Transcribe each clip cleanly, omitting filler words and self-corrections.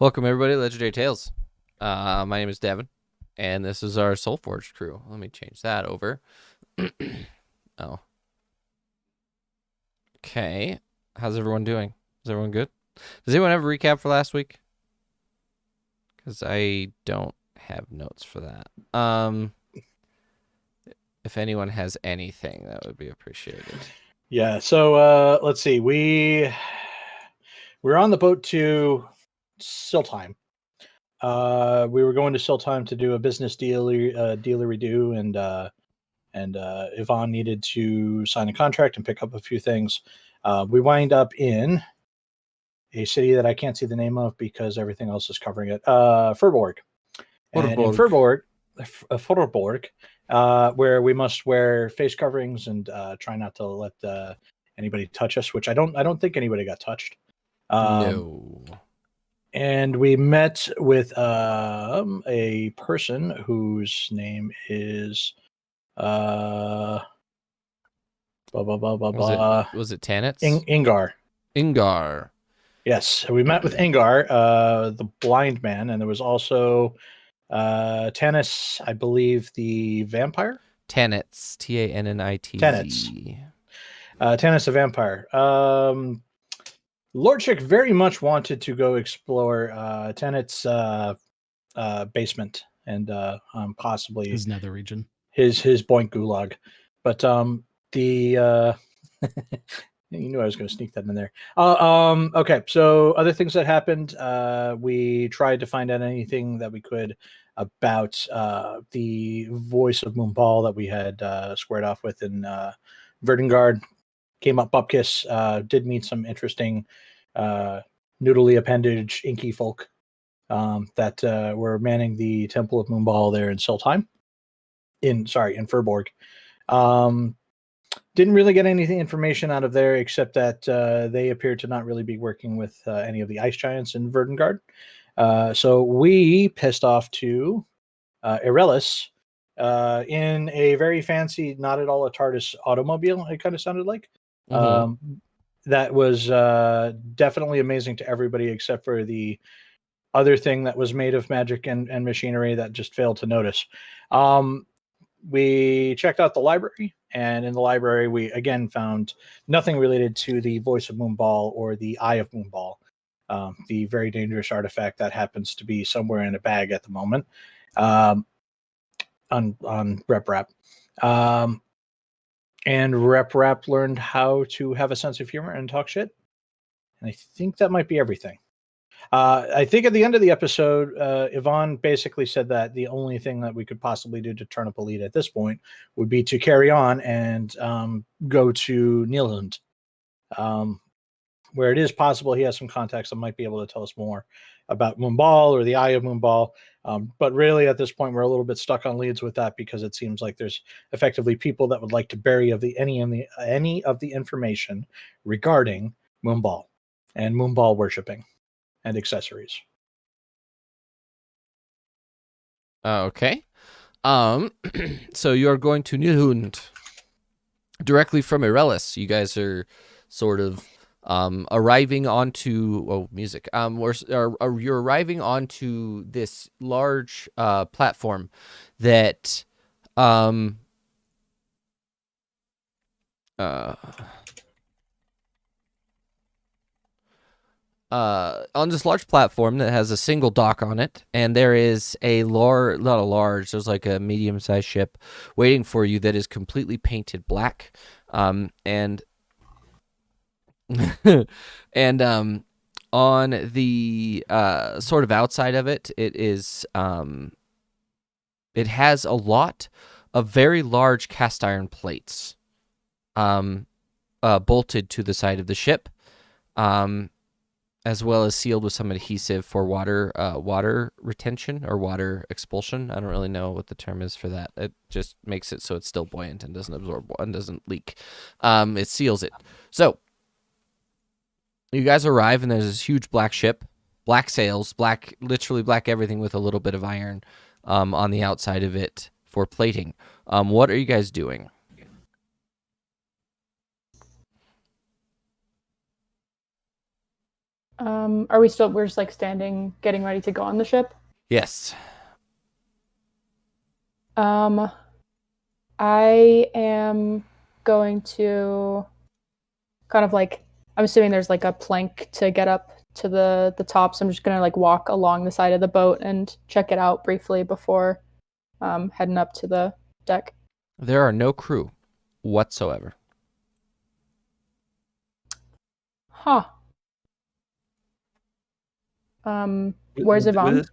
Welcome, everybody, to Legendary Tales. My name is Devin, and this is our Soulforged crew. Let me change that over. Oh. Okay. How's everyone doing? Is everyone good? Does anyone have a recap for last week? Because I don't have notes for that. If anyone has anything, that would be appreciated. Yeah, so let's see. We're on the boat to Siltime. We were going to Siltime to do a business dealer do, and Yvonne needed to sign a contract and pick up a few things. We wind up in a city that I can't see the name of because everything else is covering it. Furborg. And in Furborg, where we must wear face coverings and try not to let anybody touch us, which I don't think anybody got touched. No. And we met with a person whose name is Was it Tanitz? Ingar. Ingar. Yes, we met with Ingar, the blind man, and there was also Tanis, I believe, the vampire. Tanitz. Tannitz. Tanis, the vampire. Lord Chick very much wanted to go explore Tanit's basement and possibly his nether region, his Boink Gulag, but the you knew I was going to sneak that in there. Okay, so other things that happened, we tried to find out anything that we could about the voice of Moonball that we had squared off with in Verdengard. Came up Bupkis, did meet some interesting noodly appendage inky folk that were manning the Temple of Moonball there in Siltime. In Furborg. Didn't really get anything information out of there except that they appeared to not really be working with any of the ice giants in Verdengard. So we pissed off to Irelis in a very fancy, not at all a TARDIS automobile, it kind of sounded like. Mm-hmm. That was definitely amazing to everybody except for the other thing that was made of magic and machinery that just failed to notice. We checked out the library, and in the library, we again found nothing related to the voice of Moonball or the eye of Moonball, the very dangerous artifact that happens to be somewhere in a bag at the moment on RepRap. And RepRap learned how to have a sense of humor and talk shit. And I think that might be everything. I think at the end of the episode, Yvonne basically said that the only thing that we could possibly do to turn up a lead at this point would be to carry on and go to Nilhoon, where it is possible he has some contacts that might be able to tell us more about Moonball or the Eye of Moonball. But really, at this point, we're a little bit stuck on leads with that because it seems like there's effectively people that would like to bury any of the information regarding Moonball and Moonball worshipping and accessories. Okay. So you're going to Nilhoon directly from Irelis. You guys are sort of arriving onto music. You're arriving onto this large platform that on this large platform that has a single dock on it, and there is there's like a medium-sized ship waiting for you that is completely painted black, and and on the sort of outside of it, it has a lot of very large cast iron plates bolted to the side of the ship, as well as sealed with some adhesive for water retention or water expulsion. I don't really know what the term is for that. It just makes it so it's still buoyant and doesn't absorb and doesn't leak. It seals it. So you guys arrive, and there's this huge black ship, black sails, literally black everything with a little bit of iron on the outside of it for plating. What are you guys doing? Are we still? We're just like standing, getting ready to go on the ship. Yes. I am going to kind of like. I'm assuming there's like a plank to get up to the top, so I'm just gonna like walk along the side of the boat and check it out briefly before heading up to the deck. There are no crew whatsoever. Huh. Where's Yvonne?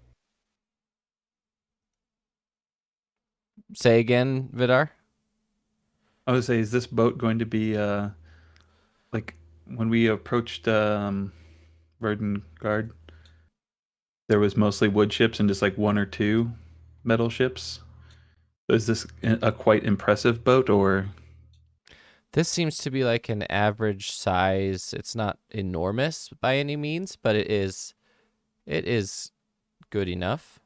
Say again, Vidar. I would say, is this boat going to be like when we approached Verdun Guard? There was mostly wood ships and just like one or two metal ships. Is this a quite impressive boat, or? This seems to be like an average size. It's not enormous by any means, but it is good enough.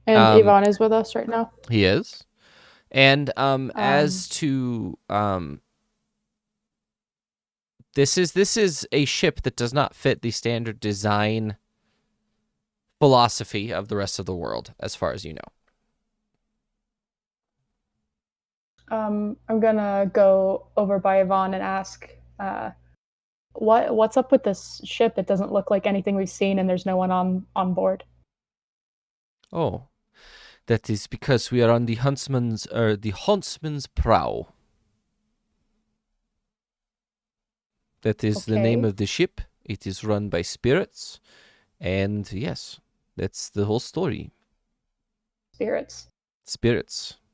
And Yvonne is with us right now. He is. And as to this is a ship that does not fit the standard design philosophy of the rest of the world, as far as you know. I'm gonna go over by Yvonne and ask, what's up with this ship? It doesn't look like anything we've seen, and there's no one on board. Oh, that is because we are on the huntsman's prow. That is the name of the ship. It is run by spirits, and yes, that's the whole story. Spirits.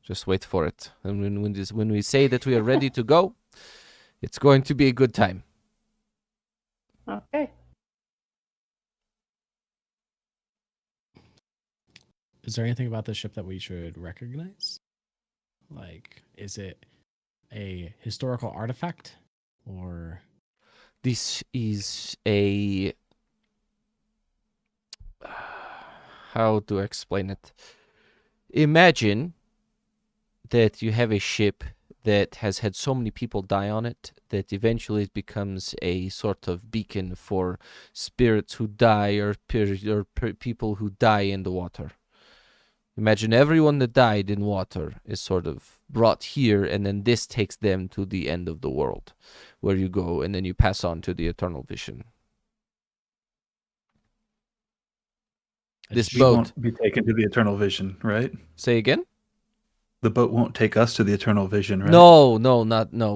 Just wait for it. And when we say that we are ready to go, it's going to be a good time. Okay. Is there anything about the ship that we should recognize? Like, is it a historical artifact, or? This is a... How do I explain it? Imagine that you have a ship that has had so many people die on it that eventually it becomes a sort of beacon for spirits who die or people who die in the water. Imagine everyone that died in water is sort of brought here, and then this takes them to the end of the world, where you go, and then you pass on to the eternal vision. This boat won't be taken to the eternal vision, right? Say again? The boat won't take us to the eternal vision, right? No,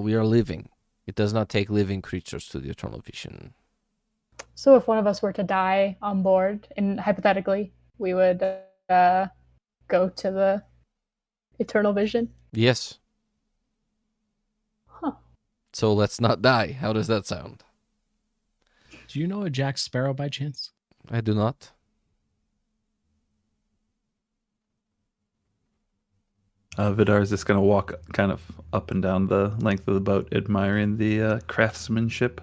we are living. It does not take living creatures to the eternal vision. So if one of us were to die on board, and hypothetically, we would go to the eternal vision? Yes. Huh. So let's not die. How does that sound? Do you know a Jack Sparrow by chance? I do not. Vidar is just going to walk kind of up and down the length of the boat, admiring the craftsmanship.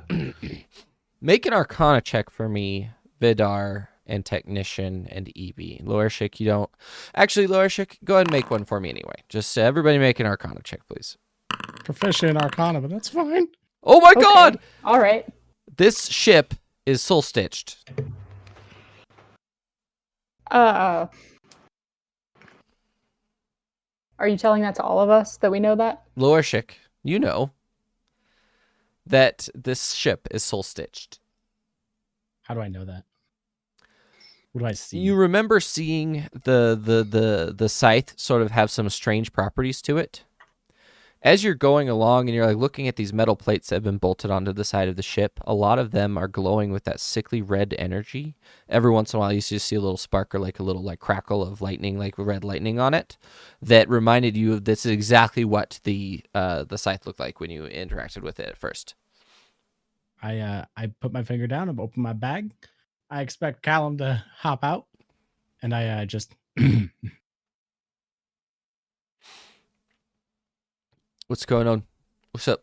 Make an Arcana check for me, Vidar and Technician and Evie. Lorshik, you don't... Actually, Lorshik, go ahead and make one for me anyway. Just everybody make an Arcana check, please. Proficient in Arcana, but that's fine. Oh my god! All right. This ship is soul-stitched. Are you telling that to all of us, that we know that? Lorshik, you know that this ship is soul-stitched. How do I know that? What do I see? You remember seeing the scythe sort of have some strange properties to it? As you're going along and you're like looking at these metal plates that have been bolted onto the side of the ship, a lot of them are glowing with that sickly red energy. Every once in a while you just see a little spark or like a little like crackle of lightning, like red lightning on it, that reminded you of this is exactly what the scythe looked like when you interacted with it at first. I put my finger down and open my bag. I expect Callum to hop out, and I just What's going on? What's up?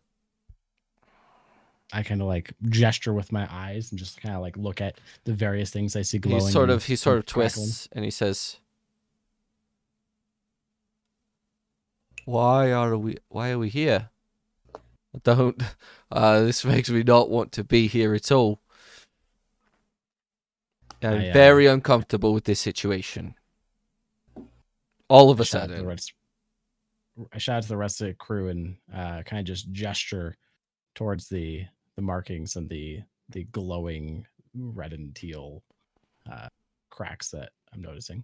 I kind of like gesture with my eyes and just kind of like look at the various things I see glowing. He sort of crackling. twists and he says, Why are we here? Don't. This makes me not want to be here at all. I'm very uncomfortable with this situation. All of a sudden. I shout out to the rest of the crew and kind of just gesture towards the markings and the glowing red and teal cracks that I'm noticing.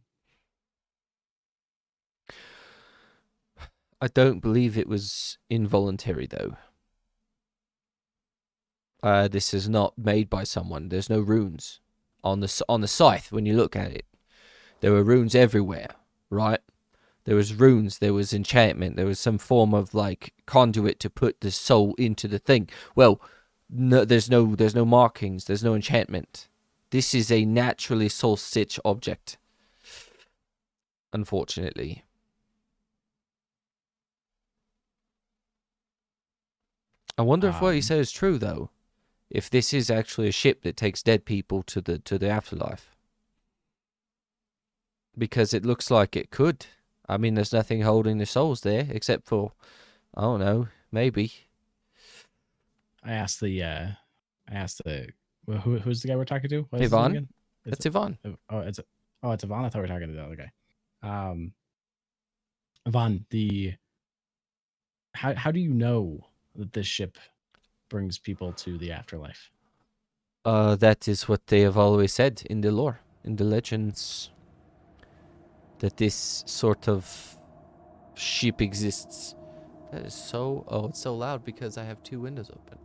I don't believe it was involuntary, though. This is not made by someone. There's no runes on the scythe. When you look at it, there were runes everywhere, right? There was runes. There was enchantment. There was some form of like conduit to put the soul into the thing. Well, no, there's no markings. There's no enchantment. This is a naturally soul stitch object. Unfortunately. I wonder if what you said is true, though. If this is actually a ship that takes dead people to the afterlife. Because it looks like it could. I mean, there's nothing holding the souls there, except for, I don't know, maybe. Who's the guy we're talking to? What is his name Yvonne? again? That's Yvonne. It's Yvonne. I thought we were talking to the other guy. Yvonne, how do you know that this ship brings people to the afterlife? That is what they have always said in the lore, in the legends, that this sort of ship exists. That is so... Oh, it's so loud because I have two windows open.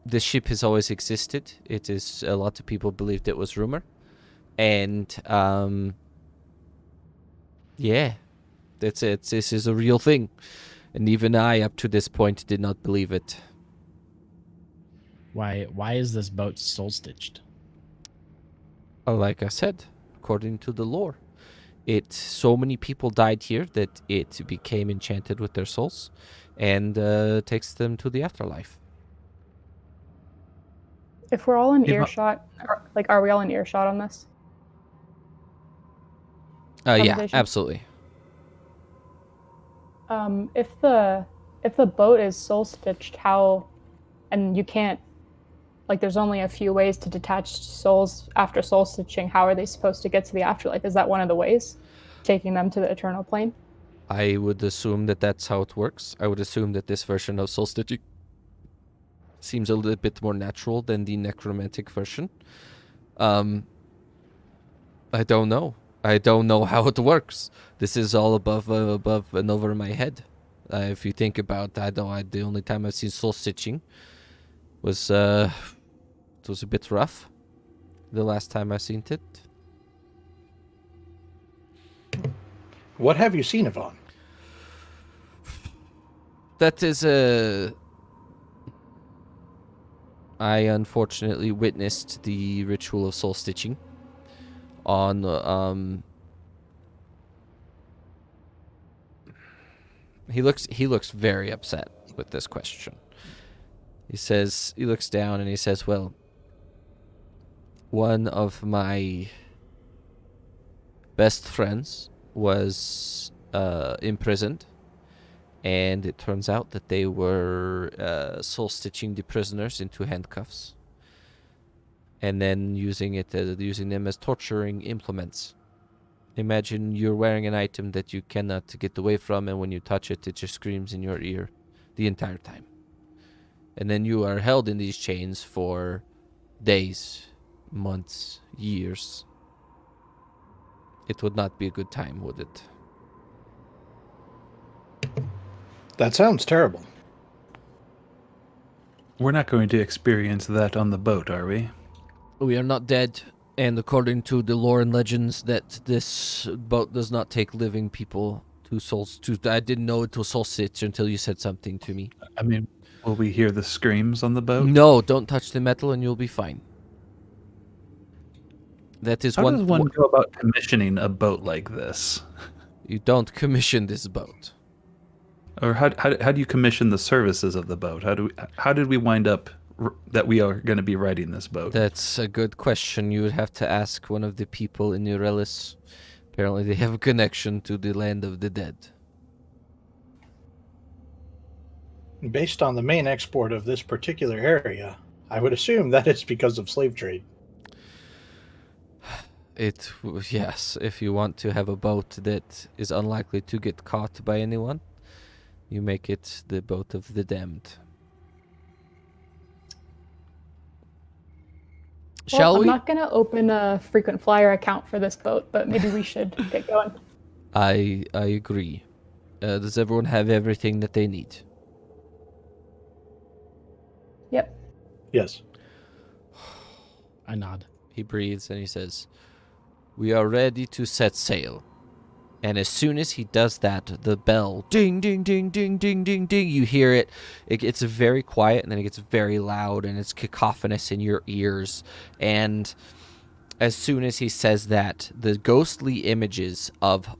The ship has always existed. It is... A lot of people believed it was rumor. And, yeah. That's it. This is a real thing. And even I, up to this point, did not believe it. Why is this boat soul stitched? Oh, like I said, according to the lore, so many people died here that it became enchanted with their souls, and takes them to the afterlife. If we're all in If I- earshot, are we all in earshot on this? Yeah, Conversation? absolutely. If the boat is soul stitched, how, and you can't, like, there's only a few ways to detach souls after soul stitching. How are they supposed to get to the afterlife? Is that one of the ways, taking them to the eternal plane? I would assume that that's how it works. I would assume that this version of soul stitching seems a little bit more natural than the necromantic version. I don't know. I don't know how it works. This is all above and over my head. If you think about that, the only time I've seen soul stitching was it was a bit rough. The last time I seen it. What have you seen, Yvonne? That is I unfortunately witnessed the ritual of soul stitching on he looks very upset with this question. He looks down and he says, well, one of my best friends was imprisoned, and it turns out that they were soul stitching the prisoners into handcuffs and then using them as torturing implements. Imagine you're wearing an item that you cannot get away from, and when you touch it, it just screams in your ear the entire time. And then you are held in these chains for days, months, years. It would not be a good time, would it? That sounds terrible. We're not going to experience that on the boat, are we? We are not dead, and according to the lore and legends, that this boat does not take living people to souls. I didn't know it was soul stitch until you said something to me. I mean, will we hear the screams on the boat? No, don't touch the metal, and you'll be fine. That is How does one go about commissioning a boat like this? You don't commission this boat. Or how do you commission the services of the boat? How did we wind up that we are going to be riding this boat? That's a good question. You would have to ask one of the people in Eurelis. Apparently they have a connection to the land of the dead. Based on the main export of this particular area, I would assume that it's because of slave trade. Yes, if you want to have a boat that is unlikely to get caught by anyone, you make it the boat of the damned. Shall I'm we? not gonna open a frequent flyer account for this boat, but maybe we should get going. I agree. Does everyone have everything that they need? Yep. Yes. I nod. He breathes and he says, "We are ready to set sail." And as soon as he does that, the bell, ding, ding, ding, ding, ding, ding, ding, you hear it. It gets very quiet, and then it gets very loud, and it's cacophonous in your ears. And as soon as he says that, the ghostly images of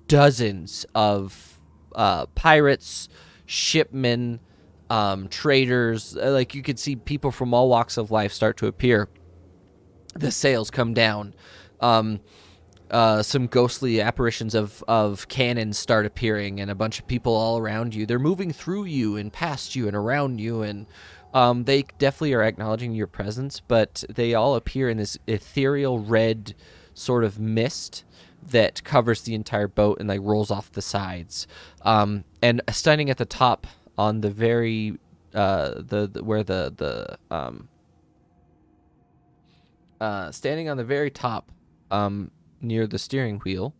dozens of pirates, shipmen, traders, like you could see people from all walks of life start to appear. The sails come down. Some ghostly apparitions of cannons start appearing, and a bunch of people all around you. They're moving through you and past you and around you, and they definitely are acknowledging your presence, but they all appear in this ethereal red sort of mist that covers the entire boat and like rolls off the sides. And standing at the top on the very standing on the very top, near the steering wheel,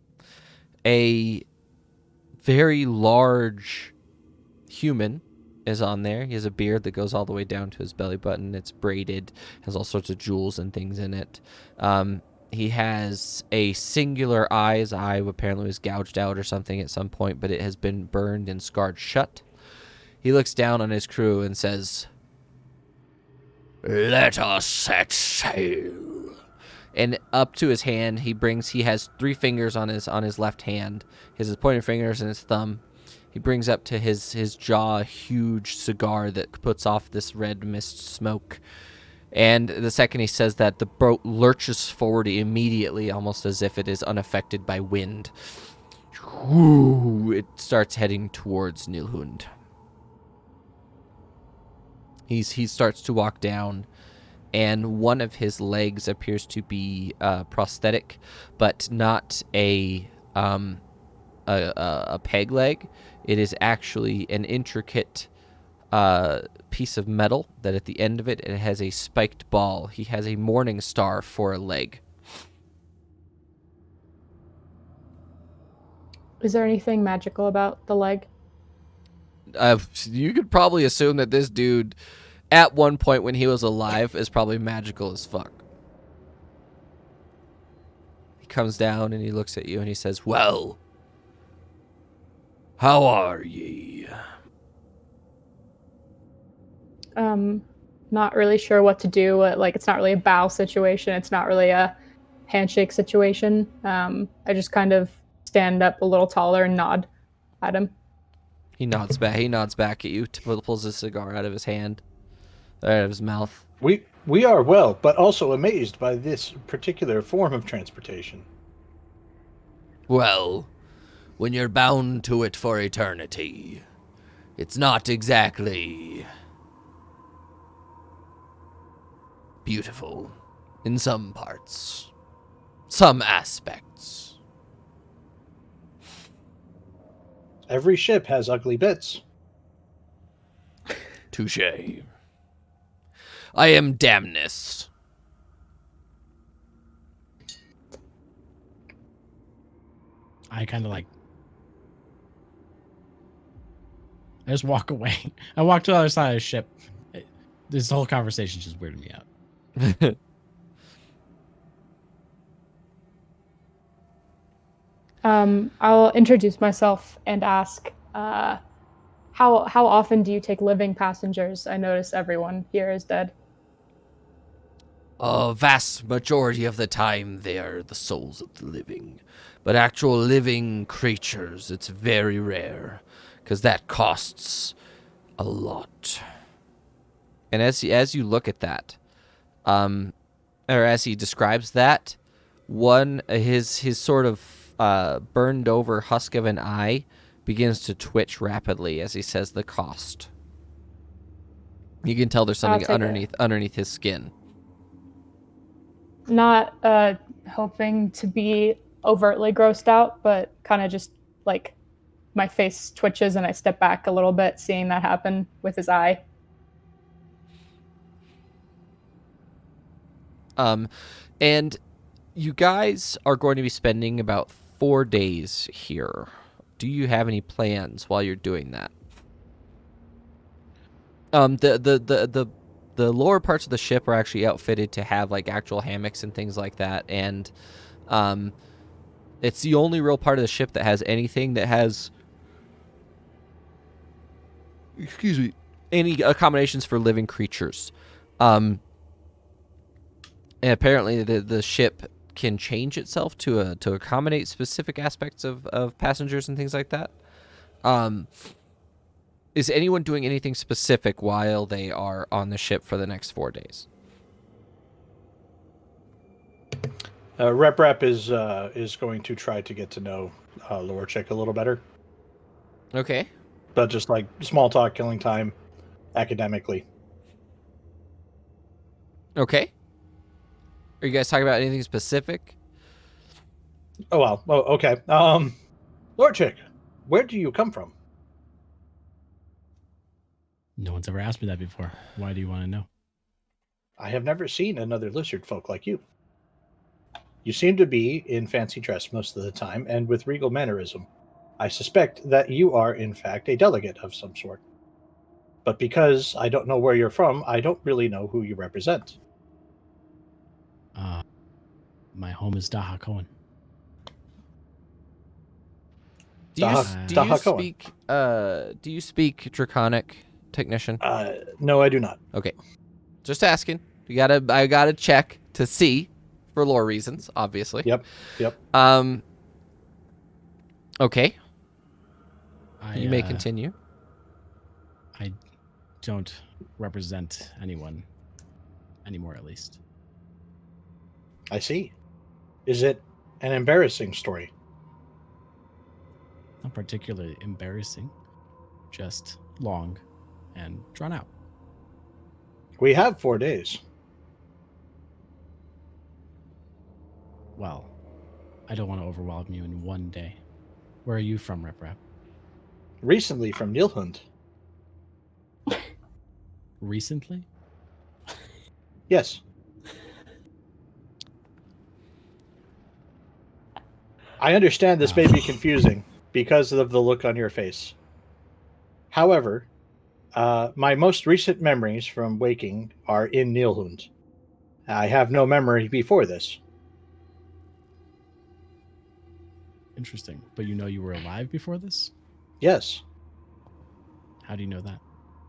a very large human is on there. He has a beard that goes all the way down to his belly button. It's braided, has all sorts of jewels and things in it. He has a singular eye. His eye apparently was gouged out or something at some point, but it has been burned and scarred shut. He looks down on his crew and says, "Let us set sail." And up to his hand, he has 3 fingers on his left hand. He has his pointer fingers and his thumb. He brings up to his jaw a huge cigar that puts off this red mist smoke. And the second he says that, the boat lurches forward immediately, almost as if it is unaffected by wind. It starts heading towards Nilhoon. He starts to walk down, and one of his legs appears to be prosthetic, but not a peg leg. It is actually an intricate piece of metal that at the end of it has a spiked ball. He has a morning star for a leg. Is there anything magical about the leg? You could probably assume that this dude, at one point when he was alive, is probably magical as fuck. He comes down and he looks at you and he says, "Well, how are ye?" Not really sure what to do. Like, it's not really a bow situation. It's not really a handshake situation. I just kind of stand up a little taller and nod at him. He nods back. He nods back at you. Pulls his cigar out of his hand, out of his mouth. We are well, but also amazed by this particular form of transportation. Well, when you're bound to it for eternity, it's not exactly beautiful in some parts, some aspects. Every ship has ugly bits. Touché. I am Damnus. I kind of like. I just walk away. I walk to the other side of the ship. This whole conversation just weirded me out. I'll introduce myself and ask, how often do you take living passengers? I notice everyone here is dead. A vast majority of the time, they are the souls of the living. But actual living creatures, it's very rare, because that costs a lot. And as you look at that, or as he describes that, his sort of burned over husk of an eye begins to twitch rapidly as he says the cost. You can tell there's I'll something take it. underneath his skin. Not hoping to be overtly grossed out, but kind of just like my face twitches and I step back a little bit, seeing that happen with his eye. And you guys are going to be spending about 4 days here. Do you have any plans while you're doing that? The lower parts of the ship are actually outfitted to have like actual hammocks and things like that, and it's the only real part of the ship that has anything that has, excuse me, any accommodations for living creatures. And apparently the ship can change itself to accommodate specific aspects of passengers and things like that. Is anyone doing anything specific while they are on the ship for the next 4 days? Rep is going to try to get to know Lorchik a little better, Okay. but just like small talk, killing time, academically. Okay. Are you guys talking about anything specific? Oh well. Oh, okay. Lorchik, where do you come from? No one's ever asked me that before. Why do you want to know? I have never seen another lizard folk like you. You seem to be in fancy dress most of the time and with regal mannerism. I suspect that you are, in fact, a delegate of some sort. But because I don't know where you're from, I don't really know who you represent. My home is Daha Cohen. Do you speak Draconic, technician? No, I do not. Okay. Just asking. I gotta check to see for lore reasons, obviously. Yep. Okay. I, You may continue. I don't represent anyone anymore, at least. I see. Is it an embarrassing story? Not particularly embarrassing, just long and drawn out. We have 4 days. Well, I don't want to overwhelm you in one day. Where are you from, Rep Rap? Recently from Nilhoon. Recently? Yes. I understand this may be confusing because of the look on your face. However, my most recent memories from waking are in Nilhoon. I have no memory before this. Interesting. But you know you were alive before this? Yes. How do you know that?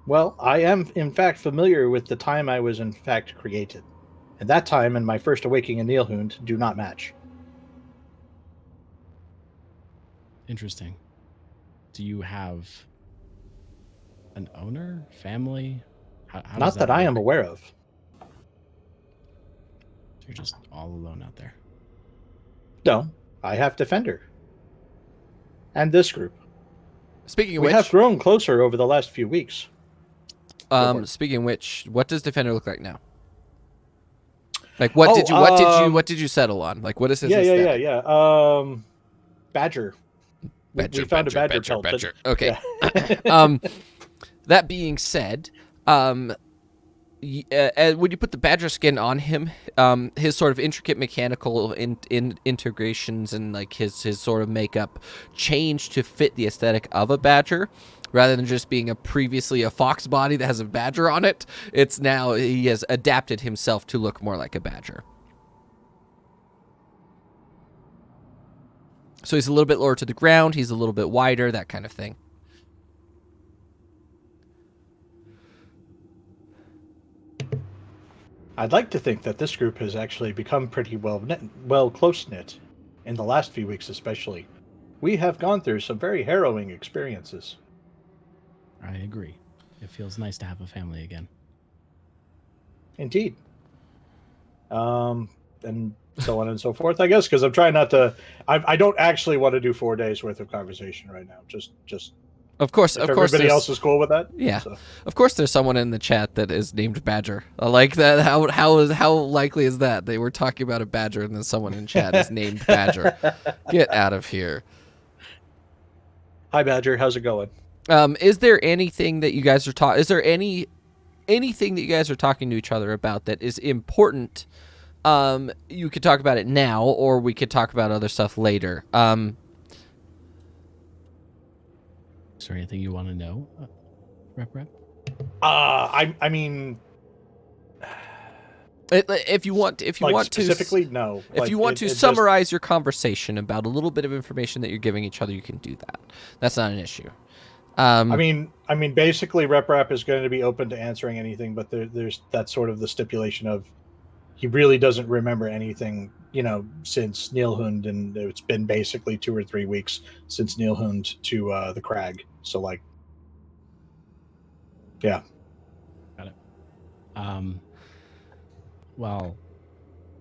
Well, I am in fact familiar with the time I was in fact created. And that time and my first awakening in Nilhoon do not match. Interesting. Do you have an owner, family? How Not does that I am work? aware of. You're just all alone out there. No, I have Defender. And this group. Speaking of We which, have grown closer over the last few weeks. speaking of which, what does Defender look like now? Like, what did you settle on? Like, what is his aesthetic? Yeah. Badger. We found a badger pelt. Okay. Yeah. That being said, when you put the badger skin on him, his sort of intricate mechanical integrations and like his sort of makeup change to fit the aesthetic of a badger, rather than just being previously a fox body that has a badger on it. It's now he has adapted himself to look more like a badger. So he's a little bit lower to the ground. He's a little bit wider, that kind of thing. I'd like to think that this group has actually become pretty well close-knit in the last few weeks especially. We have gone through some very harrowing experiences. I agree. It feels nice to have a family again. Indeed. And so on and so forth, I guess, because I'm trying not to... I don't actually want to do 4 days worth of conversation right now. Just Of course, Everybody else is cool with that. Yeah. So. Of course, there's someone in the chat that is named Badger. I like that. How likely is that? They were talking about a badger, and then someone in chat is named Badger. Get out of here. Hi, Badger. How's it going? Is there anything that you guys are talking? Is there anything that you guys are talking to each other about that is important? You could talk about it now, or we could talk about other stuff later. Is there anything you want to know, Rep? I mean, if you want to specifically, no. If you want to summarize your conversation about a little bit of information that you're giving each other, you can do that. That's not an issue. I mean, basically, Rep is going to be open to answering anything, but there's that sort of the stipulation of he really doesn't remember anything, since Nilhoon, and it's been basically 2 or 3 weeks since Nilhoon to the crag. So, yeah. Got it. Well,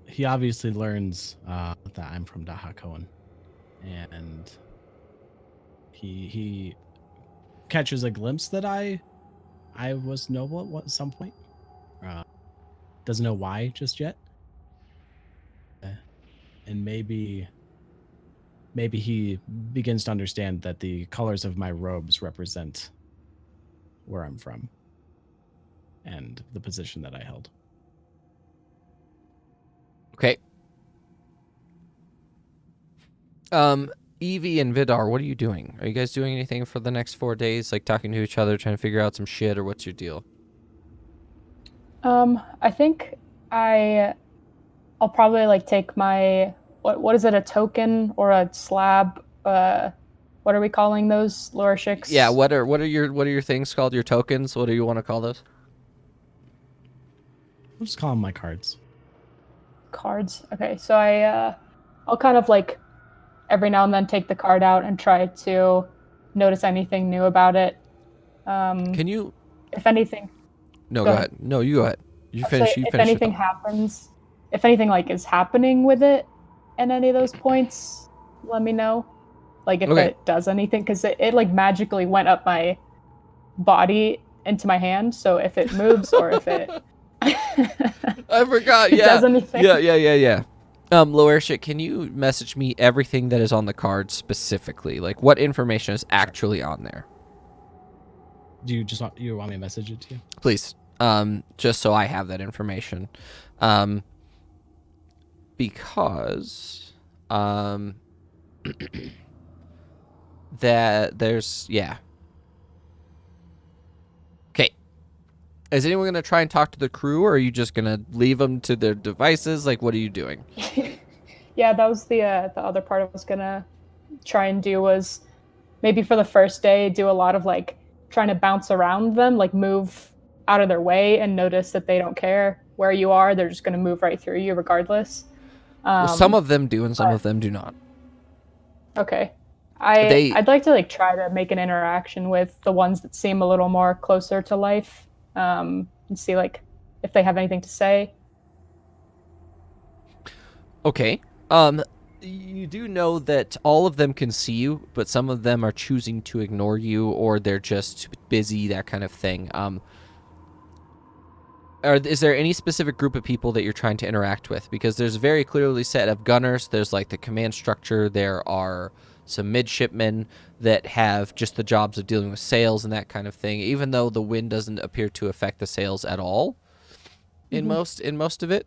he obviously learns that I'm from Dahakoan, and he catches a glimpse that I was noble at some point. Doesn't know why just yet, and maybe he begins to understand that the colors of my robes represent where I'm from and the position that I held. Okay. Evie and Vidar, what are you doing? Are you guys doing anything for the next 4 days? Like talking to each other, trying to figure out some shit, or what's your deal? I think I'll probably take my what is it, a token or a slab? What are we calling those, Lorishiks? Yeah, what are your things called? Your tokens? What do you want to call those? I'll just call them my cards. Cards. Okay, so I'll kind of every now and then take the card out and try to notice anything new about it. Can you? If anything. No, go ahead. No, you go ahead. You finish. If anything happens, if anything is happening with it, in any of those points, let me know. If it does anything, because it magically went up my body into my hand. So if it moves or if it, I forgot. Yeah. Does anything. Yeah. Loershik, can you message me everything that is on the card specifically? What information is actually on there? Do you you want me to message it to you? Please. Just so I have that information. Because that there's Okay. Is anyone going to try and talk to the crew, or are you just going to leave them to their devices? What are you doing? Yeah, that was the other part I was going to try and do, was maybe for the first day do a lot of trying to bounce around them, move out of their way and notice that they don't care where you are. They're just going to move right through you regardless. Well, some of them do and some of them do not. Okay. I'd like to try to make an interaction with the ones that seem a little more closer to life, and see if they have anything to say. Okay. You do know that all of them can see you, but some of them are choosing to ignore you, or they're just busy, that kind of thing. Is there any specific group of people that you're trying to interact with? Because there's very clearly set of gunners. There's the command structure. There are some midshipmen that have just the jobs of dealing with sails and that kind of thing. Even though the wind doesn't appear to affect the sails at all, in most of it.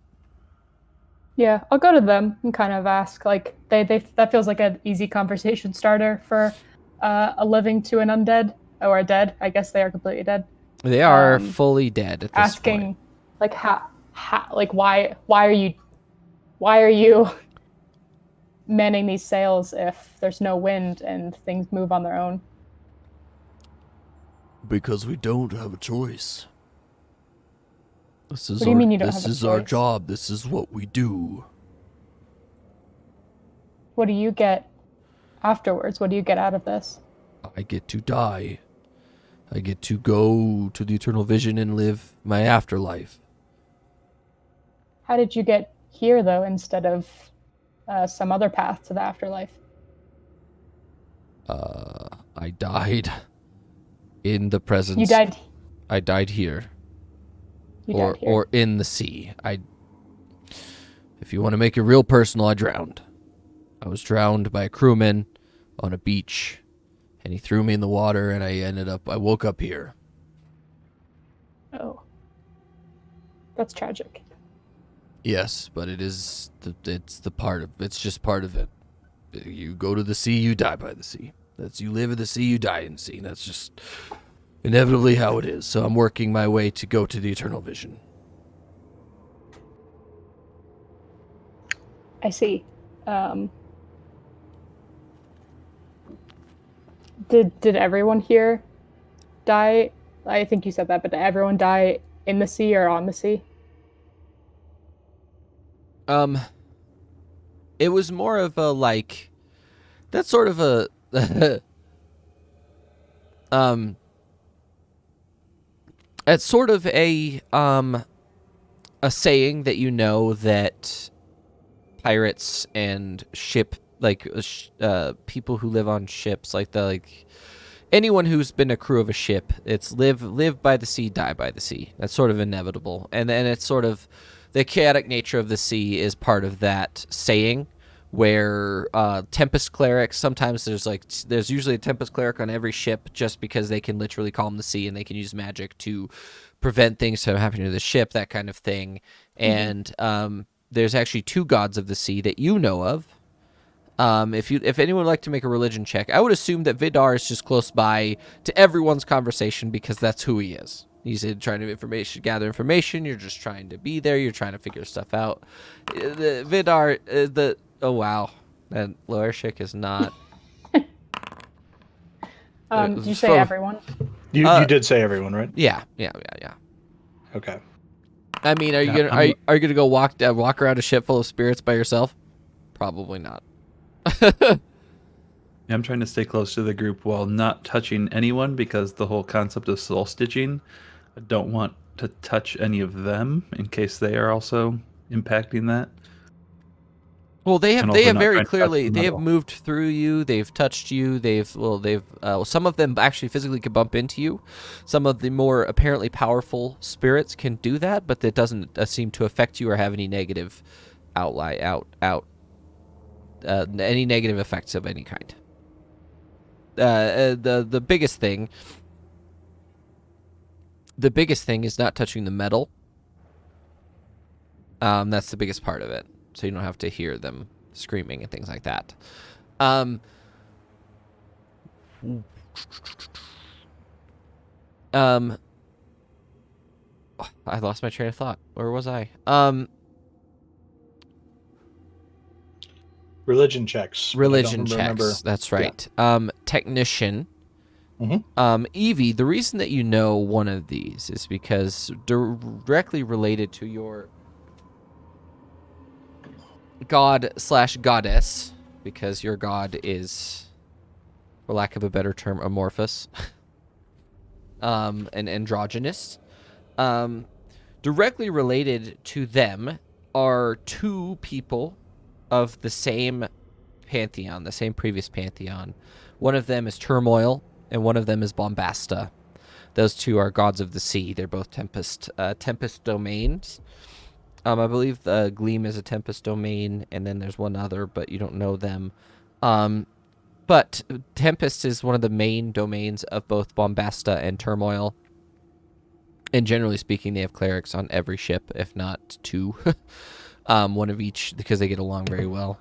Yeah, I'll go to them and kind of ask. They that feels like an easy conversation starter for a living to an undead or a dead. I guess they are completely dead. They are fully dead at this asking, point. Why are you manning these sails if there's no wind and things move on their own? Because we don't have a choice. This is What do you mean you don't have a This is our choice? job. This is what we do. What do you get afterwards? What do you get out of this? I get to die. I get to go to the eternal vision and live my afterlife. How did you get here, though, instead of some other path to the afterlife? I died. In the presence. You died. I died here. You died here. Or in the sea. If you want to make it real personal, I drowned. I was drowned by a crewman on a beach, and he threw me in the water, and I woke up here. Oh. That's tragic. Yes, but it's just part of it. You go to the sea, you die by the sea. You live in the sea, you die in the sea. That's just inevitably how it is. So I'm working my way to go to the eternal vision. I see. Did everyone here die? I think you said that, but did everyone die in the sea or on the sea? It was more of a like, that's sort of a, it's sort of a saying that you know that pirates and people who live on ships, anyone who's been a crew of a ship, it's live by the sea, die by the sea. That's sort of inevitable. And then it's sort of the chaotic nature of the sea is part of that saying, where Tempest clerics, sometimes there's usually a Tempest cleric on every ship just because they can literally calm the sea and they can use magic to prevent things from happening to the ship, that kind of thing. Mm-hmm. And there's actually 2 gods of the sea that you know of. If anyone would like to make a religion check, I would assume that Vidar is just close by to everyone's conversation because that's who he is. He's trying to gather information. You're just trying to be there. You're trying to figure stuff out. Vidar, oh wow, that Loershik is not. Did you say everyone? You did say everyone, right? Yeah. Okay. I mean, are you gonna go walk around a ship full of spirits by yourself? Probably not. Yeah, I'm trying to stay close to the group while not touching anyone because the whole concept of soul stitching, I don't want to touch any of them in case they are also impacting that. Well, they have very clearly, they have moved through you, they've touched you, some of them actually physically can bump into you. Some of the more apparently powerful spirits can do that, but that doesn't seem to affect you or have any negative any negative effects of any kind. The biggest thing is not touching the metal. That's the biggest part of it. So you don't have to hear them screaming and things like that. I lost my train of thought. Where was I? Religion checks. Remember. That's right. Yeah. Technician. Mm-hmm. Evie, the reason that you know one of these is because directly related to your god/goddess, because your god is, for lack of a better term, amorphous, and androgynous. Directly related to them are 2 people of the same pantheon, the same previous pantheon. One of them is Turmoil, and one of them is Bombasta. Those 2 are gods of the sea. They're both tempest domains. I believe Gleam is a Tempest domain, and then there's one other, but you don't know them. But Tempest is one of the main domains of both Bombasta and Turmoil. And generally speaking, they have clerics on every ship, if not 2. One of each, because they get along very well.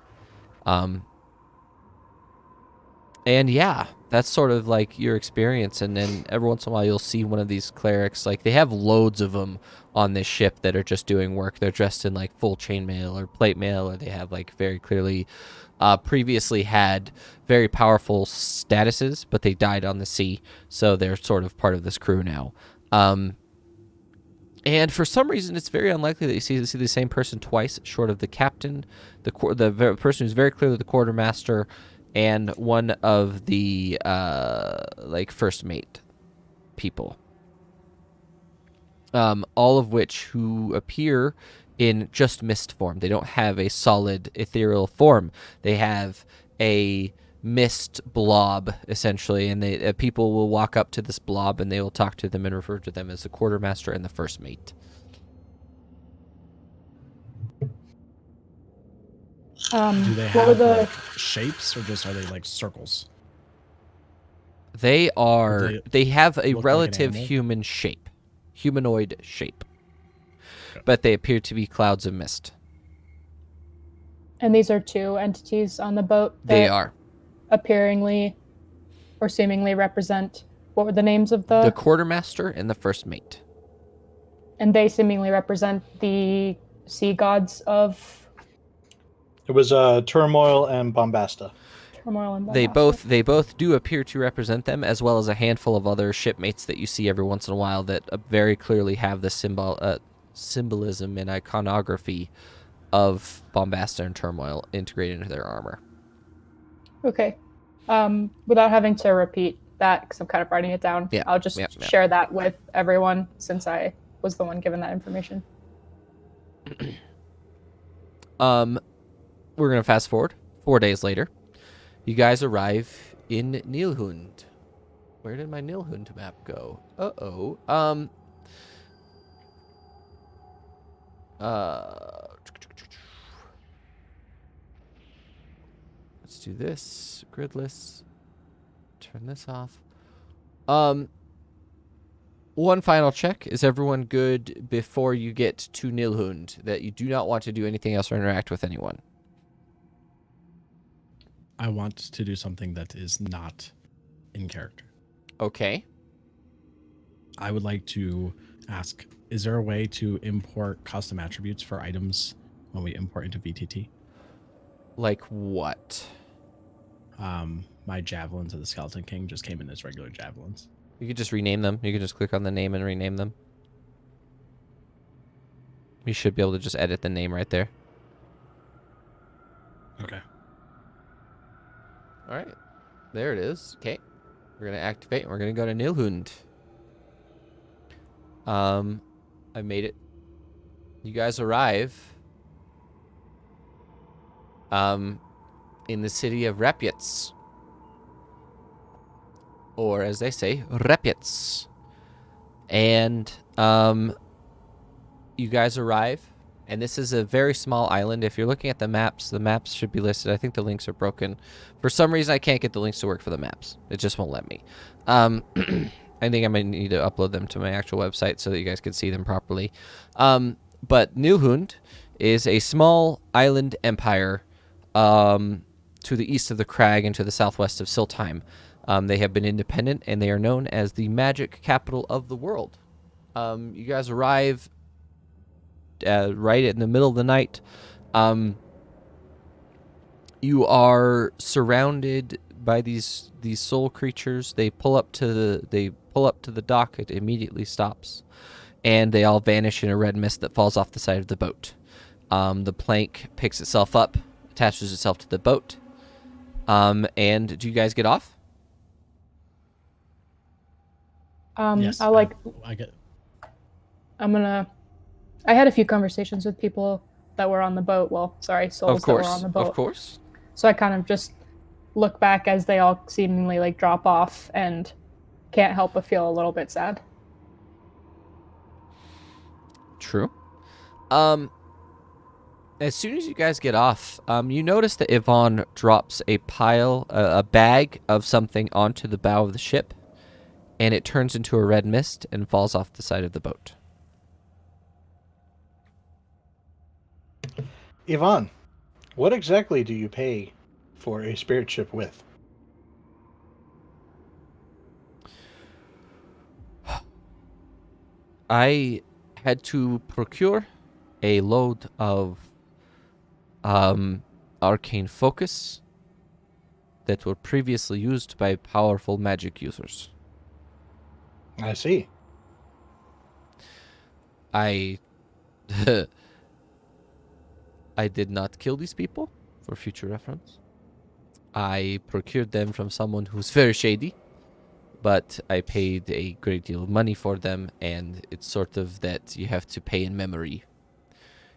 And yeah, that's sort of like your experience. And then every once in a while, you'll see one of these clerics. Like, they have loads of them on this ship that are just doing work. They're dressed in like full chainmail or plate mail, or they have like very clearly previously had very powerful statuses, but they died on the sea. So they're sort of part of this crew now. And for some reason, it's very unlikely that you see the same person twice, short of the captain, the person who's very clearly the quartermaster, and one of the first mate people. All of which who appear in just mist form. They don't have a solid ethereal form. They have a mist blob, essentially, and they people will walk up to this blob and they will talk to them and refer to them as the quartermaster and the first mate. Do they what were have the like shapes, or just are they like circles? They are. They They have a look like an relative animal? human shape, humanoid shape, but they appear to be clouds of mist. and these are two entities on the boat that They are appearingly or seemingly represent, what were the names of the quartermaster and the first mate. and they seemingly represent the sea gods of It was Turmoil and Bombasta. turmoil and They bombast. both do appear to represent them, as well as a handful of other shipmates that you see every once in a while that very clearly have the symbolism and iconography of Bombasta and Turmoil integrated into their armor. Okay. Without having to repeat that, because I'm kind of writing it down, Yeah, I'll just yeah. share that with everyone since I was the one given that information. We're gonna fast forward 4 days later. You guys arrive in Nilhoon. Where did my Nilhoon map go? Let's do this. Gridless. Turn this off. One final check. Is everyone good before you get to Nilhoon that you do not want to do anything else or interact with anyone? I want to do something that is not in character. Okay. I would like to ask, is there a way to import custom attributes for items when we import into VTT? Like what? My javelins of the Skeleton King just came in as regular javelins. You could just rename them. You could just click on the name and rename them. You should be able to just edit the name right there. Okay. All right. There it is. Okay. We're going to activate and we're going to go to Nilhoon. I made it. You guys arrive in the city of Repyts. Or as they say, Repyts. And you guys arrive, and this is a very small island. If you're looking at the maps should be listed. I think the links are broken. For some reason, I can't get the links to work for the maps. It just won't let me. I think I might need to upload them to my actual website so that you guys can see them properly. But Nilhoon is a small island empire to the east of the crag and to the southwest of Siltheim. They have been independent, and they are known as the magic capital of the world. You guys arrive right in the middle of the night. You are surrounded by these soul creatures. They pull up to the dock. It immediately stops, and they all vanish in a red mist that falls off the side of the boat. The plank picks itself up, attaches itself to the boat. And do you guys get off? Yes. I get. I had a few conversations with people that were on the boat. Well, sorry, souls that were on the boat. Of course. So I kind of just look back as they all seemingly like drop off and can't help but feel a little bit sad. True. As soon as you guys get off, you notice that Yvonne drops a bag of something onto the bow of the ship, and it turns into a red mist and falls off the side of the boat. Yvonne, what exactly do you pay for a spirit ship with? I had to procure a load of arcane focus that were previously used by powerful magic users. I see. I did not kill these people, for future reference. I procured them from someone who's very shady, but I paid a great deal of money for them, and it's sort of that you have to pay in memory.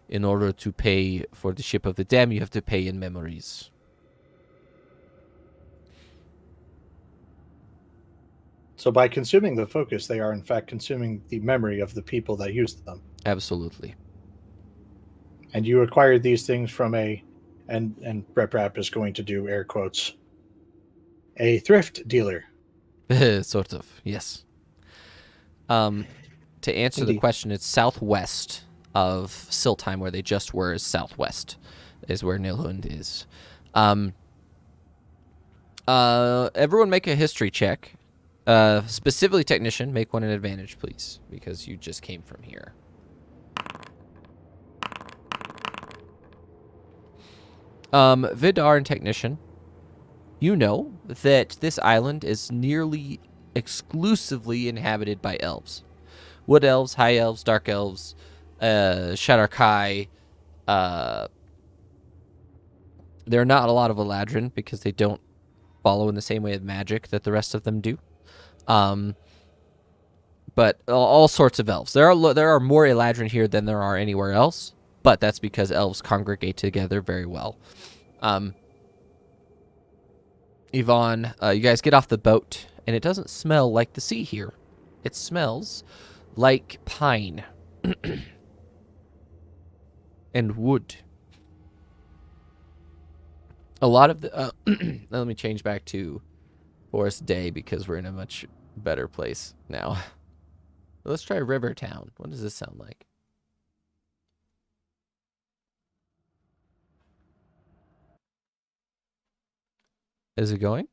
In order to pay for the Ship of the Dam, you have to pay in memories. So by consuming the focus, they are in fact consuming the memory of the people that used them. Absolutely. And you acquired these things from and Rep Rap is going to do air quotes, a thrift dealer. Sort of, yes. To answer the Indeed. question, it's southwest of Siltheim, where they just were. Is southwest is where Nilhoon is. Everyone make a history check. Specifically, technician, make one an advantage, please, because you just came from here. Vidar and technician, you know that this island is nearly exclusively inhabited by elves. Wood elves, high elves, dark elves, Shadarkai. There are not a lot of Eladrin because they don't follow in the same way of magic that the rest of them do. But all sorts of elves. There are more Eladrin here than there are anywhere else, but that's because elves congregate together very well. Yvonne, you guys get off the boat, and it doesn't smell like the sea here. It smells like pine and wood. A lot of the... let me change back to Forest Day because we're in a much better place now. Let's try Rivertown. What does this sound like? Is it going?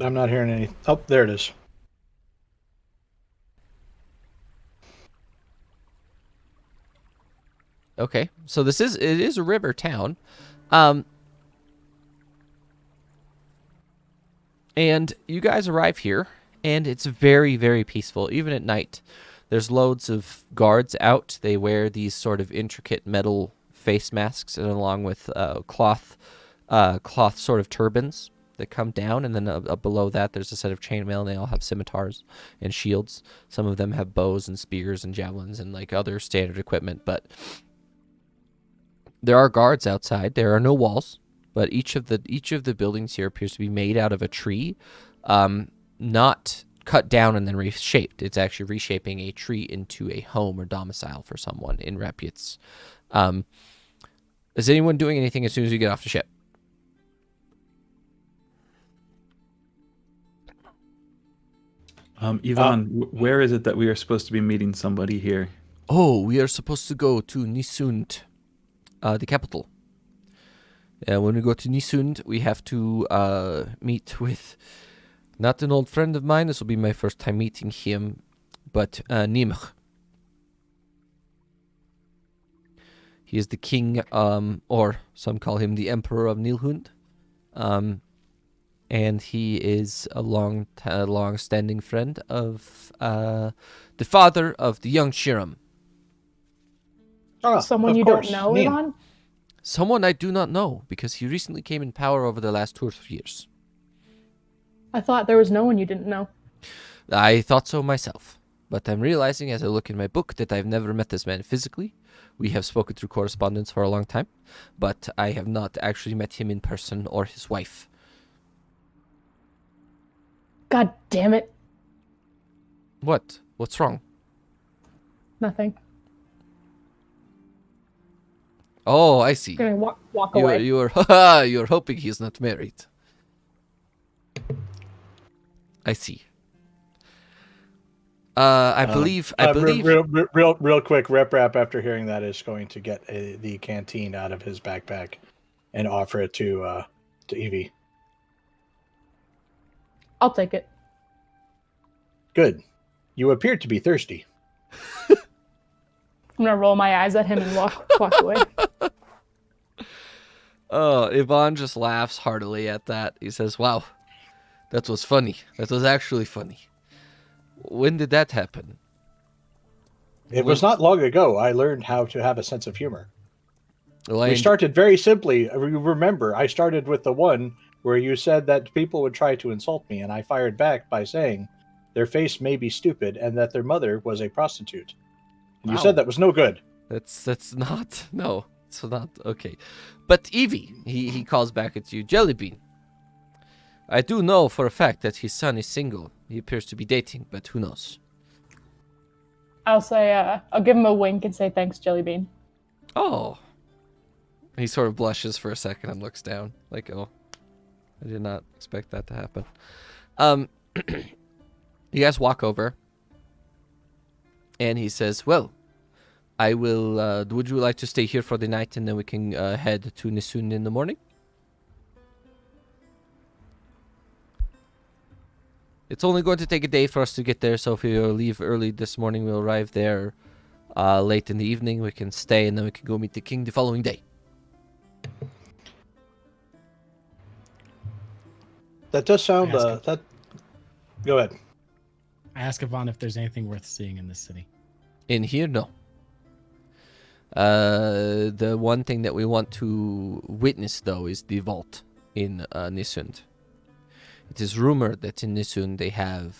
I'm not hearing any. Oh, there it is. Okay, so it is a river town, and you guys arrive here, and it's very, very peaceful, even at night. There's loads of guards out. They wear these sort of intricate metal face masks, and along with cloth sort of turbans that come down, and then below that there's a set of chainmail, and they all have scimitars and shields. Some of them have bows and spears and javelins and like other standard equipment, but there are guards outside. There are no walls, but each of the buildings here appears to be made out of a tree, not cut down and then reshaped. It's actually reshaping a tree into a home or domicile for someone in Repyts. Is anyone doing anything as soon as you get off the ship? Yvonne, where is it that we are supposed to be meeting somebody here? Oh, we are supposed to go to Nissund, the capital. When we go to Nissund, we have to meet with not an old friend of mine. This will be my first time meeting him, but Nimr. He is the king, or some call him the emperor of Nilhoon. And he is a long-standing friend of the father of the young Shiram. Someone you don't know, Nim. Ivan? Someone I do not know, because he recently came in power over the last 2 or 3 years. I thought there was no one you didn't know. I thought so myself, but I'm realizing as I look in my book that I've never met this man physically. We have spoken through correspondence for a long time, but I have not actually met him in person or his wife. God damn it. What? What's wrong? Nothing. Oh, I see. I'm gonna walk away. You're hoping he's not married. I see. I believe. Real quick, Rep Rap, after hearing that, is going to get the canteen out of his backpack and offer it to Evie. I'll take it. Good. You appear to be thirsty. I'm gonna roll my eyes at him and walk away. Oh, Yvonne just laughs heartily at that. He says, "Wow, that was funny. That was actually funny. When did that happen?" It was not long ago. I learned how to have a sense of humor. Well, We started very simply. Remember, I started with the one where you said that people would try to insult me, and I fired back by saying their face may be stupid and that their mother was a prostitute. And you Wow. said that was no good. That's not, no, it's not okay. But Evie, he calls back at you, Jellybean. I do know for a fact that his son is single. He appears to be dating, but who knows? I'll say, I'll give him a wink and say thanks, Jellybean. Oh. He sort of blushes for a second and looks down, like, oh, I did not expect that to happen. You guys walk over, and he says, well, I will, would you like to stay here for the night, and then we can head to Nissund in the morning? It's only going to take a day for us to get there, so if we leave early this morning, we'll arrive there late in the evening. We can stay, and then we can go meet the king the following day. That does sound. Ask That. Go ahead. I ask Yvonne if there's anything worth seeing in this city. In here, no. The one thing that we want to witness, though, is the vault in Nissund. It is rumored that in Nissund they have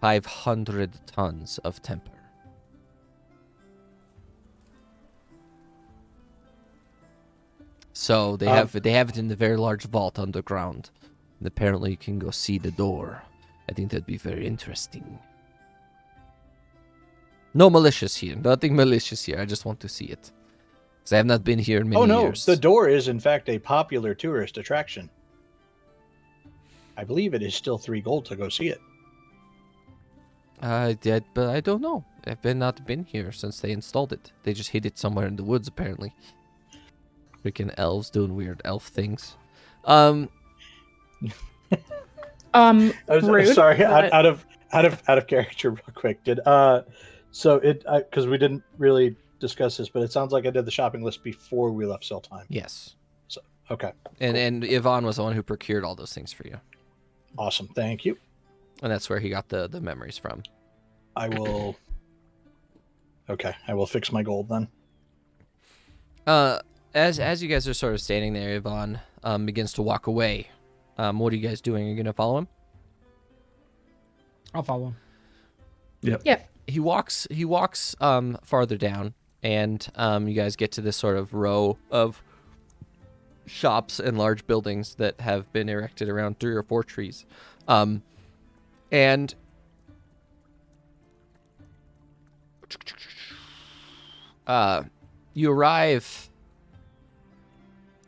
500 tons of temper. So they have it in the very large vault underground. And apparently you can go see the door. I think that'd be very interesting. No malicious here. Nothing malicious here. I just want to see it. Because I have not been here in many years. The door is in fact a popular tourist attraction. I believe it is still 3 gold to go see it. I did, but I don't know. I've not been here since they installed it. They just hid it somewhere in the woods, apparently. Freaking elves doing weird elf things. Rude, Sorry, but- out of character, real quick. Because we didn't really discuss this, but it sounds like I did the shopping list before we left cell time. Yes. So okay, And Yvonne was the one who procured all those things for you. awesome, thank you. And that's where he got the memories from. I will. Okay, I will fix my gold then. As you guys are sort of standing there, Yvonne begins to walk away. What are you guys doing? Are you going to follow him? I'll follow him. Yep. Yeah. He walks farther down, and you guys get to this sort of row of shops and large buildings that have been erected around 3 or 4 trees. And you arrive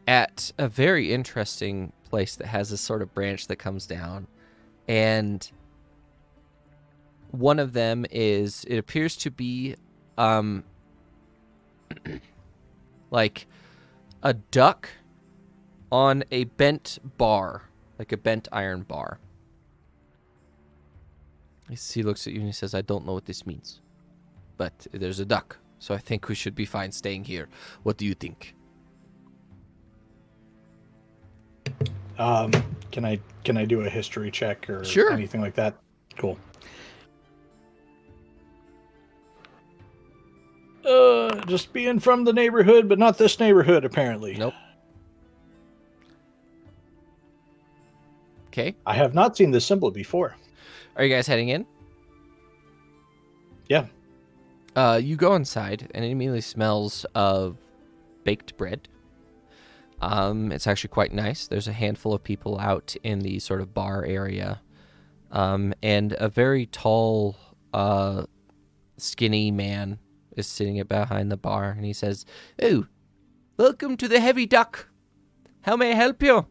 at a very interesting place that has this sort of branch that comes down, and one of them is, it appears to be like a duck on a bent bar, like a bent iron bar. He looks at you and he says, I don't know what this means, but there's a duck, so I think we should be fine staying here. What do you think? Can I do a history check or Sure. anything like that? Cool. Just being from the neighborhood, but not this neighborhood, apparently. Nope. Okay. I have not seen this symbol before. Are you guys heading in? Yeah. You go inside, and it immediately smells of baked bread. It's actually quite nice. There's a handful of people out in the sort of bar area, and a very tall, skinny man is sitting behind the bar, and he says, "Oh, welcome to the Heavy Duck. How may I help you?"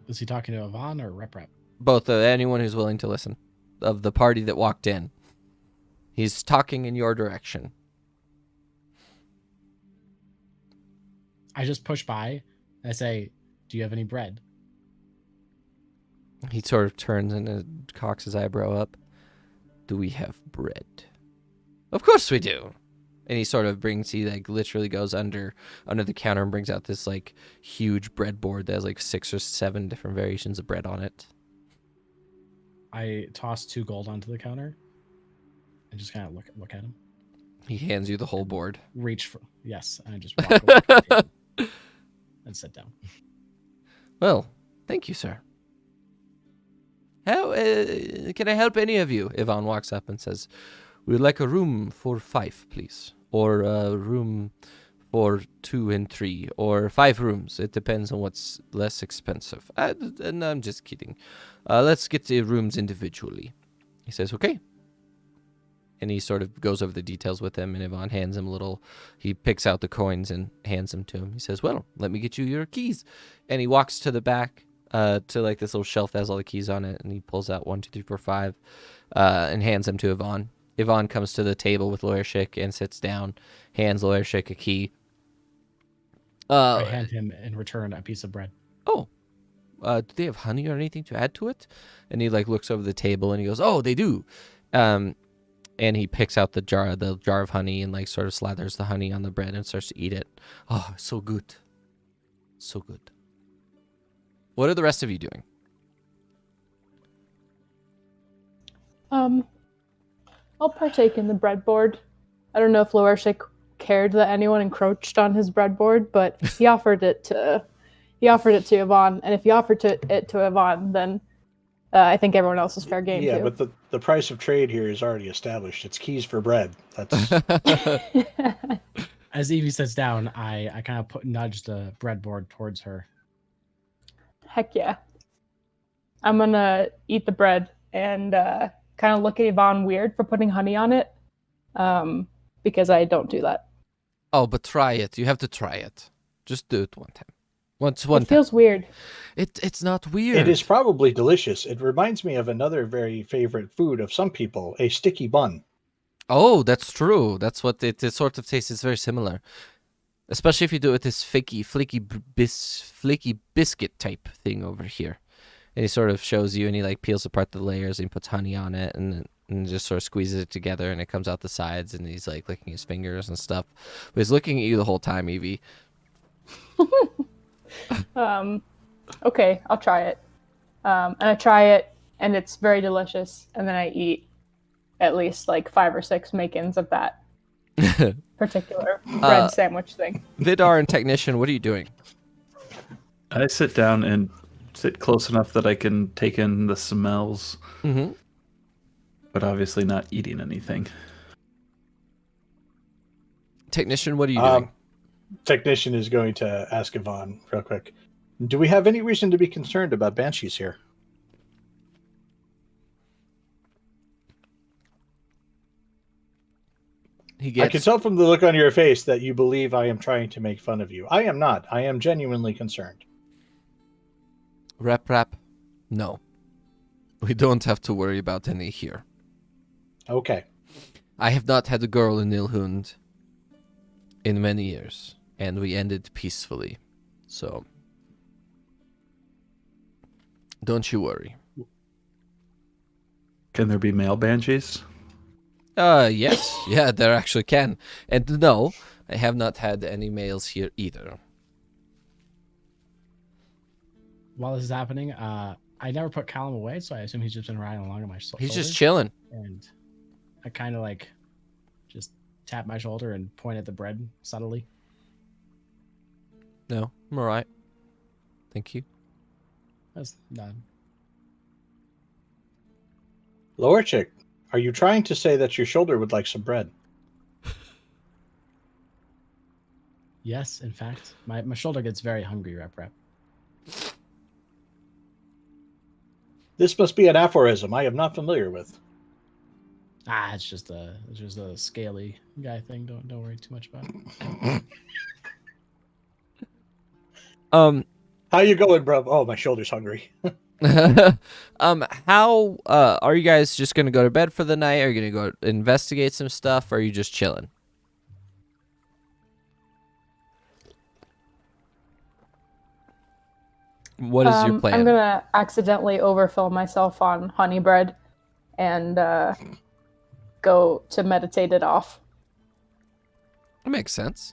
Was he talking to Yvonne or Rep? Both, anyone who's willing to listen, of the party that walked in. He's talking in your direction. I just push by. And I say, "Do you have any bread?" He sort of turns and cocks his eyebrow up. Do we have bread? Of course we do. And he sort of he like literally goes under the counter and brings out this like huge breadboard that has like 6 or 7 different variations of bread on it. I toss 2 gold onto the counter and just kind of look at him. He hands you the whole board. Reach for yes, and I just walk over to the table and sit down. Well, thank you, sir. How can I help any of you? Yvonne walks up and says, "We would like a room for 5, please, or a room for 2 and 3, or 5 rooms. It depends on what's less expensive. And I'm just kidding. Let's get the rooms individually. He says, okay. And he sort of goes over the details with him, and Yvonne hands him he picks out the coins and hands them to him. He says, well, let me get you your keys. And he walks to the back, to like this little shelf that has all the keys on it, and he pulls out 1, 2, 3, 4, 5, and hands them to Yvonne. Yvonne comes to the table with Loyershik and sits down, hands Loyershik a key. I hand him in return a piece of bread. Oh, do they have honey or anything to add to it? And he like looks over the table and he goes, oh, they do. And he picks out the jar of honey and like sort of slathers the honey on the bread and starts to eat it. Oh, so good. So good. What are the rest of you doing? I'll partake in the breadboard. I don't know if Loershik cared that anyone encroached on his breadboard, but he offered it to Yvonne, and if he offered it to Yvonne, then I think everyone else is fair game too. But the price of trade here is already established. It's keys for bread. That's As Evie sits down, I kind of nudge the breadboard towards her. Heck yeah. I'm gonna eat the bread and kind of look at Yvonne weird for putting honey on it, because I don't do that. Oh, but try it. You have to try it. Just do it one time. One It time. feels weird. It's not weird. It is probably delicious. It reminds me of another very favorite food of some people, a sticky bun. Oh, that's true. That's what it sort of tastes. It's very similar. Especially if you do it this flaky biscuit type thing over here. And he sort of shows you, and he like peels apart the layers and he puts honey on it and just sort of squeezes it together, and it comes out the sides, and he's like licking his fingers and stuff. But he's looking at you the whole time, Evie. Okay, I'll try it. And I try it, and it's very delicious. And then I eat at least like 5 or 6 makins of that particular bread sandwich thing. Vidar and Technician, what are you doing? I sit down and sit close enough that I can take in the smells, but obviously not eating anything. Technician, what are you doing? Technician is going to ask Yvonne real quick. Do we have any reason to be concerned about banshees here? I can tell from the look on your face that you believe I am trying to make fun of you. I am not. I am genuinely concerned. Rap. No. We don't have to worry about any here. Okay. I have not had a girl in Nilhoon in many years, and we ended peacefully. So, don't you worry. Can there be male banshees? Yes. Yeah, there actually can. And no, I have not had any males here either. While this is happening, I never put Callum away, so I assume he's just been riding along on my shoulder. He's just chilling. And I kind of like just tap my shoulder and point at the bread subtly. No, I'm all right. Thank you. That's done. Lower chick, are you trying to say that your shoulder would like some bread? Yes, in fact. My shoulder gets very hungry, rep. This must be an aphorism I am not familiar with. It's just a scaly guy thing. Don't worry too much about it. How you going, bro? Oh, my shoulder's hungry. How are you guys just gonna go to bed for the night? Are you gonna go investigate some stuff? Or are you just chilling? What is your plan? I'm gonna accidentally overfill myself on honey bread and go to meditate it off. That makes sense.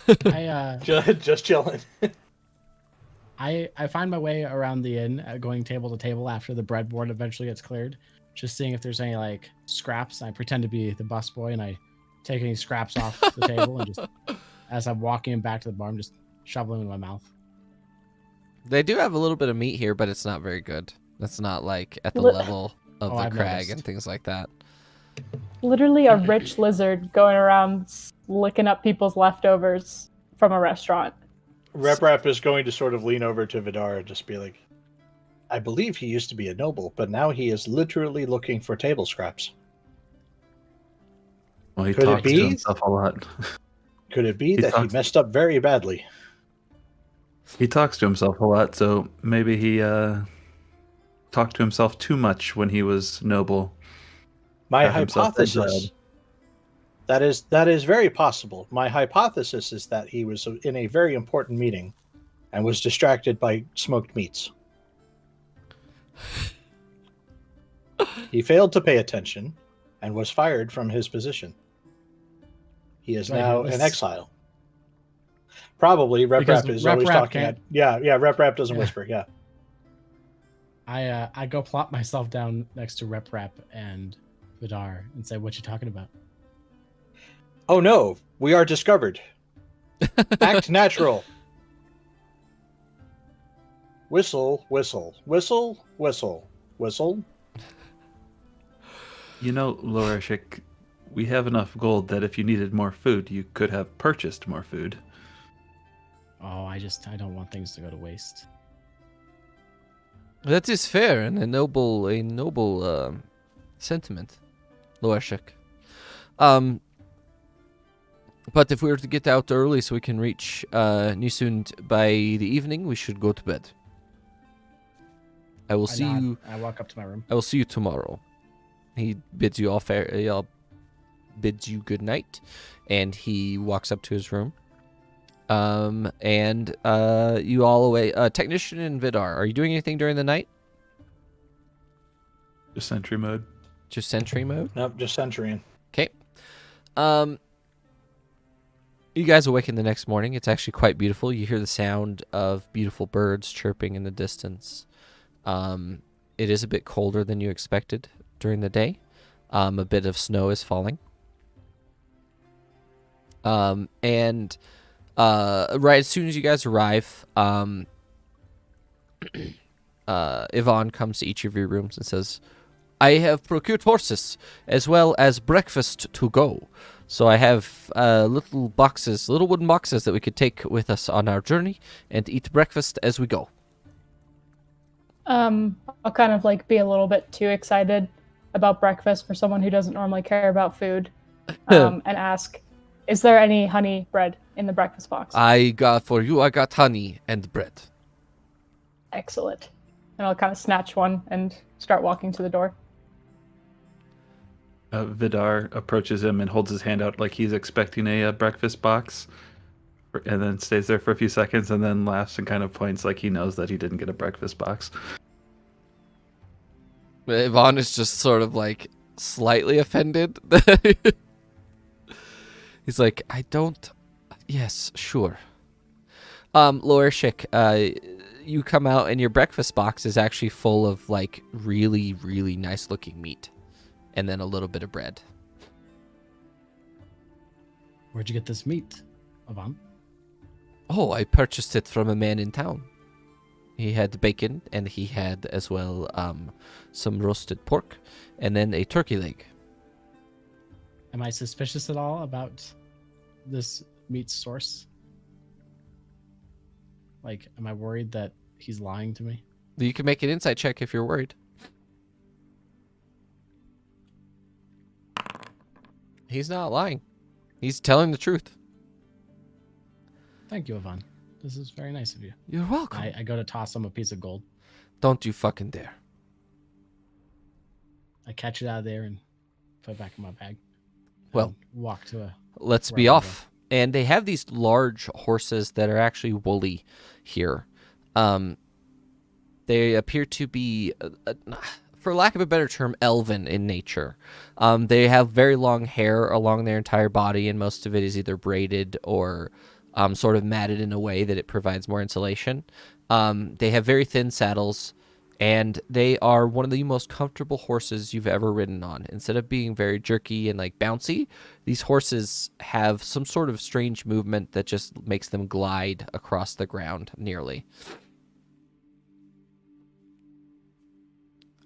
I just chilling. I find my way around the inn, going table to table after the breadboard eventually gets cleared, just seeing if there's any like scraps. I pretend to be the busboy and I take any scraps off the table and just, as I'm walking back to the bar, I'm just shoveling them in my mouth. They do have a little bit of meat here, but it's not very good. That's not like at the level of the I've crag noticed. and things like that. literally a rich lizard going around licking up people's leftovers from a restaurant. Rep is going to sort of lean over to Vidar and just be like, I believe he used to be a noble, but now he is literally looking for table scraps. Well, he Could it talks to be? himself a lot. Could it be He that he talks- messed up very badly? He talks to himself a lot, so maybe he talked to himself too much when he was noble. My Got himself hypothesis. That is very possible. My hypothesis is that he was in a very important meeting and was distracted by smoked meats. He failed to pay attention and was fired from his position. He is Do I hear now this? in exile. Probably Rep Because is Rep always Rap talking. can't- Yeah. Rep doesn't Yeah. whisper. Yeah. I go plop myself down next to Rep and Vidar and say, "What you talking about?" Oh no, we are discovered. Act natural. Whistle, whistle, whistle, whistle, whistle. You know, Loreshik, we have enough gold that if you needed more food, you could have purchased more food. Oh, I don't want things to go to waste. That is fair and a noble sentiment, Loashik. But if we were to get out early so we can reach Nissund by the evening, we should go to bed. I will see nod. you. I walk up to my room. I will see you tomorrow. He bids you bids you good night, and he walks up to his room. And you all away. Technician and Vidar, are you doing anything during the night? Just sentry mode. Just sentry mode? Nope, just centurion. Okay. You guys awaken the next morning. It's actually quite beautiful. You hear the sound of beautiful birds chirping in the distance. It is a bit colder than you expected during the day. A bit of snow is falling. And right as soon as you guys arrive, Yvonne comes to each of your rooms and says, I have procured horses as well as breakfast to go. So I have little wooden boxes that we could take with us on our journey and eat breakfast as we go. I'll kind of like be a little bit too excited about breakfast for someone who doesn't normally care about food, and ask, is there any honey bread in the breakfast box? I got honey and bread. Excellent. And I'll kind of snatch one and start walking to the door. Vidar approaches him and holds his hand out like he's expecting a breakfast box, and then stays there for a few seconds and then laughs and kind of points like he knows that he didn't get a breakfast box. Yvonne is just sort of like slightly offended. He's like, yes, sure. Loreshik, you come out and your breakfast box is actually full of like really, really nice looking meat. And then a little bit of bread. Where'd you get this meat, Yvonne? Oh, I purchased it from a man in town. He had bacon, and he had as well some roasted pork, and then a turkey leg. Am I suspicious at all about this meat source? Like, am I worried that he's lying to me? You can make an insight check if you're worried. He's not lying. He's telling the truth. Thank you, Yvonne. This is very nice of you. You're welcome. I go to toss him a piece of gold. Don't you fucking dare. I catch it out of there and put it back in my bag. Well, and walk to a... Let's where be I wanna off. And they have these large horses that are actually woolly here. They appear to be, for lack of a better term, elven in nature. They have very long hair along their entire body, and most of it is either braided or sort of matted in a way that it provides more insulation. They have very thin saddles, and they are one of the most comfortable horses you've ever ridden on. Instead of being very jerky and like bouncy, these horses have some sort of strange movement that just makes them glide across the ground nearly.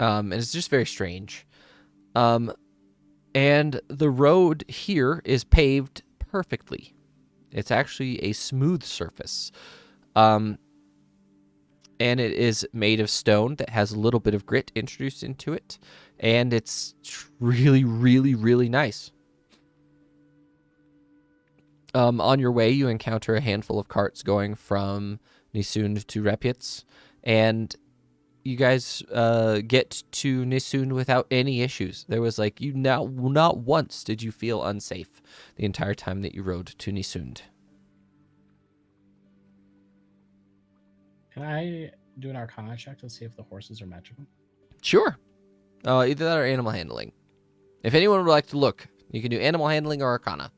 And it's just very strange. And the road here is paved perfectly. It's actually a smooth surface. And it is made of stone that has a little bit of grit introduced into it. And it's really, really, really nice. On your way, you encounter a handful of carts going from Nissund to Repyts, and you guys get to Nissund without any issues. There was like not once did you feel unsafe the entire time that you rode to Nissund. Can I do an Arcana check to see if the horses are magical? Sure. Either that or animal handling. If anyone would like to look, you can do animal handling or Arcana.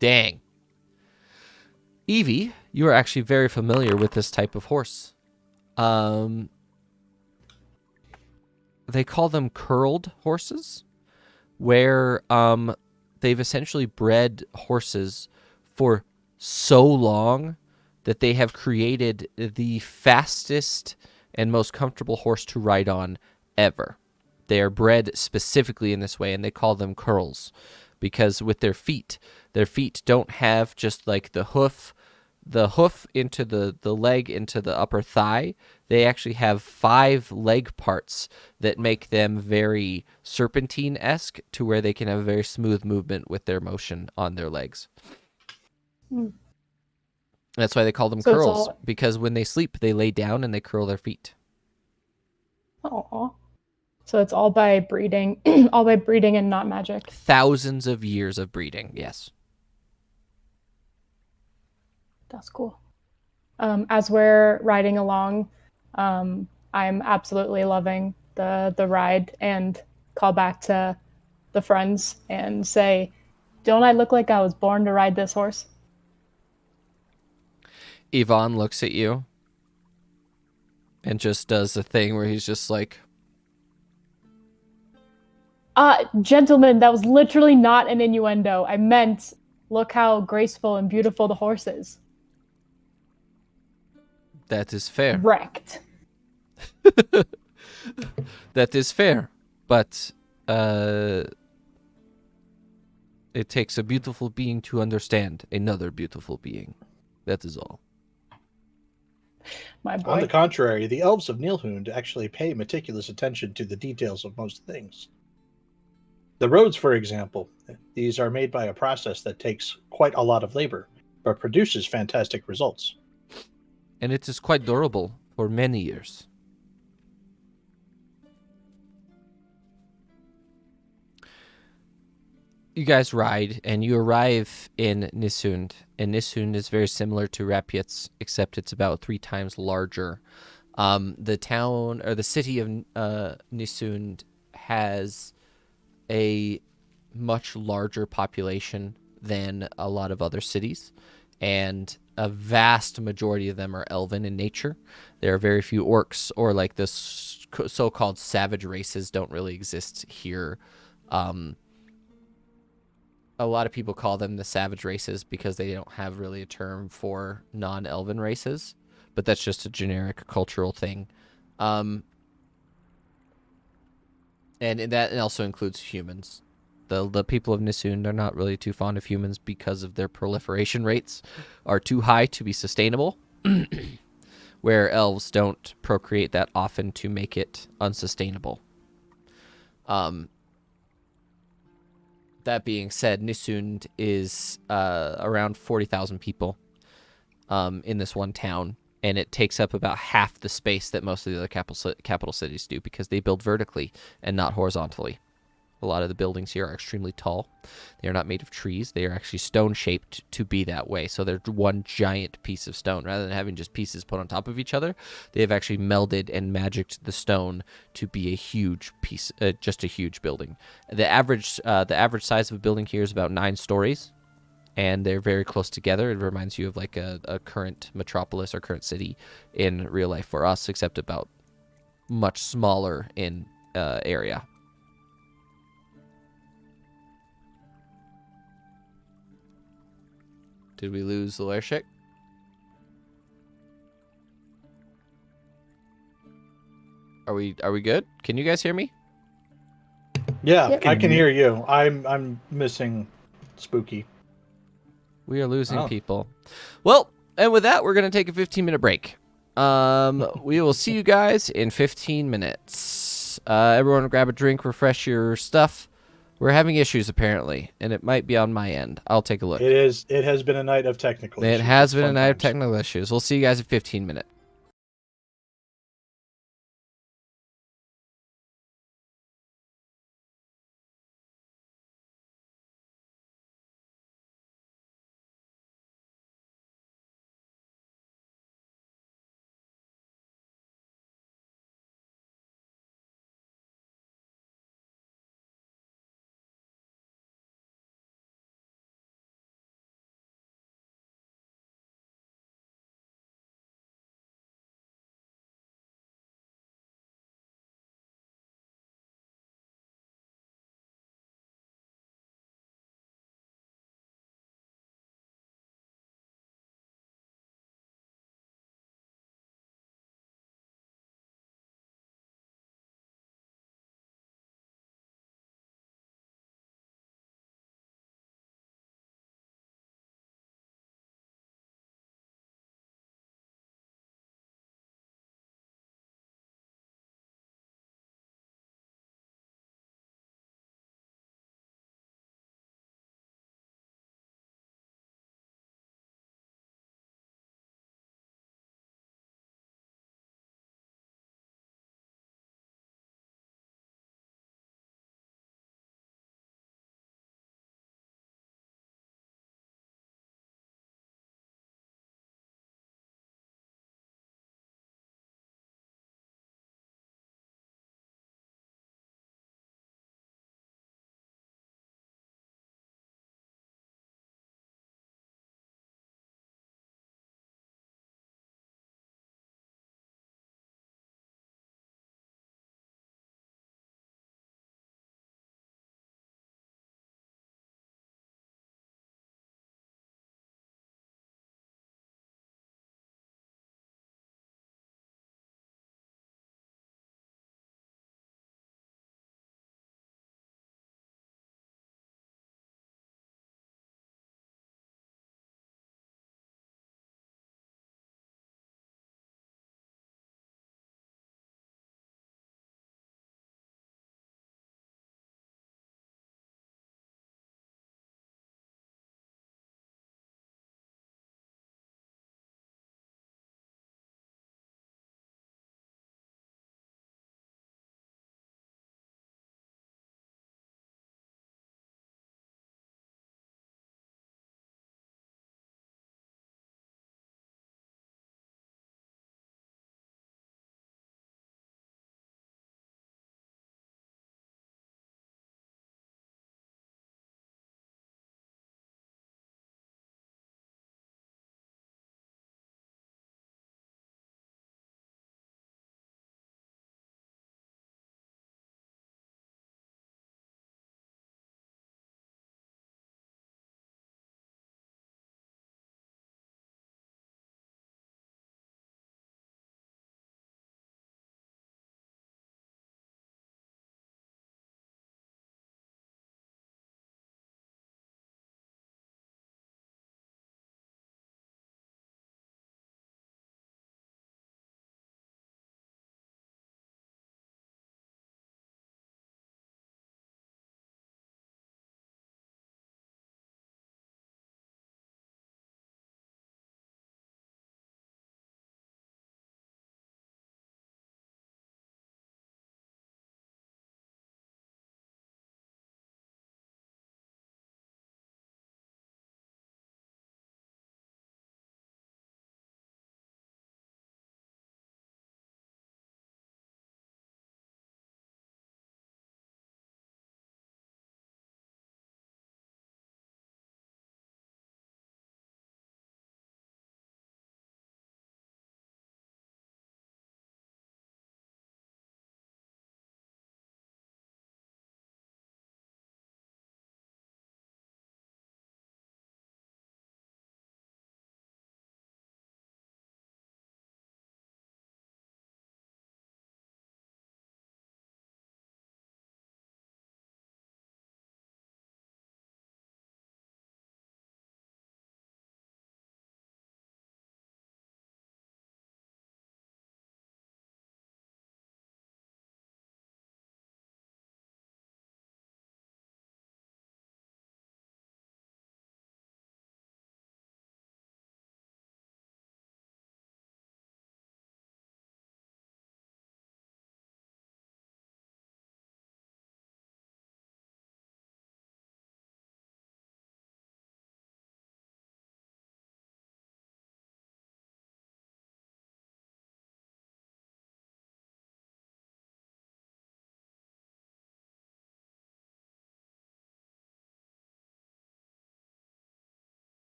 Dang. Evie, you are actually very familiar with this type of horse. They call them curled horses, where they've essentially bred horses for so long that they have created the fastest and most comfortable horse to ride on ever. They are bred specifically in this way, and they call them curls because with their feet don't have just like the hoof into the leg into the upper thigh. They actually have 5 leg parts that make them very serpentine-esque to where they can have a very smooth movement with their motion on their legs. Mm. That's why they call them So it's curls, all- because when they sleep, they lay down and they curl their feet. Oh. So it's all by breeding, all by breeding and not magic. Thousands of years of breeding, yes. That's cool. As we're riding along, I'm absolutely loving the ride and call back to the friends and say, "Don't I look like I was born to ride this horse?" Yvonne looks at you and just does the thing where he's just like, Gentlemen, that was literally not an innuendo. I meant, look how graceful and beautiful the horse is. that is fair. Wrecked. That is fair. But it takes a beautiful being to understand another beautiful being. That is all. My On the boy. contrary, the elves of Nilhoon actually pay meticulous attention to the details of most things. The roads, for example, these are made by a process that takes quite a lot of labor, but produces fantastic results. And it is quite durable for many years. You guys ride, and you arrive in Nissund. And Nissund is very similar to Repyts, except it's about 3 times larger. The town, or the city of Nissund has a much larger population than a lot of other cities, and a vast majority of them are elven in nature. There are very few orcs, or like the so-called savage races don't really exist here. A lot of people call them the savage races because they don't have really a term for non-elven races, but that's just a generic cultural thing. And that also includes humans. The people of Nissund are not really too fond of humans because of their proliferation rates are too high to be sustainable, where elves don't procreate that often to make it unsustainable. That being said, Nissund is around 40,000 people in this one town, and it takes up about half the space that most of the other capital cities do because they build vertically and not horizontally. A lot of the buildings here are extremely tall. They are not made of trees. They are actually stone-shaped to be that way. So they're one giant piece of stone. Rather than having just pieces put on top of each other, they have actually melded and magicked the stone to be a huge piece, just a huge building. The average size of a building here is about 9 stories, and they're very close together. It reminds you of like a current metropolis or current city in real life for us, except about much smaller in area. Did we lose the Lershik? Are we good? Can you guys hear me? Yeah, Yep. I can hear you. I'm missing Spooky. We are losing Oh. people. Well, and with that, we're going to take a 15-minute break. We will see you guys in 15 minutes. Everyone grab a drink, refresh your stuff. We're having issues, apparently, and it might be on my end. I'll take a look. It is. It has been a night of technical issues. It has It's been a fun night of times. technical issues. We'll see you guys in 15 minutes.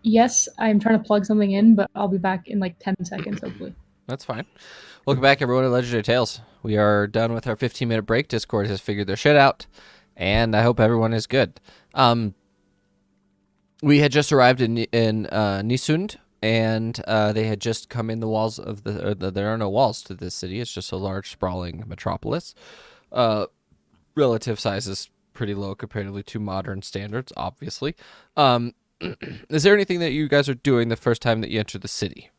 Yes, I'm trying to plug something in, but I'll be back in like 10 seconds, hopefully. That's fine. Welcome back, everyone, to Legendary Tales. We are done with our 15-minute break. Discord has figured their shit out, and I hope everyone is good. We had just arrived in Nissund, and they had just come in the walls of there are no walls to this city. It's just a large, sprawling metropolis. Relative size is pretty low comparatively to modern standards, obviously. Is there anything that you guys are doing the first time that you enter the city?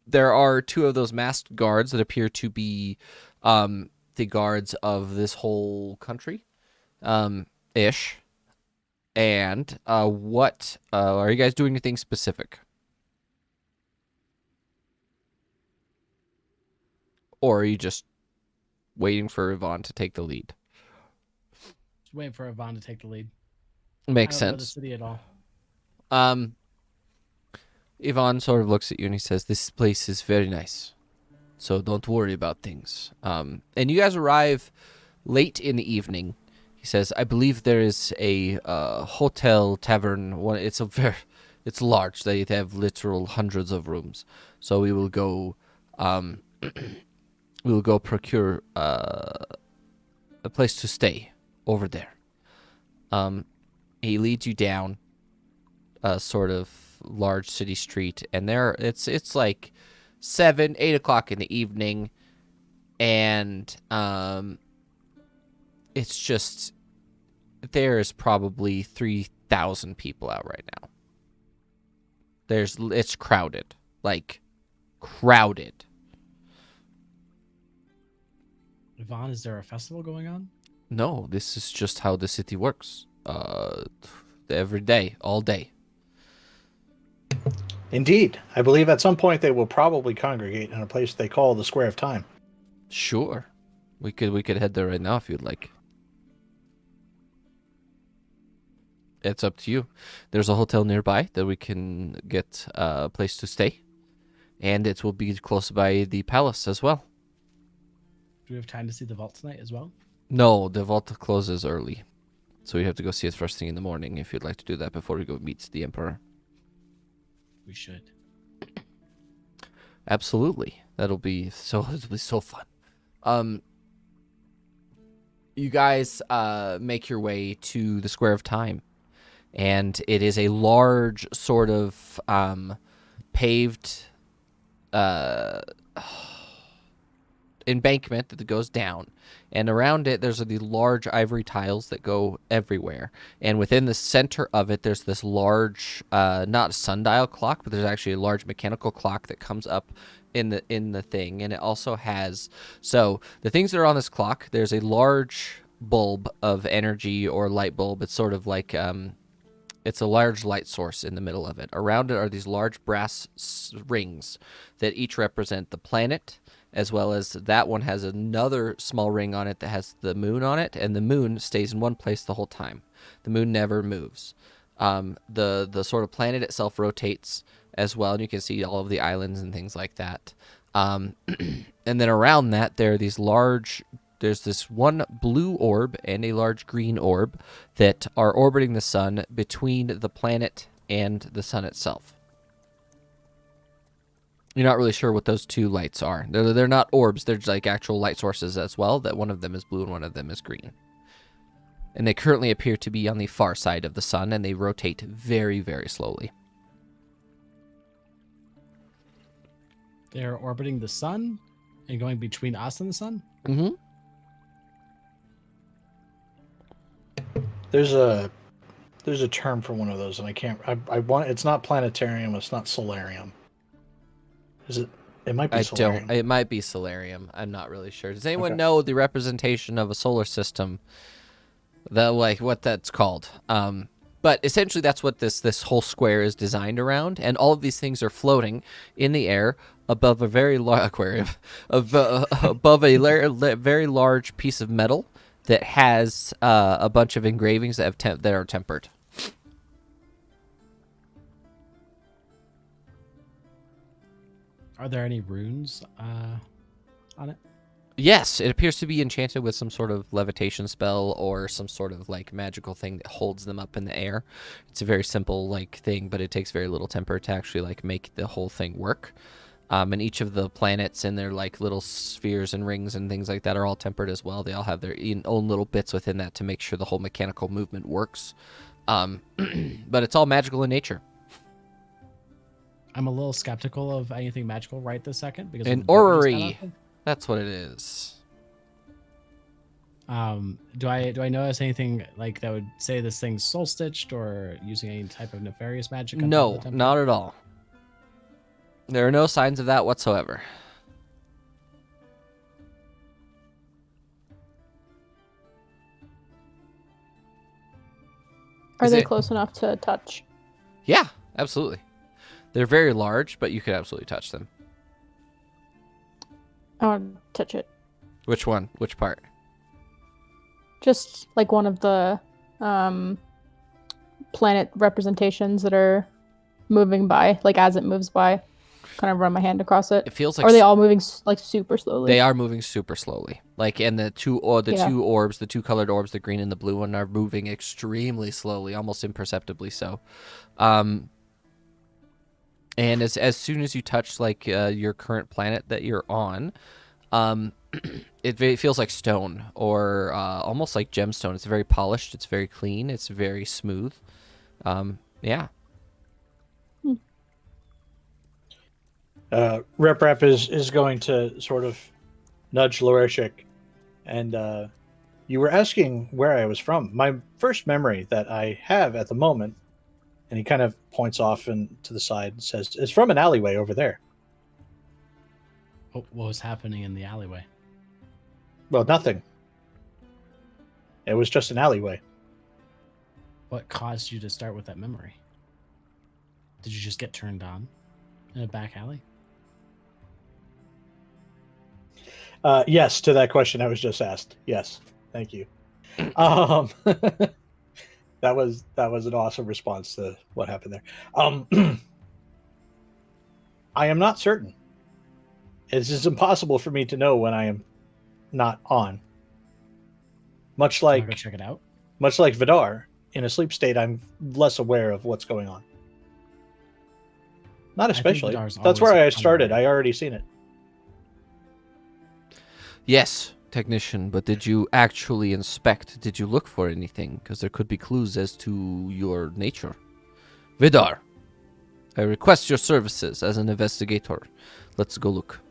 There are two of those masked guards that appear to be the guards of this whole country, ish. And what are you guys doing anything specific? Or are you just waiting for Yvonne to take the lead? Just waiting for Yvonne to take the lead. Makes I don't know the sense. city at all. Yvonne sort of looks at you and he says, "This place is very nice, so don't worry about things." And you guys arrive late in the evening. He says, "I believe there is a hotel tavern. It's large. They have literal hundreds of rooms. So we will go, procure a place to stay over there." He leads you down a sort of large city street, and it's like 7, 8 o'clock in the evening, and it's just there's probably 3,000 people out right now. It's crowded, like crowded. Yvonne, is there a festival going on? No, this is just how the city works. Every day, all day. Indeed. I believe at some point they will probably congregate in a place they call the Square of Time. Sure, we could head there right now if you'd like. It's up to you. There's a hotel nearby that we can get a place to stay, and it will be close by the palace as well. Do we have time to see the vault tonight as well? No, the vault closes early, so we have to go see it first thing in the morning if you'd like to do that before we go meet the Emperor. We should. Absolutely. It'll be so fun. You guys make your way to the Square of Time, and it is a large sort of paved embankment that goes down, and around it there's the large ivory tiles that go everywhere, and within the center of it there's this large not a sundial clock, but there's actually a large mechanical clock that comes up in the thing, and it also has, so the things that are on this clock, there's a large bulb of energy or light bulb. It's sort of like it's a large light source in the middle of it. Around it are these large brass rings that each represent the planet, as well as that one has another small ring on it that has the moon on it, and the moon stays in one place the whole time. The moon never moves. The sort of planet itself rotates as well, and you can see all of the islands and things like that. And then around that, there are these there's this one blue orb and a large green orb that are orbiting the sun between the planet and the sun itself. You're not really sure what those two lights are. They're not orbs. They're like actual light sources as well, that one of them is blue and one of them is green. And they currently appear to be on the far side of the sun, and they rotate very, very slowly. They're orbiting the sun and going between us and the sun? Mm-hmm. There's a term for one of those, and I want, it's not planetarium, it's not solarium. Is it? It might be solarium. It might be solarium. I'm not really sure. Does anyone Okay. know the representation of a solar system? What that's called? But essentially, that's what this whole square is designed around, and all of these things are floating in the air above a very large aquarium, above a very large piece of metal that has a bunch of engravings that that are tempered. Are there any runes on it? Yes, it appears to be enchanted with some sort of levitation spell or some sort of like magical thing that holds them up in the air. It's a very simple like thing, but it takes very little temper to actually like make the whole thing work. And each of the planets and their like little spheres and rings and things like that are all tempered as well. They all have their own little bits within that to make sure the whole mechanical movement works. But it's all magical in nature. I'm a little skeptical of anything magical right this second because An of the boat we just got orrery. off of. That's what it is. Do I notice anything like that would say this thing's soul stitched or using any type of nefarious magic? on top No, of the temple? not at all. There are no signs of that whatsoever. Are Is they it- close enough to touch? Yeah, absolutely. They're very large, but you could absolutely touch them. I want to touch it. Which one? Which part? Just like one of the planet representations that are moving by, like as it moves by, kind of run my hand across it. It feels like Or are they all moving like super slowly? they are moving super slowly. Like, and the two Yeah. two orbs, the two colored orbs, the green and the blue one, are moving extremely slowly, almost imperceptibly so. And as soon as you touch like your current planet that you're on, it feels like stone or almost like gemstone. It's very polished. It's very clean. It's very smooth. Yeah. Rep is going to sort of nudge Lorishik, and you were asking where I was from. My first memory that I have at the moment, and he kind of points off and to the side and says, "It's from an alleyway over there." What was happening in the alleyway? Well, nothing. It was just an alleyway. What caused you to start with that memory? Did you just get turned on in a back alley? Yes, to that question I was just asked. Yes, thank you. That was an awesome response to what happened there. I am not certain. It is impossible for me to know when I am not on. Much Can I go like check it out? Vidar, in a sleep state, I'm less aware of what's going on. Not think especially. Vidar's That's where always I started. unaware. I already seen it. Yes, technician, but did you actually inspect? Did you look for anything? Because there could be clues as to your nature. Vidar, I request your services as an investigator. Let's go look.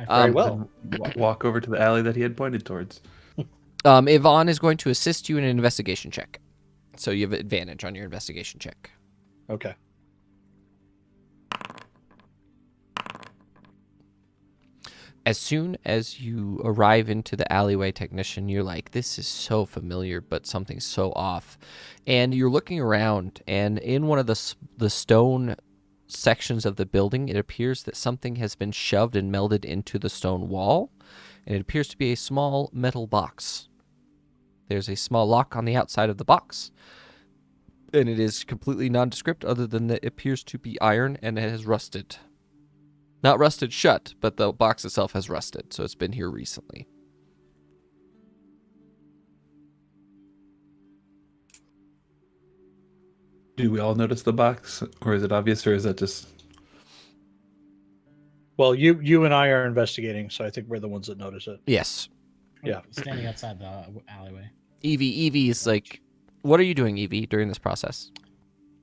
Very well. Walk over to the alley that he had pointed towards. Yvonne is going to assist you in an investigation check. So you have advantage on your investigation check. Okay. As soon as you arrive into the alleyway, technician, you're like, this is so familiar, but something's so off. And you're looking around, and in one of the stone sections of the building, it appears that something has been shoved and melded into the stone wall, and it appears to be a small metal box. There's a small lock on the outside of the box, and it is completely nondescript other than that it appears to be iron and it has rusted. Not rusted shut, but the box itself has rusted, so it's been here recently. Do we all notice the box, or is it obvious, or is that just... Well, you and I are investigating, so I think we're the ones that notice it. Yes. Yeah. Standing outside the alleyway. Evie is like, what are you doing, Evie, during this process?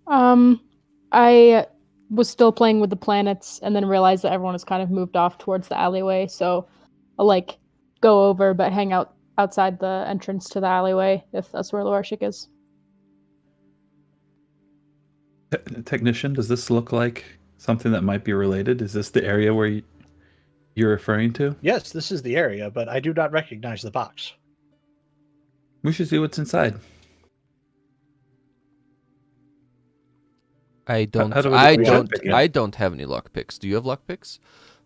I was still playing with the planets and then realized that everyone has kind of moved off towards the alleyway, so I'll like go over but hang out outside the entrance to the alleyway if that's where Lorishik is. Technician, does this look like something that might be related? Is this the area where you're referring to? Yes, this is the area, but I do not recognize the box. We should see what's inside. I don't. how do we I get don't. lockpicking? I don't have any lockpicks. Do you have lockpicks?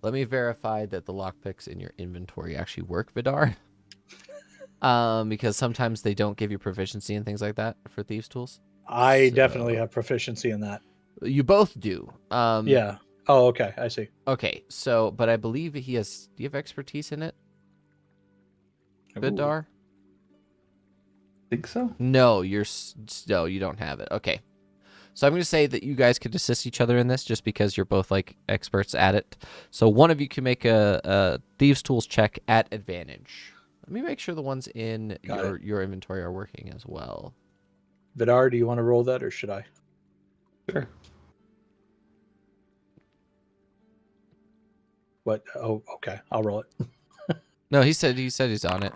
Let me verify that the lockpicks in your inventory actually work, Vidar. Because sometimes they don't give you proficiency and things like that for thieves' tools. I So- definitely have proficiency in that. You both do. Yeah. Oh, okay. I see. Okay, so but I believe he has. Do you have expertise in it, Ooh. Vidar? Think so? No, no, you don't have it. Okay. So I'm going to say that you guys could assist each other in this just because you're both like experts at it. So one of you can make a thieves tools check at advantage. Let me make sure the ones in your inventory are working as well. Vidar, do you want to roll that or should I? Sure. What? Oh, okay. I'll roll it. No, he said he's on it.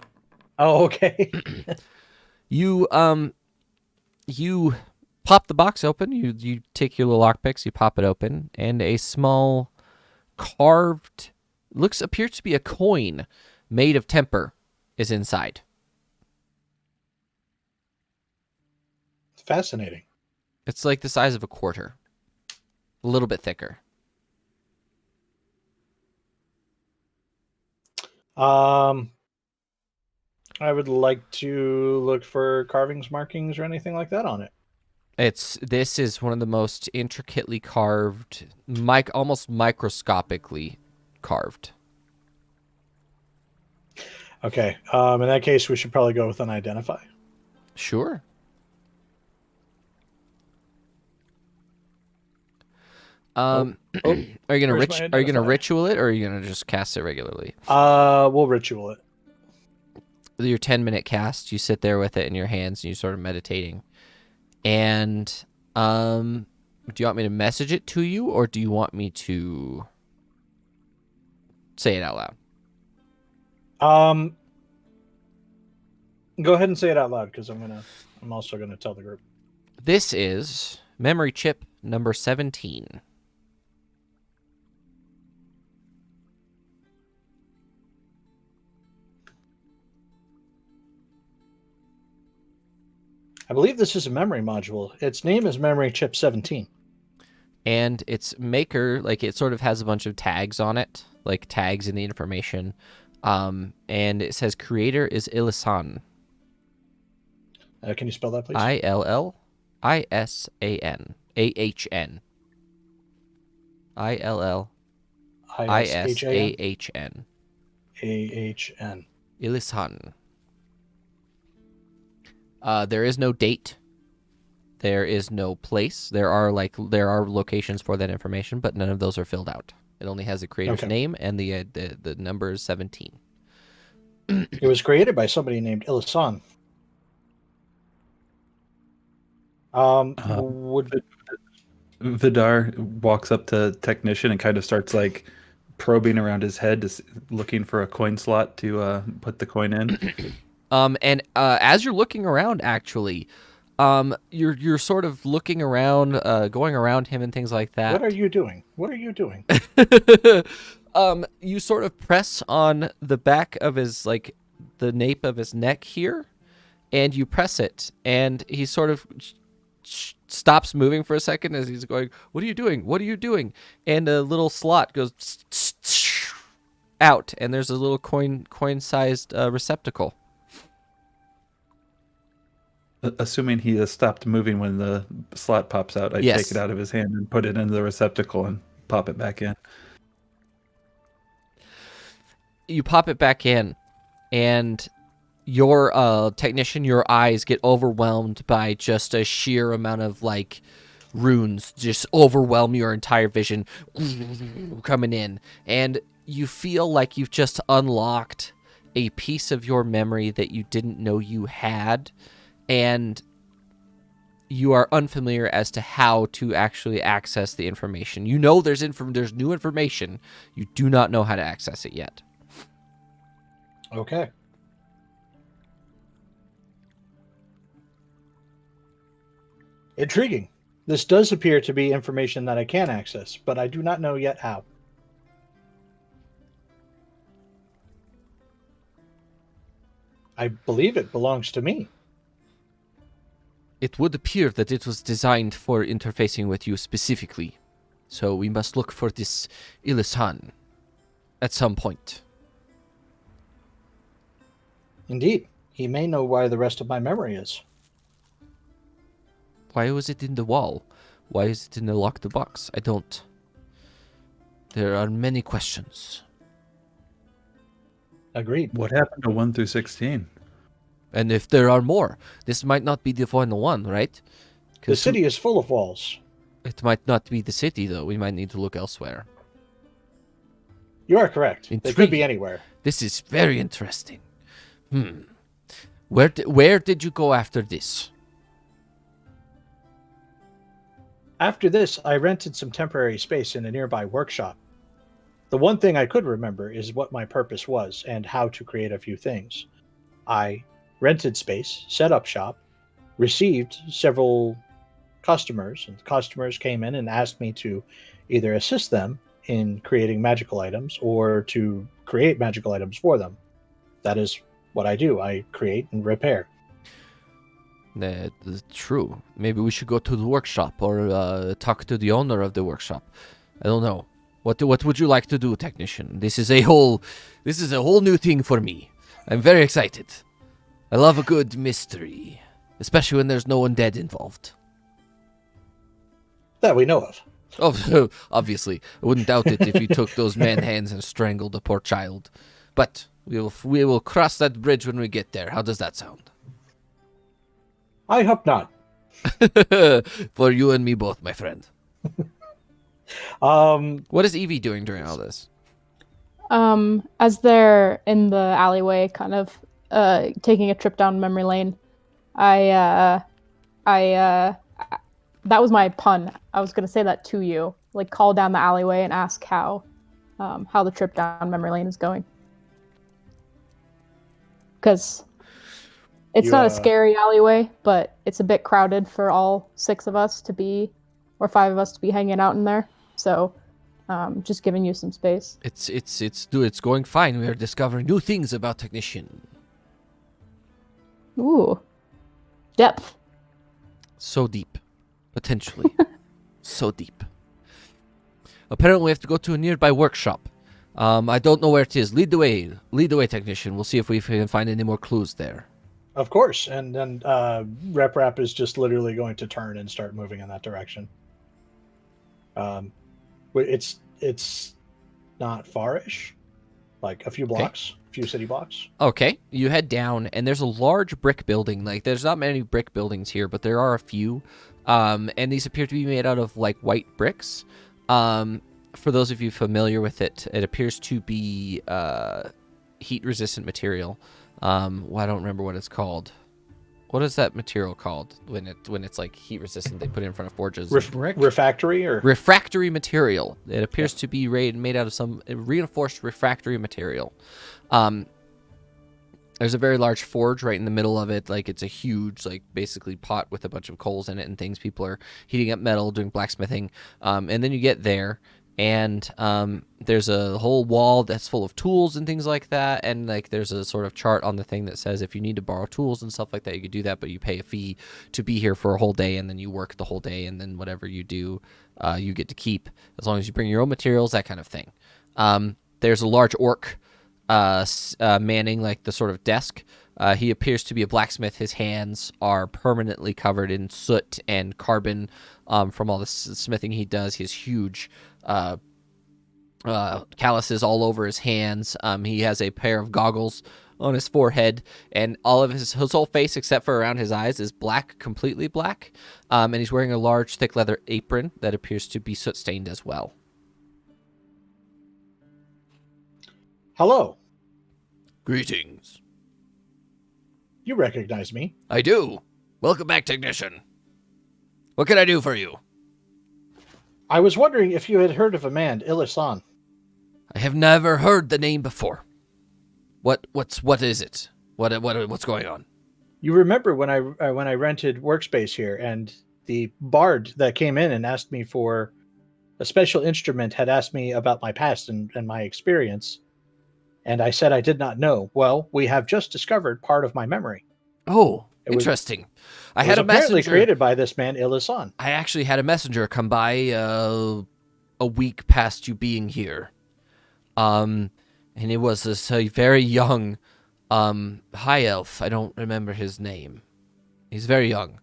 Oh, okay. You you pop the box open. You take your little lockpicks, you pop it open, and a small carved appears to be a coin made of temper is inside. Fascinating. It's like the size of a quarter. A little bit thicker. I would like to look for carvings, markings, or anything like that on it. This is one of the most intricately carved, almost microscopically carved. Okay. In that case, we should probably go with unidentify. Sure. Are you gonna ritual it, or are you gonna just cast it regularly? We'll ritual it. Your 10-minute cast, you sit there with it in your hands and you sort of meditating. And do you want me to message it to you, or do you want me to say it out loud? Go ahead and say it out loud because I'm also gonna tell the group. This is memory chip number 17. I believe this is a memory module. Its name is Memory Chip 17. And its maker, like, it sort of has a bunch of tags on it, like tags in the information. And it says creator is Illisan. Can you spell that, please? ILLISAN. ILLISAHN. AHN. Illisan. There is no date. There is no place. There are locations for that information, but none of those are filled out. It only has the creator's name and the number is 17. It was created by somebody named Illisan. Vidar walks up to technician and kind of starts like probing around his head, looking for a coin slot to put the coin in. And as you're looking around, actually, you're sort of looking around, going around him and things like that. What are you doing? You sort of press on the back of his, like, the nape of his neck here, and you press it, and he sort of stops moving for a second as he's going, "What are you doing? What are you doing?" And a little slot goes out, and there's a little coin-sized receptacle. Assuming he has stopped moving when the slot pops out, I take it out of his hand and put it into the receptacle and pop it back in. You pop it back in, and your technician, your eyes get overwhelmed by just a sheer amount of, like, runes just overwhelm your entire vision coming in, and you feel like you've just unlocked a piece of your memory that you didn't know you had, and you are unfamiliar as to how to actually access the information. You know there's new information. You do not know how to access it yet. Okay. Intriguing. This does appear to be information that I can access, but I do not know yet how. I believe it belongs to me. It would appear that it was designed for interfacing with you specifically. So we must look for this Illisan at some point. Indeed. He may know why the rest of my memory is. Why was it in the wall? Why is it in the locked box? I don't There are many questions. Agreed. What happened to 1 through 16? And if there are more, this might not be the final one, right? The city is full of walls. It might not be the city, though. We might need to look elsewhere. You are correct. They could Intriguing. be anywhere. This is very interesting. Where did you go after this? After this, I rented some temporary space in a nearby workshop. The one thing I could remember is what my purpose was and how to create a few things. I rented space, set up shop, received several customers, and customers came in and asked me to either assist them in creating magical items or to create magical items for them. That is what I do. I create and repair. That is true. Maybe we should go to the workshop or talk to the owner of the workshop. I don't know. What would you like to do, technician? This is a whole new thing for me. I'm very excited. I love a good mystery, especially when there's no one dead involved. That we know of. Oh, obviously, I wouldn't doubt it if you took those man hands and strangled a poor child. But we will cross that bridge when we get there. How does that sound? I hope not. For you and me both, my friend. What is Evie doing during all this? As they're in the alleyway, kind of taking a trip down memory lane, I that was my pun. I was gonna say that to you, like call down the alleyway and ask how the trip down memory lane is going, because it's not a scary alleyway, but it's a bit crowded for all 6 of us to be, or 5 of us to be hanging out in there. So, just giving you some space. It's going fine. We are discovering new things about technician. Ooh, depth. So deep, potentially, so deep. Apparently, we have to go to a nearby workshop. I don't know where it is. Lead the way, technician. We'll see if we can find any more clues there. Of course. And then Rep is just literally going to turn and start moving in that direction. It's not far-ish, like a few blocks, a few city blocks. Okay, you head down, and there's a large brick building. Like, there's not many brick buildings here, but there are a few. And these appear to be made out of, like, white bricks. For those of you familiar with it, it appears to be heat-resistant material. I don't remember what it's called. What is that material called when it's like heat-resistant? They put it in front of forges. Refractory or refractory material. It appears to be made out of some reinforced refractory material. There's a very large forge right in the middle of it. Like, it's a huge, like, basically pot with a bunch of coals in it and things. People are heating up metal, doing blacksmithing. And then you get there, and there's a whole wall that's full of tools and things like that. And, like, there's a sort of chart on the thing that says if you need to borrow tools and stuff like that, you could do that, but you pay a fee to be here for a whole day, and then you work the whole day, and then whatever you do, you get to keep, as long as you bring your own materials, that kind of thing. There's a large orc manning, like, the sort of desk. He appears to be a blacksmith. His hands are permanently covered in soot and carbon from all the smithing he does. He has huge calluses all over his hands. He has a pair of goggles on his forehead, and all of his whole face, except for around his eyes, is black, completely black. And he's wearing a large, thick leather apron that appears to be soot-stained as well. Hello. Greetings. You recognize me. I do. Welcome back, technician. What can I do for you? I was wondering if you had heard of a man, Illisan. I have never heard the name before. What is it? What's going on? You remember when I rented workspace here, and the bard that came in and asked me for a special instrument had asked me about my past and my experience, and I said I did not know. Well, we have just discovered part of my memory. Oh, interesting. I had a messenger created by this man, Illisan. I actually had a messenger come by a week past you being here. And it was this very young high elf. I don't remember his name. He's very young.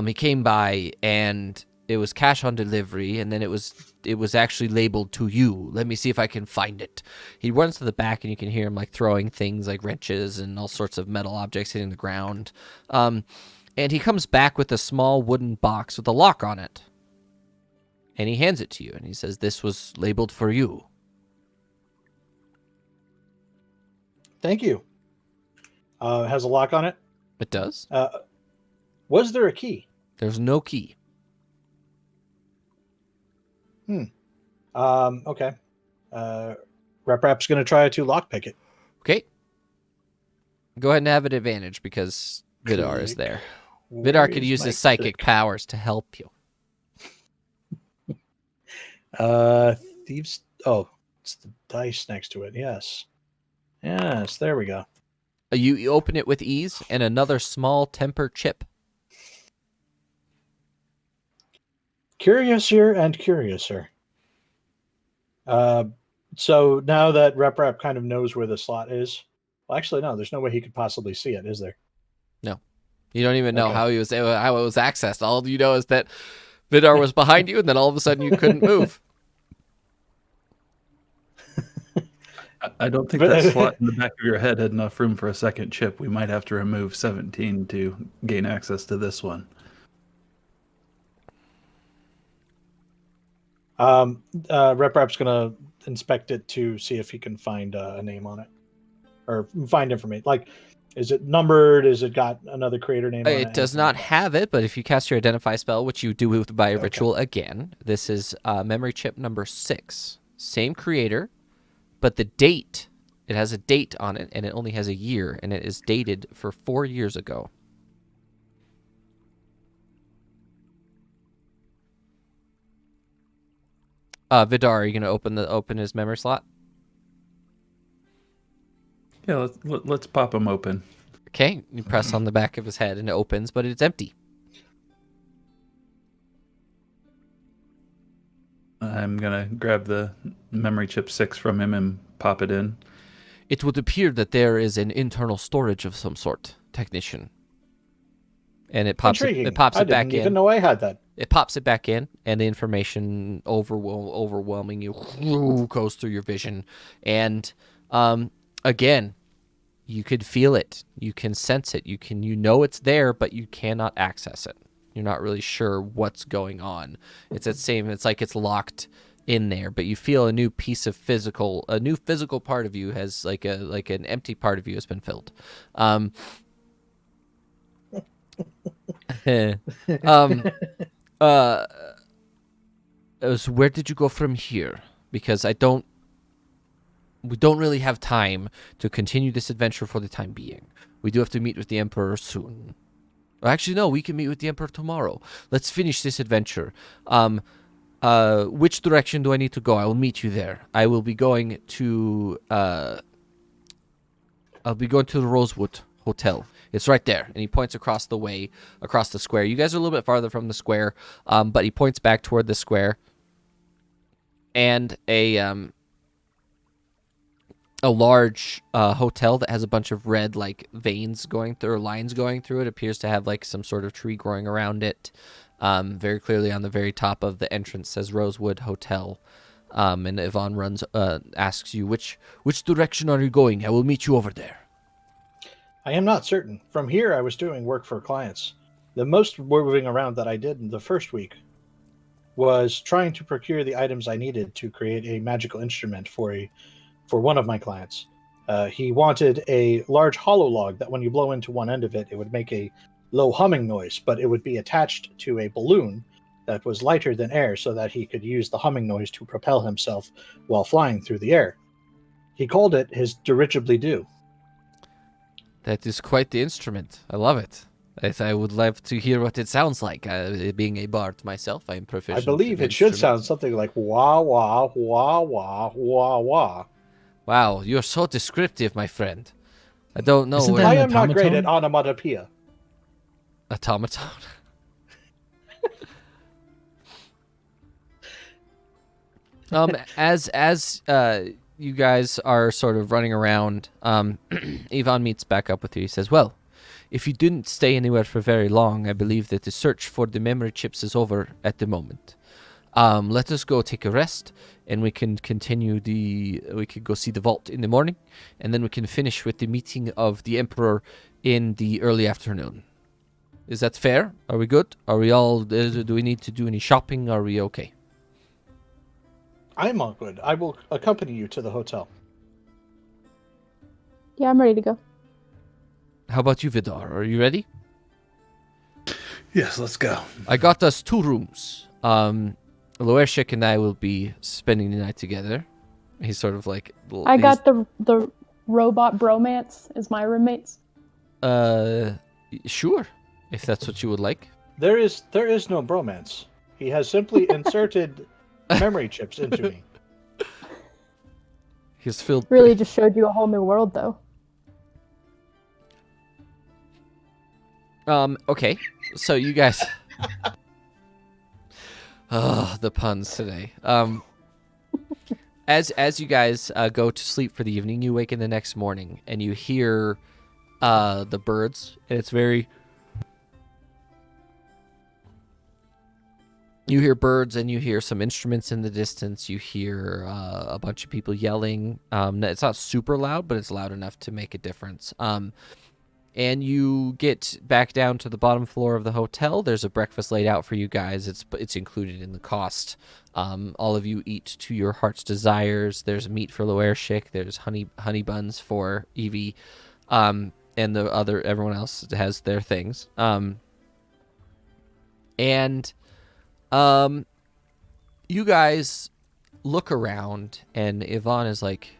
He came by, and cash on delivery, and then it was actually labeled to you. Let me see if I can find it. He runs to the back, and you can hear him like throwing things like wrenches and all sorts of metal objects hitting the ground. And he comes back with a small wooden box with a lock on it. And he hands it to you, and he says, "This was labeled for you." Thank you. Has a lock on it. It does. Was there a key? There's no key. Okay. Rap's going to try to lockpick it. Okay. Go ahead and have an advantage because Vidar is there. Where Vidar could is use my his psychic click? powers to help you. Thieves. Oh, it's the dice next to it. Yes. Yes, there we go. You open it with ease, and another small temper chip. Curiouser and curiouser. So now that Rep kind of knows where the slot is, well, actually, no, there's no way he could possibly see it, is there? No. You don't even know Okay. how it was accessed. All you know is that Vidar was behind you, and then all of a sudden you couldn't move. I don't think that slot in the back of your head had enough room for a second chip. We might have to remove 17 to gain access to this one. Rap's going to inspect it to see if he can find a name on it or find information. Like, is it numbered? Is it got another creator name on it? It does not have it, but if you cast your identify spell, which you do by a ritual again, this is memory chip number 6. Same creator, but the date, it has a date on it, and it only has a year, and it is dated for 4 years ago. Vidar, are you going to open his memory slot? Yeah, let's pop them open. Okay, you press on the back of his head, and it opens, but it's empty. I'm going to grab the memory chip 6 from him and pop it in. It would appear that there is an internal storage of some sort, technician. And it pops Intriguing. it pops I it back didn't in. even know I had that. It pops it back in, and the information overwhelming you goes through your vision. And again, you could feel it, you can sense it, you know it's there, but you cannot access it. You're not really sure what's going on. It's like it's locked in there, but you feel a new physical part of you has like an empty part of you has been filled. Where did you go from here? Because we don't really have time to continue this adventure for the time being. We do have to meet with the Emperor soon. Actually, no, we can meet with the Emperor tomorrow. Let's finish this adventure. Which direction do I need to go? I will meet you there. I will be going to the Rosewood Hotel. It's right there. And he points across the way, across the square. You guys are a little bit farther from the square, but he points back toward the square. And a large hotel that has a bunch of red like veins going through, or lines going through it. Appears to have like some sort of tree growing around it. Very clearly on the very top of the entrance says Rosewood Hotel. And Yvonne asks you, which direction are you going? I will meet you over there. I am not certain. From here, I was doing work for clients. The most moving around that I did in the first week was trying to procure the items I needed to create a magical instrument for one of my clients. He wanted a large hollow log that when you blow into one end of it, it would make a low humming noise, but it would be attached to a balloon that was lighter than air so that he could use the humming noise to propel himself while flying through the air. He called it his dirigible-do. That is quite the instrument. I love it. I would love to hear what it sounds like. Being a bard myself, I am proficient. I believe in it should sound instruments. something like wah, wah, wah, wah, wah, wah. Wow, you're so descriptive, my friend. I don't know Isn't where... that I an am not great at automaton? onomatopoeia. Automaton. As you guys are sort of running around, Yvonne meets back up with you. He says, "Well, if you didn't stay anywhere for very long, I believe that the search for the memory chips is over at the moment. Let us go take a rest, and we can continue we could go see the vault in the morning, and then we can finish with the meeting of the Emperor in the early afternoon. Is that fair? Are we good? Are we all, do we need to do any shopping? Are we okay? I'm all good. I will accompany you to the hotel. Yeah, I'm ready to go. How about you, Vidar? Are you ready? Yes, let's go. I got us 2 rooms. Loershik and I will be spending the night together. He's sort of like... I got the robot bromance as my roommates. Sure, if that's what you would like. There is no bromance. He has simply inserted memory chips into me. He's filled... Really just showed you a whole new world, though. Okay, so you guys... Oh, the puns today. As you guys go to sleep for the evening, you wake in the next morning and you hear the birds, and it's very... You hear birds and you hear some instruments in the distance. You hear a bunch of people yelling. It's not super loud, but it's loud enough to make a difference. And you get back down to the bottom floor of the hotel. There's a breakfast laid out for you guys. It's included in the cost. All of you eat to your heart's desires. There's meat for Loershik. There's honey buns for Evie. And everyone else has their things. You guys look around, and Yvonne is like,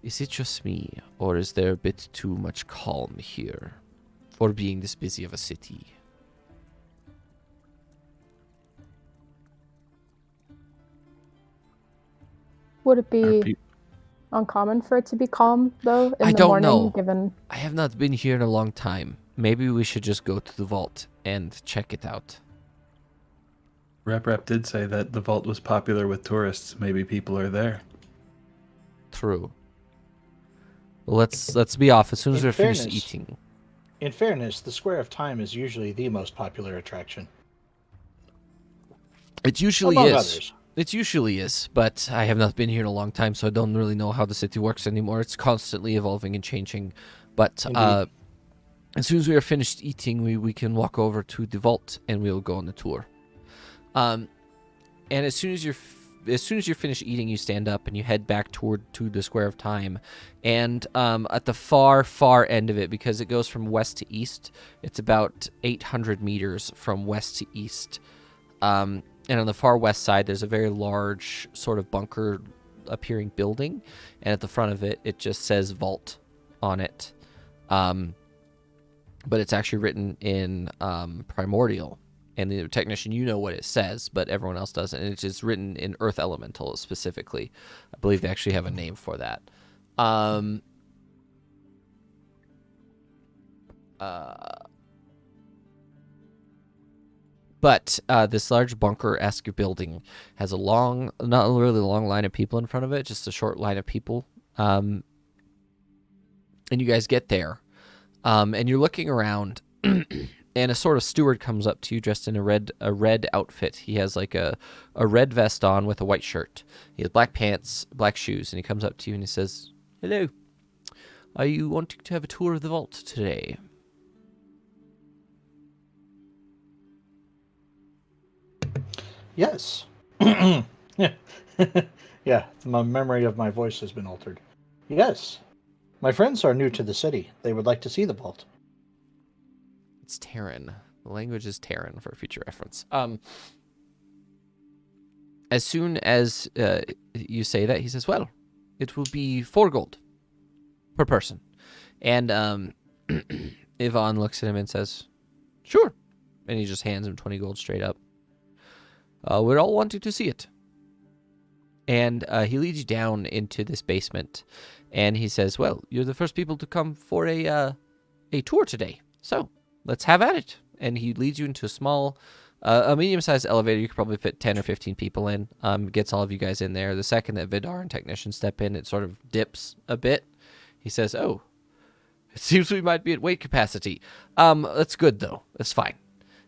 is it just me, or is there a bit too much calm here for being this busy of a city? Would it be uncommon for it to be calm, though, in I the don't morning, know. given... I have not been here in a long time. Maybe we should just go to the vault and check it out. Rep did say that the vault was popular with tourists. Maybe people are there. True. Well, let's be off as soon as we're finished fairness- eating. In fairness, the Square of Time is usually the most popular attraction. It usually Among is. others. It usually is, but I have not been here in a long time, so I don't really know how the city works anymore. It's constantly evolving and changing. But Indeed. as soon as we are finished eating, we can walk over to the vault and we'll go on the tour. And as soon as you're finished eating, you stand up and you head back to the Square of Time. And at the far end of it, because it goes from west to east, it's about 800 meters from west to east. And on the far west side, there's a very large sort of bunker appearing building. And at the front of it, it just says vault on it. But it's actually written in primordial. And the technician, you know what it says, but everyone else doesn't. And it's just written in Earth Elemental specifically. I believe they actually have a name for that. But this large bunker-esque building has a long, not really long line of people in front of it, just a short line of people. And you guys get there, and you're looking around, and a sort of steward comes up to you dressed in a red outfit. He has like a red vest on with a white shirt. He has black pants, black shoes, and he comes up to you and he says, "Hello, are you wanting to have a tour of the vault today?" Yes. Yeah, my memory of my voice has been altered. Yes. My friends are new to the city. They would like to see the vault. It's Terran. The language is Terran for future reference. As soon as you say that, he says, "Well, it will be 4 gold per person." And Yvonne looks at him and says, "Sure." And he just hands him 20 gold straight up. We're all wanting to see it. And he leads you down into this basement. And he says, "Well, you're the first people to come for a tour today. So let's have at it." And he leads you into a small, a medium-sized elevator. You could probably fit 10 or 15 people in. Gets all of you guys in there. The second that Vidar and technician step in, it sort of dips a bit. He says, "Oh, It seems we might be at weight capacity. That's good though. That's fine.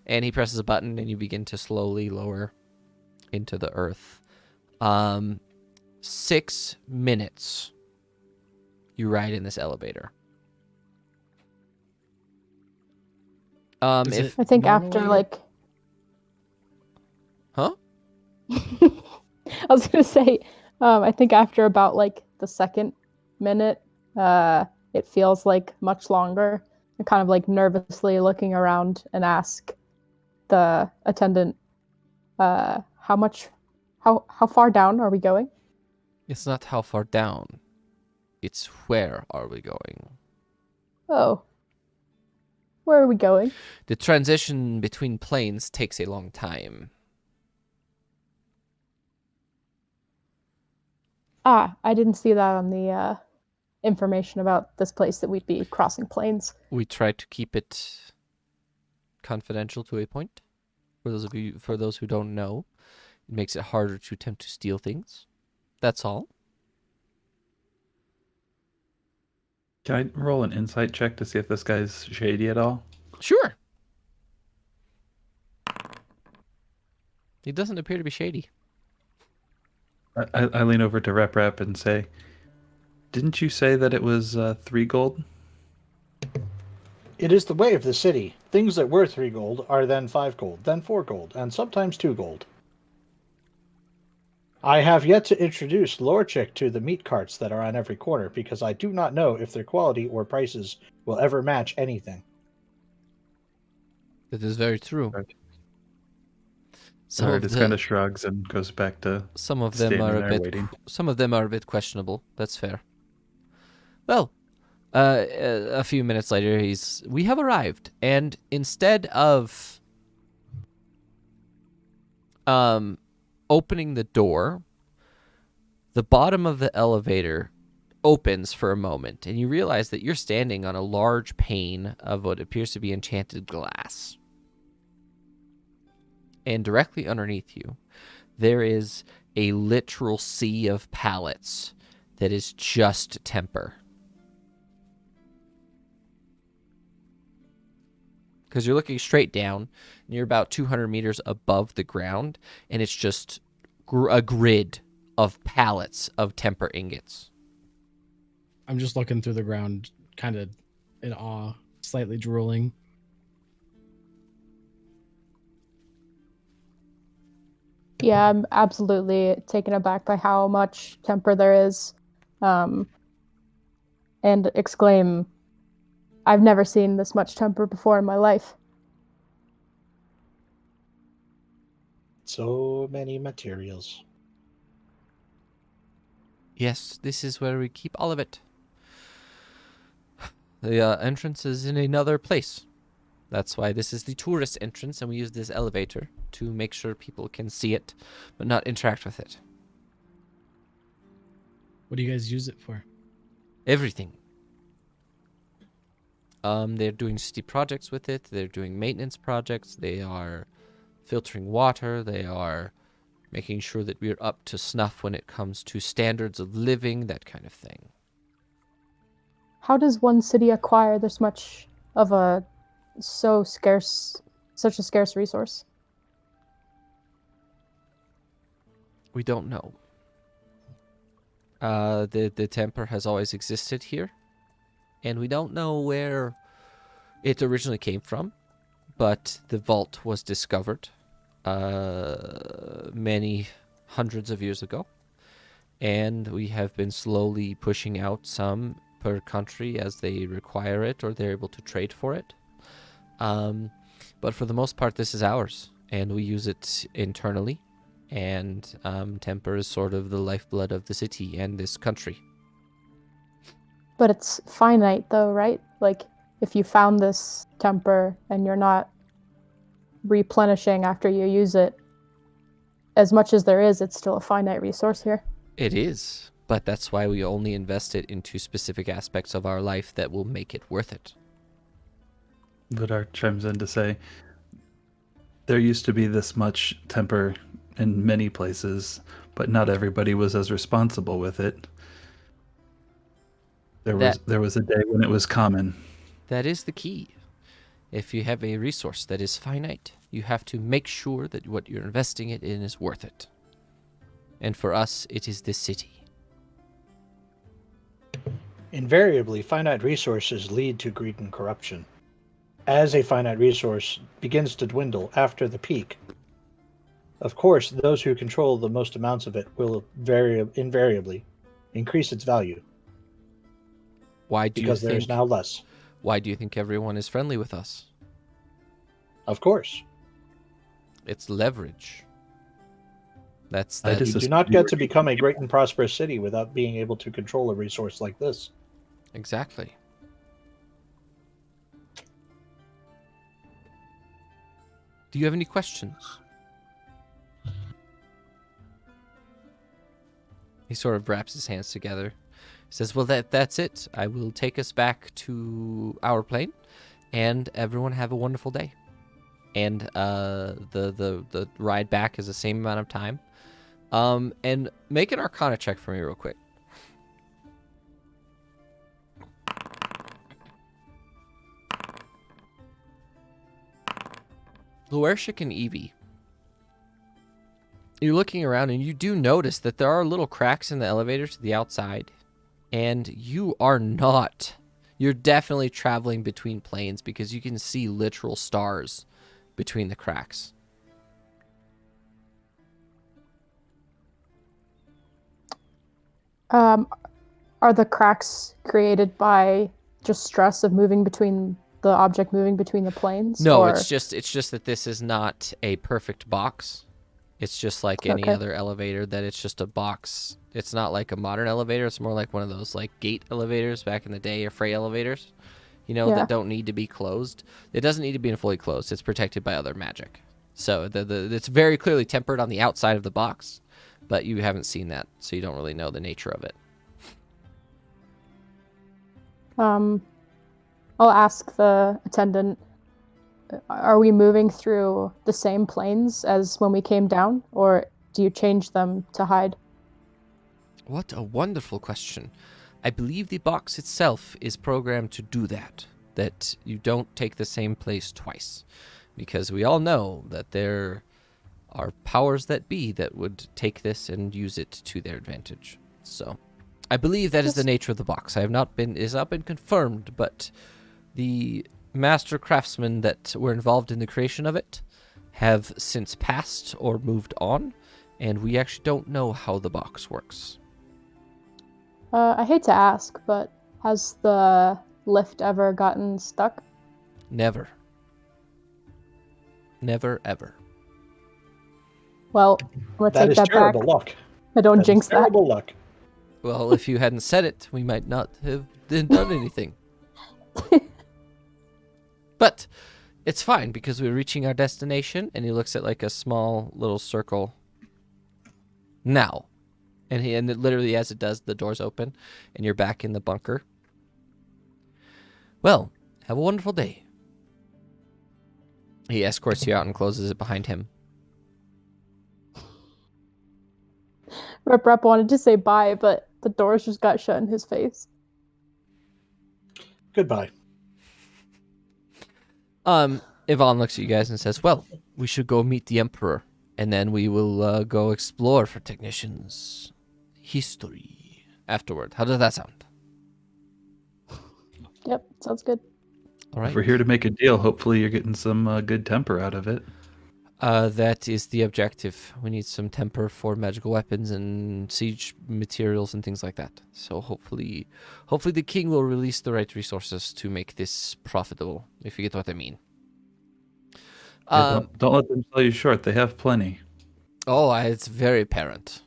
And he presses a button, and you begin to slowly lower into the earth. 6 minutes. You ride in this elevator. Is If it I think after normally- like huh? I was gonna say, I think after about like the second minute, it feels like much longer. I kind of like nervously looking around and ask the attendant, how far down are we going? It's not how far down. It's where are we going? Oh, where are we going? The transition between planes takes a long time. Ah, I didn't see that on the information about this place that we'd be crossing planes. We try to keep it confidential to a point. For those who don't know, it makes it harder to attempt to steal things. That's all. Can I roll an insight check to see if this guy's shady at all? Sure. He doesn't appear to be shady. I lean over to Rep and say, "Didn't you say that it was 3 gold?" It is the way of the city. Things that were 3 gold are then 5 gold, then 4 gold, and sometimes 2 gold. I have yet to introduce Lorchik to the meat carts that are on every corner because I do not know if their quality or prices will ever match anything. That is very true. Right. Some Or of just the- kind of shrugs and goes back to Some of them standing are a there bit. waiting. Some of them are a bit questionable. That's fair. Well, a few minutes later, we have arrived, and instead of opening the door, the bottom of the elevator opens for a moment, and you realize that you're standing on a large pane of what appears to be enchanted glass. And directly underneath you, there is a literal sea of pallets that is just temper. Because you're looking straight down, and you're about 200 meters above the ground, and it's just a grid of pallets of temper ingots. I'm just looking through the ground, kind of in awe, slightly drooling. Yeah, I'm absolutely taken aback by how much temper there is. And exclaim, I've never seen this much temper before in my life. So many materials. Yes, this is where we keep all of it. The entrance is in another place. That's why this is the tourist entrance, and we use this elevator to make sure people can see it, but not interact with it. What do you guys use it for? Everything. They're doing city projects with it. They're doing maintenance projects. They are filtering water. They are making sure that we're up to snuff when it comes to standards of living, that kind of thing. How does one city acquire this much of such a scarce resource? We don't know. The temper has always existed here, and we don't know where it originally came from, but the vault was discovered many hundreds of years ago, and we have been slowly pushing out some per country as they require it or they're able to trade for it. But for the most part, this is ours, and we use it internally. And temper is sort of the lifeblood of the city and this country. But it's finite, though, right? Like, if you found this temper and you're not replenishing after you use it, as much as there is, it's still a finite resource here. It is, but that's why we only invest it into specific aspects of our life that will make it worth it. Vidar chimes in to say, there used to be this much temper in many places, but not everybody was as responsible with it. There was a day when it was common. That is the key. If you have a resource that is finite, you have to make sure that what you're investing it in is worth it. And for us, it is this city. Invariably, finite resources lead to greed and corruption. As a finite resource begins to dwindle after the peak, of course, those who control the most amounts of it will invariably increase its value Why do because you there is think? now less. Why do you think everyone is friendly with us? Of course. It's leverage. That's I that. just You do assumed not you get were to become a great and prosperous city without being able to control a resource like this. Exactly. Do you have any questions? He sort of wraps his hands together. He says, well, that's it. I will take us back to our plane, and everyone have a wonderful day. And the ride back is the same amount of time. And make an Arcana check for me real quick. Luershik and Evie, you're looking around and you do notice that there are little cracks in the elevator to the outside. And you're definitely traveling between planes because you can see literal stars between the cracks. Are the cracks created by just stress of moving between the object moving between the planes? No, or... it's just that this is not a perfect box. It's just like any Okay. other elevator, that it's just a box. It's not like a modern elevator. It's more like one of those like gate elevators back in the day, or freight elevators, Yeah. that don't need to be closed. It doesn't need to be fully closed. It's protected by other magic. So it's very clearly tempered on the outside of the box, but you haven't seen that, so you don't really know the nature of it. I'll ask the attendant, are we moving through the same planes as when we came down, or do you change them to hide? What a wonderful question. I believe the box itself is programmed to do that you don't take the same place twice. Because we all know that there are powers that be that would take this and use it to their advantage. So, I believe that is the nature of the box. It has not been confirmed, but the master craftsmen that were involved in the creation of it have since passed or moved on, and we actually don't know how the box works. I hate to ask, but has the lift ever gotten stuck? Never. Never, ever. Well, I'm gonna That take is that terrible back. luck. I don't That is jinx that. terrible luck. Well, if you hadn't said it, we might not have done anything. But it's fine because we're reaching our destination, and he looks at like a small little circle. Now. And it literally, as it does, the doors open, and you're back in the bunker. Well, have a wonderful day. He escorts you out and closes it behind him. Rep wanted to say bye, but the doors just got shut in his face. Goodbye. Yvonne looks at you guys and says, well, we should go meet the Emperor, and then we will go explore for technicians' history afterward. How does that sound? Yep, sounds good. All right. If we're here to make a deal, hopefully you're getting some good temper out of it. That is the objective. We need some temper for magical weapons and siege materials and things like that. So hopefully the king will release the right resources to make this profitable, if you get what I mean. Yeah, don't let them sell you short. They have plenty. It's very apparent.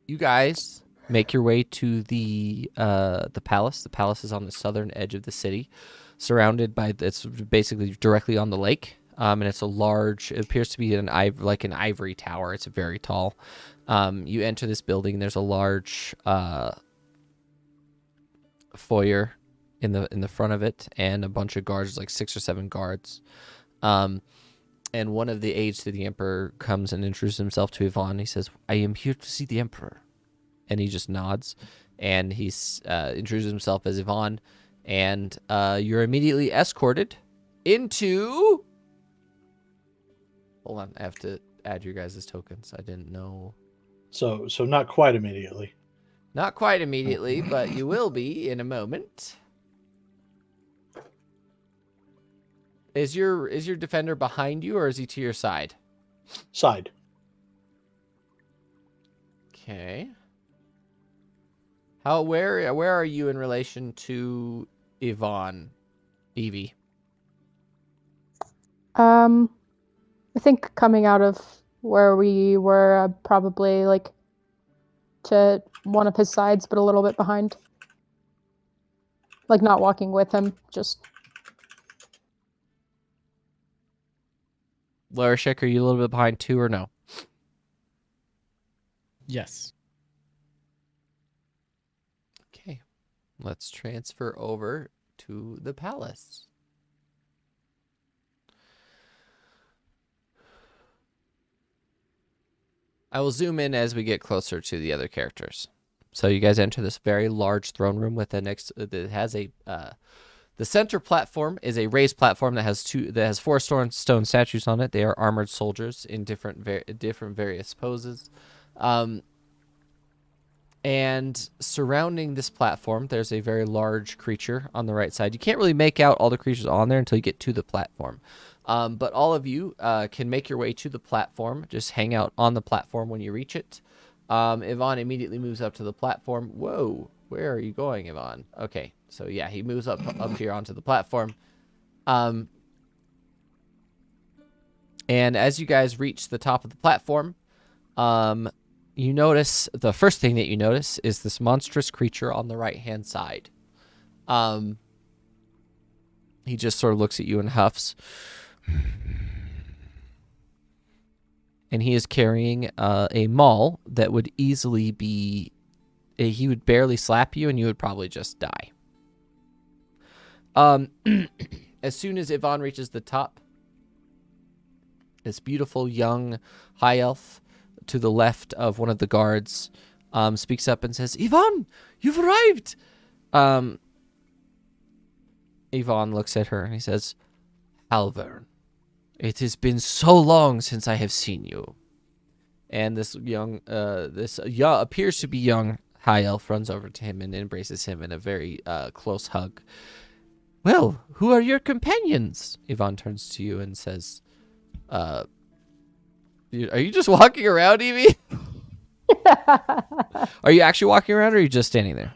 You guys make your way to the palace. The palace is on the southern edge of the city, surrounded by. It's basically directly on the lake. And it's a large. It appears to be an ivory tower. It's very tall. You enter this building. There's a large foyer in the front of it, and a bunch of guards, like 6 or 7 guards. And And one of the aides to the Emperor comes and introduces himself to Yvonne. He says, I am here to see the Emperor. And he just nods. And he introduces himself as Yvonne. And you're immediately escorted into... Hold on, I have to add your guys' tokens. I didn't know. So not quite immediately. Not quite immediately, but you will be in a moment. Is your defender behind you, or is he to your side? Side. Okay. Where are you in relation to Yvonne, Evie? I think coming out of where we were, probably like to one of his sides, but a little bit behind. Like not walking with him, just. Larishek, are you a little bit behind too, or no? Yes. Okay. Let's transfer over to the palace. I will zoom in as we get closer to the other characters. So you guys enter this very large throne room with that has a the center platform is a raised platform that has four stone statues on it. They are armored soldiers in different various poses. And surrounding this platform, there's a very large creature on the right side. You can't really make out all the creatures on there until you get to the platform. But all of you can make your way to the platform. Just hang out on the platform when you reach it. Yvonne immediately moves up to the platform. Whoa, where are you going, Yvonne? Okay, so yeah, he moves up here onto the platform. And as you guys reach the top of the platform, you notice, the first thing that you notice is this monstrous creature on the right-hand side. He just sort of looks at you and huffs. And he is carrying a maul that would easily be... he would barely slap you and you would probably just die. As soon as Yvonne reaches the top, this beautiful young high elf to the left of one of the guards speaks up and says, Yvonne, you've arrived! Yvonne looks at her and he says, Halvern, it has been so long since I have seen you. And this appears to be young high elf runs over to him and embraces him in a very close hug. Well, who are your companions? Yvonne turns to you and says, are you just walking around, Evie? Are you actually walking around, or are you just standing there?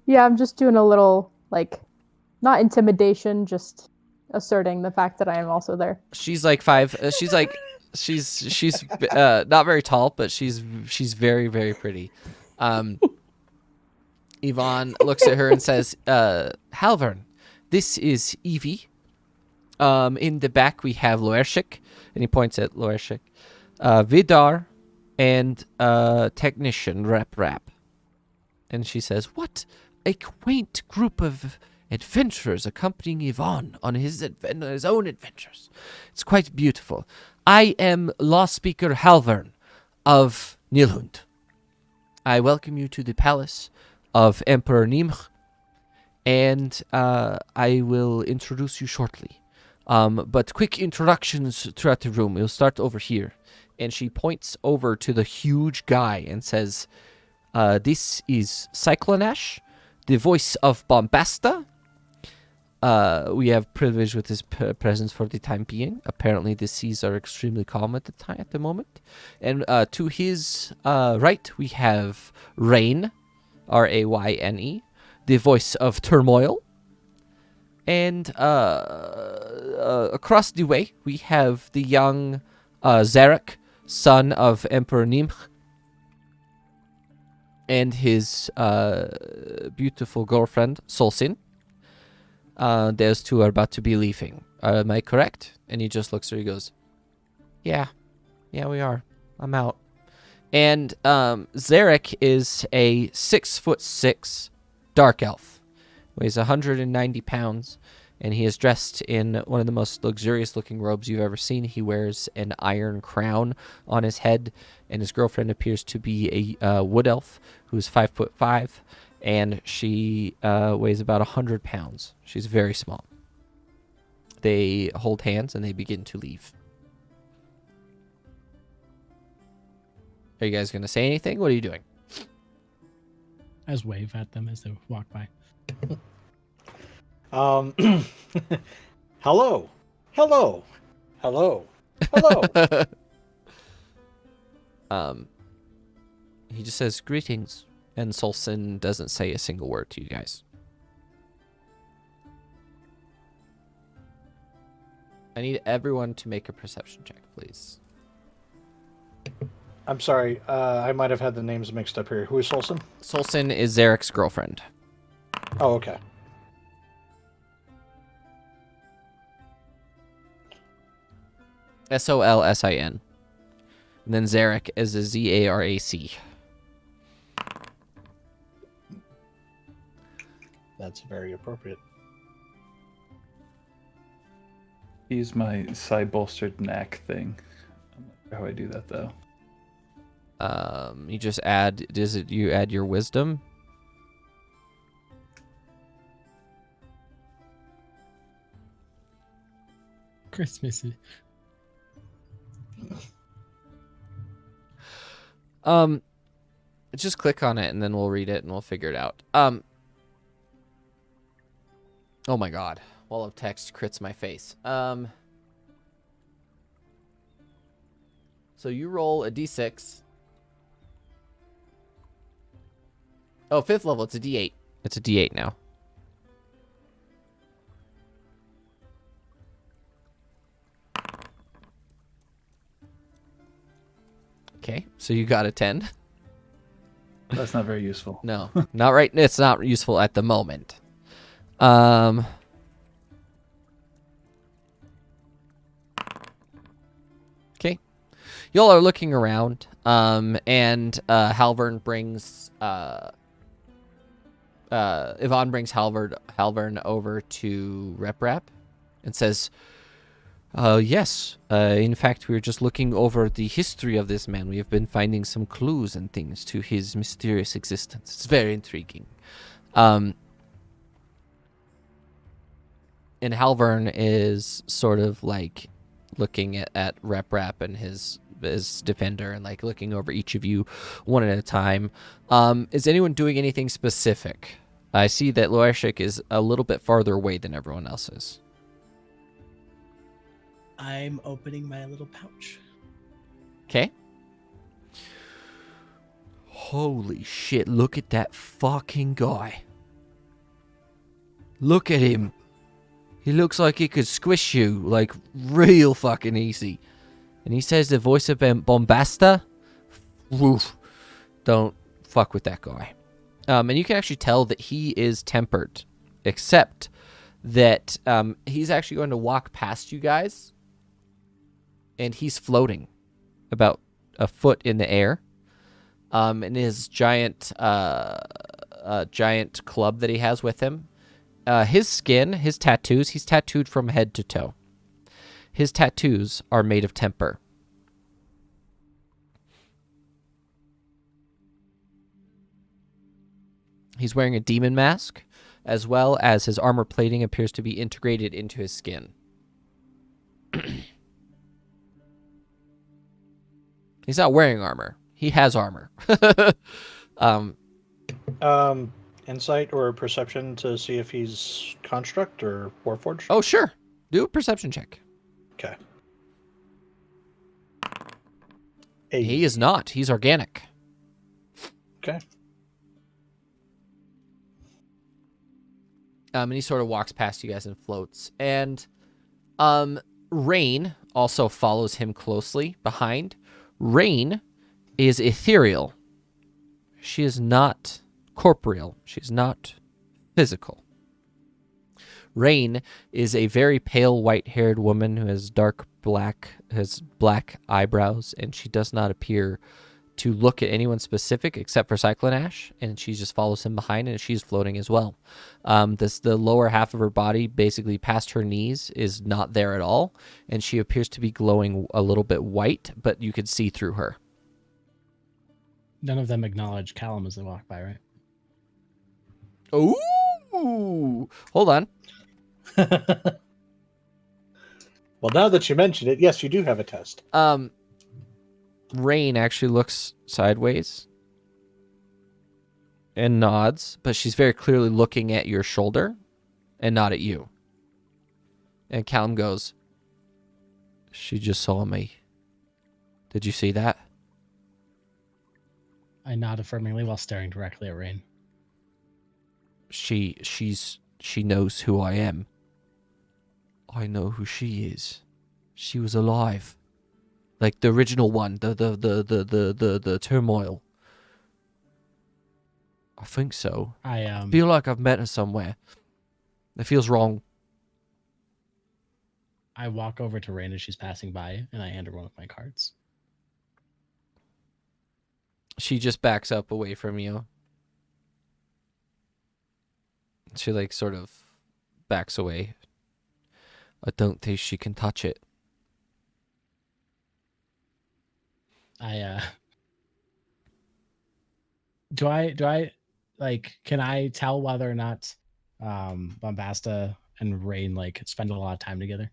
Yeah, I'm just doing a little, like, not intimidation, just asserting the fact that I am also there. She's like she's not very tall, but she's very, very pretty. Yvonne looks at her and says, Halvern, this is Evie. In the back we have Loershik, and he points at Loershik. Vidar and technician Rap. And she says, what a quaint group of adventurers accompanying Yvonne on his own adventures. It's quite beautiful. I am law speaker Halvern of Nilhoon. I welcome you to the palace of Emperor Nimh, and I will introduce you shortly. But quick introductions throughout the room. We'll start over here. And she points over to the huge guy and says, this is Cyclonash, the voice of Bombasta. We have privilege with his presence for the time being. Apparently the seas are extremely calm at the moment. And to his right, we have Rain, Rayne, the voice of Turmoil. And across the way, we have the young Zarek, son of Emperor Nimh, and his beautiful girlfriend, Solsin. Those two are about to be leaving. Am I correct? And he just looks at her, he goes, yeah, we are. I'm out. And Zarek is a 6'6" dark elf. Weighs 190 pounds and he is dressed in one of the most luxurious-looking robes you've ever seen. He wears an iron crown on his head, and his girlfriend appears to be a wood elf who is 5'5", and she weighs about 100 pounds. She's very small. They hold hands, and they begin to leave. Are you guys going to say anything? What are you doing? I just wave at them as they walk by. Hello. Hello. Hello. Hello. He just says greetings, and Solson doesn't say a single word to you guys. I need everyone to make a perception check, please. I'm sorry. I might have had the names mixed up here. Who is Solson? Solson is Zarek's girlfriend. Oh, okay. Solsin. And then Zarek is a Zarac. That's very appropriate. Use my side bolstered knack thing. I'm not sure how I do that though. You just add. You add your wisdom? Christmassy. Just click on it and then we'll read it and we'll figure it out. Oh my god. Wall of text crits my face. So you roll a d6. Oh, 5th level. It's a d8. It's a d8 now. Okay, so you got a 10. That's not very useful. No, not right. It's not useful at the moment. Okay. Y'all are looking around, and Halvern brings Yvonne brings Halvern over to Rep and says, yes, in fact, we were just looking over the history of this man. We have been finding some clues and things to his mysterious existence. It's very intriguing. And Halvern is sort of like looking at Rep and his defender and like looking over each of you one at a time. Is anyone doing anything specific? I see that Loeshik is a little bit farther away than everyone else is. I'm opening my little pouch. Okay. Holy shit, look at that fucking guy. Look at him. He looks like he could squish you, like, real fucking easy. And he says the voice of Bombasta? Woof. Don't fuck with that guy. And you can actually tell that he is tempered, except that he's actually going to walk past you guys, and he's floating about a foot in the air. And his giant club that he has with him. His skin, his tattoos, he's tattooed from head to toe. His tattoos are made of temper. He's wearing a demon mask, as well as his armor plating appears to be integrated into his skin. He's not wearing armor. He has armor. Insight or perception to see if he's construct or warforged? Oh, sure. Do a perception check. Okay. He is not. He's organic. Okay. And he sort of walks past you guys and floats. And Rain also follows him closely behind. Rain is ethereal. She is not corporeal. She is not physical. Rain is a very pale white-haired woman who has black eyebrows, and she does not appear to look at anyone specific except for Cyclone Ash, and she just follows him behind, and she's floating as well. The lower half of her body, basically past her knees, is not there at all, and she appears to be glowing a little bit white, but you could see through her. None of them acknowledge Callum as they walk by, right? Ooh, hold on. Well, now that you mention it, yes, you do have a test. Rain actually looks sideways and nods, but she's very clearly looking at your shoulder and not at you. And Callum goes, "She just saw me. Did you see that?" I nod affirmingly while staring directly at Rain. She knows who I am. I know who she is. She was alive. Like the original one, the turmoil. I think so. I Feel like I've met her somewhere. It feels wrong. I walk over to Rain as she's passing by, and I hand her one of my cards. She just backs up away from you. She like sort of backs away. I don't think she can touch it. Do I like, can I tell whether or not Bombasta and Rain like spend a lot of time together?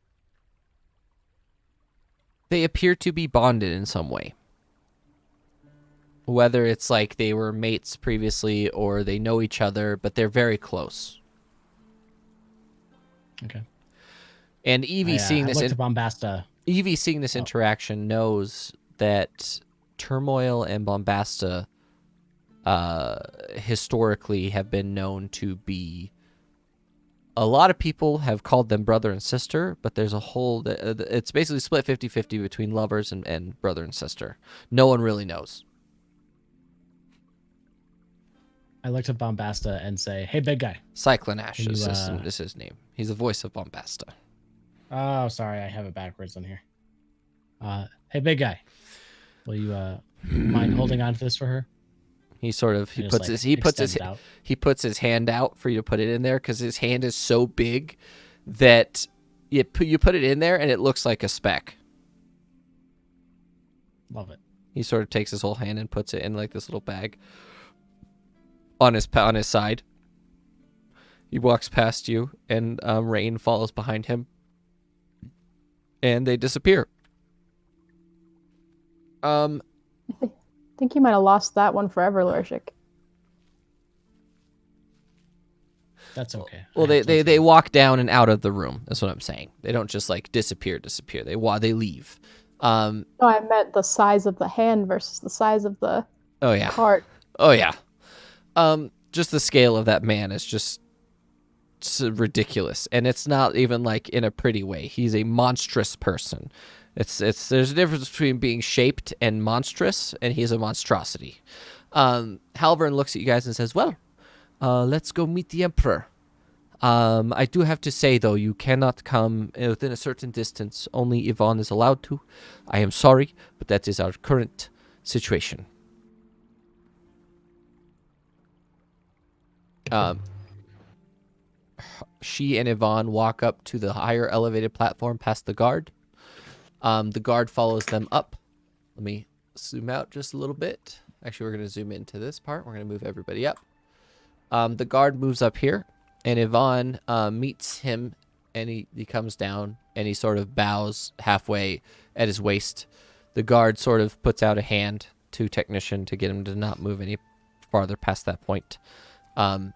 They appear to be bonded in some way. Whether it's like they were mates previously or they know each other, but they're very close. Okay. And Evie seeing I this look to Bombasta. Evie seeing this interaction knows that Turmoil and Bombasta historically have been known to be, a lot of people have called them brother and sister, but there's a whole, it's basically split 50-50 between lovers and brother and sister. No one really knows. I look to Bombasta and say, "Hey, big guy." Cyclone Ash Can is you, his name. He's the voice of Bombasta. Oh, sorry, I have it backwards on here. Hey, big guy. Will you mind holding on to this for her? He sort of And just, he puts his hand out for you to put it in there because his hand is so big that you put it in there and it looks like a speck. Love it. He sort of takes his whole hand and puts it in like this little bag on his side. He walks past you, and Rain follows behind him, and they disappear. I think you might have lost that one forever, Lorshik. That's okay. Well, they walk down and out of the room. That's what I'm saying. They don't just like disappear. They leave. No, I meant the size of the hand versus the size of the cart. Oh yeah. Just the scale of that man is just ridiculous, and it's not even like in a pretty way. He's a monstrous person. There's a difference between being shaped and monstrous, and he's a monstrosity. Halvern looks at you guys and says, "Well, let's go meet the Emperor. I do have to say, though, you cannot come within a certain distance. Only Yvonne is allowed to. I am sorry, but that is our current situation." She and Yvonne walk up to the higher elevated platform past the guard. The guard follows them up. Let me zoom out just a little bit. Actually, we're going to zoom into this part. We're going to move everybody up. The guard moves up here, and Yvonne meets him, and he comes down, and he sort of bows halfway at his waist. The guard sort of puts out a hand to Technician to get him to not move any farther past that point. The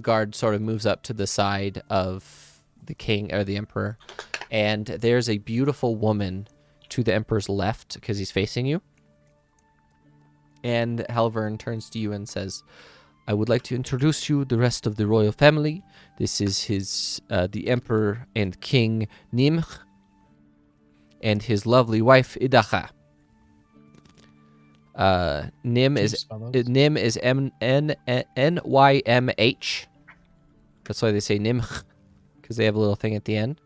guard sort of moves up to the side of the king or the emperor, and there's a beautiful woman to the emperor's left because he's facing you. And Halvern turns to you and says, "I would like to introduce you the rest of the royal family. This is the emperor and king Nimh, and his lovely wife Idacha." Nym is Nymh. That's why they say Nimh, because they have a little thing at the end.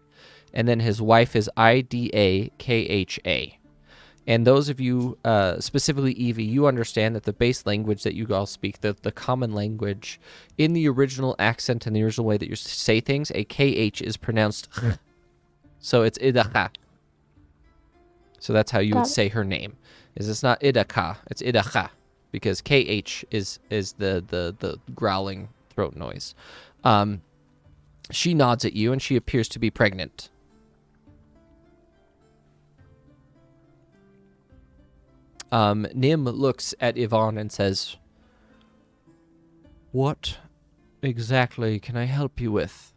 And then his wife is Idakha. And those of you, specifically Evie, you understand that the base language that you all speak, the common language, in the original accent and the original way that you say things, a KH is pronounced so it's Idaha. So that's how you Got would it. say her name. It's not Idaka, it's Idaha, because KH is the growling throat noise. She nods at you, and she appears to be pregnant. Nim looks at Yvonne and says, "What exactly can I help you with,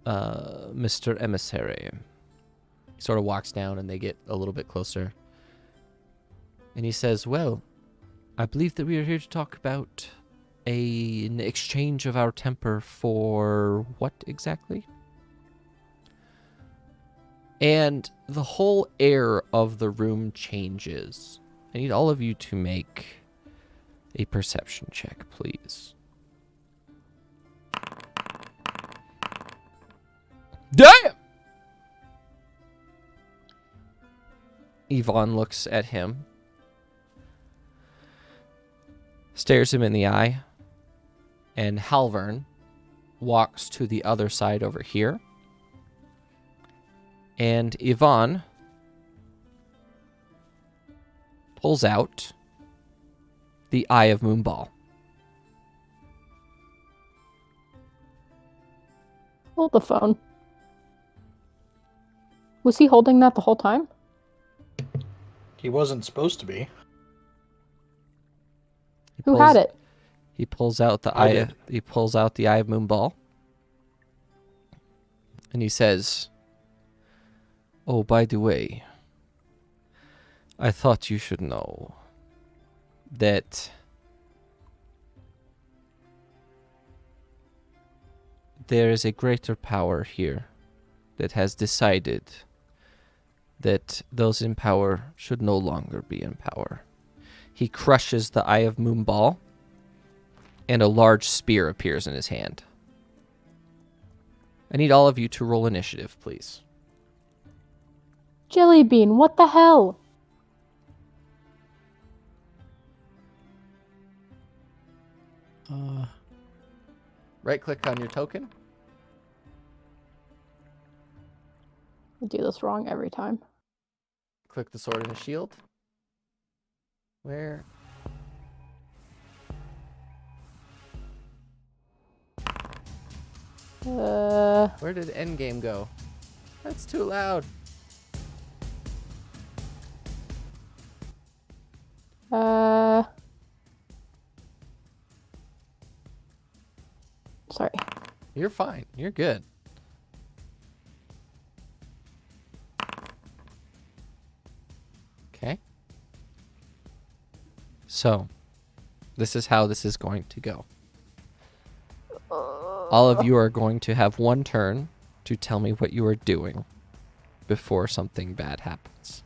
Mr. Emissary?" He sort of walks down, and they get a little bit closer. And he says, "Well, I believe that we are here to talk about an exchange of our temper for what exactly?" And the whole air of the room changes. I need all of you to make a perception check, please. Damn! Yvonne looks at him, stares him in the eye, and Halvern walks to the other side over here. And Yvonne pulls out the Eye of Moonball. Hold the phone. Was he holding that the whole time? He wasn't supposed to be. Who had it? He pulls out the I eye. did. He pulls out the Eye of Moonball, and he says, "Oh, by the way, I thought you should know that there is a greater power here that has decided that those in power should no longer be in power." He crushes the Eye of Moonball, and a large spear appears in his hand. I need all of you to roll initiative, please. Jellybean, what the hell? Right-click on your token. I do this wrong every time. Click the sword and the shield. Where? Where did endgame go? That's too loud. Sorry. You're fine. You're good. Okay. So, this is how this is going to go. All of you are going to have one turn to tell me what you are doing before something bad happens.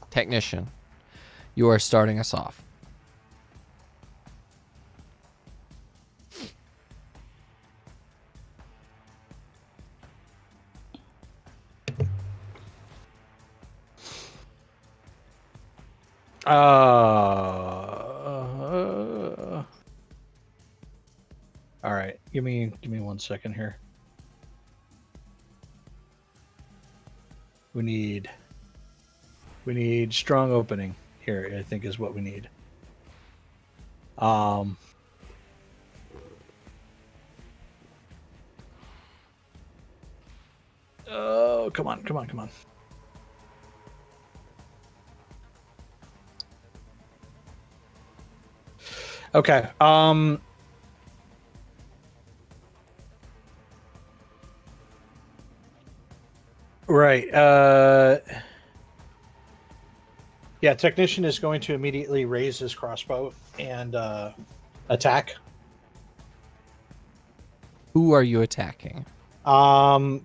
Technician, you are starting us off. All right. Give me 1 second here. We need strong opening here, I think is what we need. Oh, come on. Okay. Right. Yeah, technician is going to immediately raise his crossbow and attack. Who are you attacking? I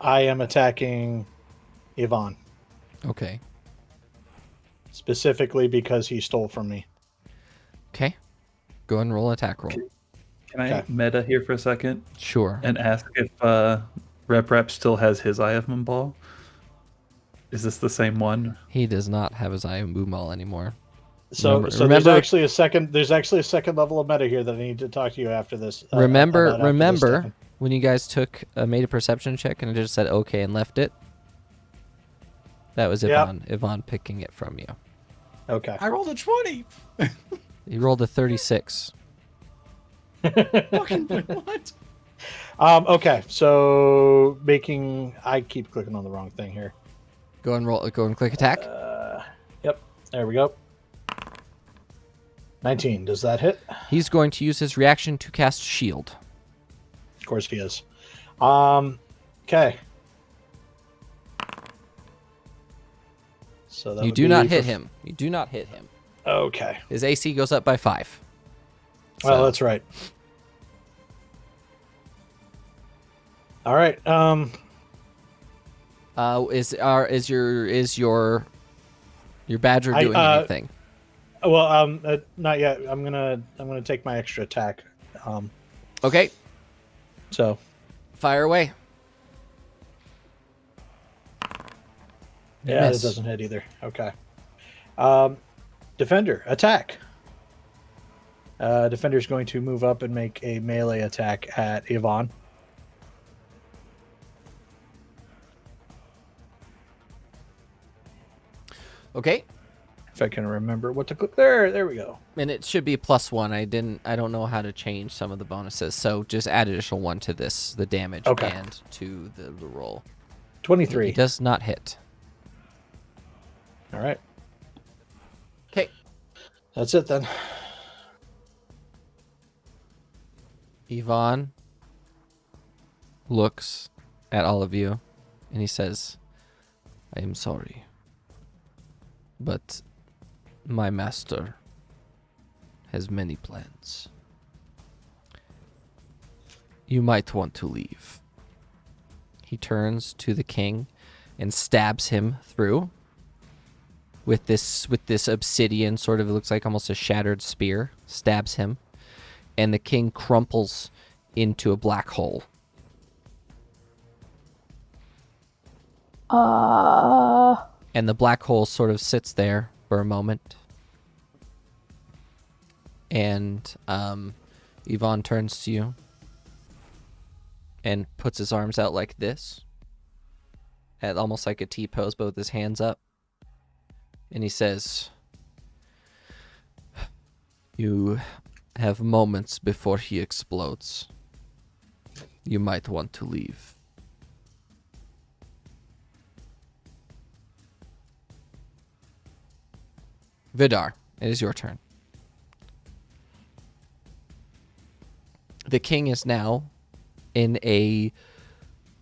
am attacking Yvonne Okay. specifically because he stole from me. Okay. Go and roll an attack roll. Can Can I Okay. meta here for a second Sure. and ask if Rep still has his Eye of Ball? Is this the same one? He does not have his Iron Boom Ball anymore. So Remember- there's remember- actually a second. There's actually a second level of meta here that I need to talk to you after this. Remember, about after this, Stefan. when you guys made a perception check and it just said okay and left it? That was Yep. Yvonne picking it from you. Okay. I rolled a 20. You rolled a 36. Fucking what? Okay. So I keep clicking on the wrong thing here. Go and click attack. Yep. There we go. 19. Does that hit? He's going to use his reaction to cast shield. Of course he is. Okay. So that You would do be not for- hit him. You do not hit him. Okay. His AC goes up by 5. Well, So- that's right. All right. Is your badger I- doing anything? Well, not yet. I'm gonna take my extra attack. Okay, So fire away. yeah, Miss. it doesn't hit either. Okay. Defender attack. Defender's going to move up and make a melee attack at Yvonne. Okay, If I can remember what to click there. There we go. and it should be +1. I don't know how to change some of the bonuses, so just add additional 1 to this, the damage, Okay. and to the roll. 23. He does not hit. All right. Okay, That's it then. Yvonne looks at all of you, and he says, "I am sorry, but my master has many plans. You might want to leave." He turns to the king and stabs him through with this obsidian, sort of, it looks like almost a shattered spear. Stabs him, and the king crumples into a black hole. And the black hole sort of sits there for a moment. And Yvonne turns to you and puts his arms out like this, at almost like a T pose, but with his hands up. And he says, "You have moments before he explodes. You might want to leave." Vidar, it is your turn. The king is now in a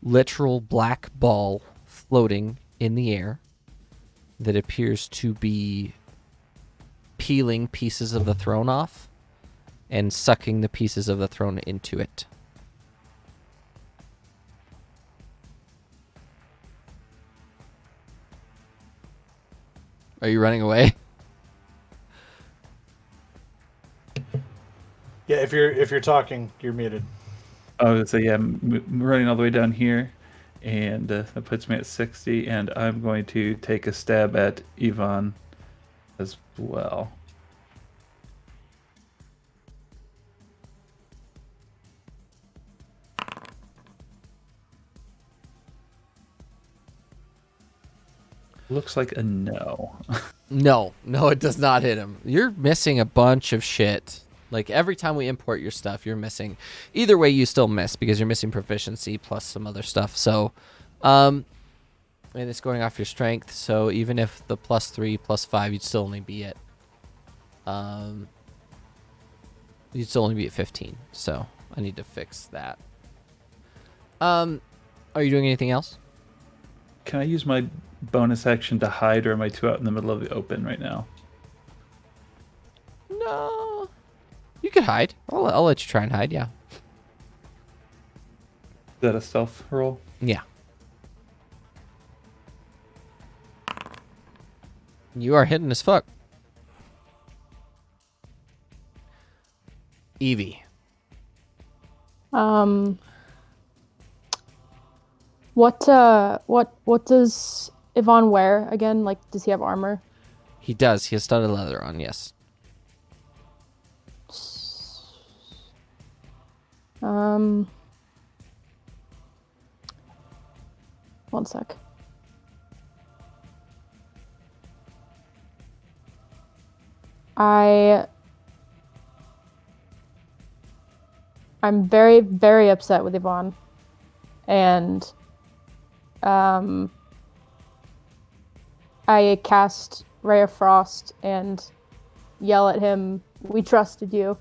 literal black ball floating in the air that appears to be peeling pieces of the throne off and sucking the pieces of the throne into it. Are you running away? Yeah, if you're talking, you're muted. I would say, yeah, I'm running all the way down here, and that puts me at 60, and I'm going to take a stab at Yvonne as well. Looks like a no. No, it does not hit him. You're missing a bunch of shit. Like, every time we import your stuff, you're missing. Either way, you still miss because you're missing proficiency plus some other stuff. So, and it's going off your strength. So even if the +3, +5, you'd still only be at, you'd still only be at 15. So I need to fix that. Are you doing anything else? Can I use my bonus action to hide, or am I too out in the middle of the open right now? No. You could hide. I'll let you try and hide, yeah. Is that a stealth roll? Yeah. You are hidden as fuck. Evie. What does Yvonne wear again? Like, does he have armor? He does. He has studded leather on. Yes. One sec. I'm very, very upset with Yvonne. And I cast Ray of Frost and yell at him, "We trusted you."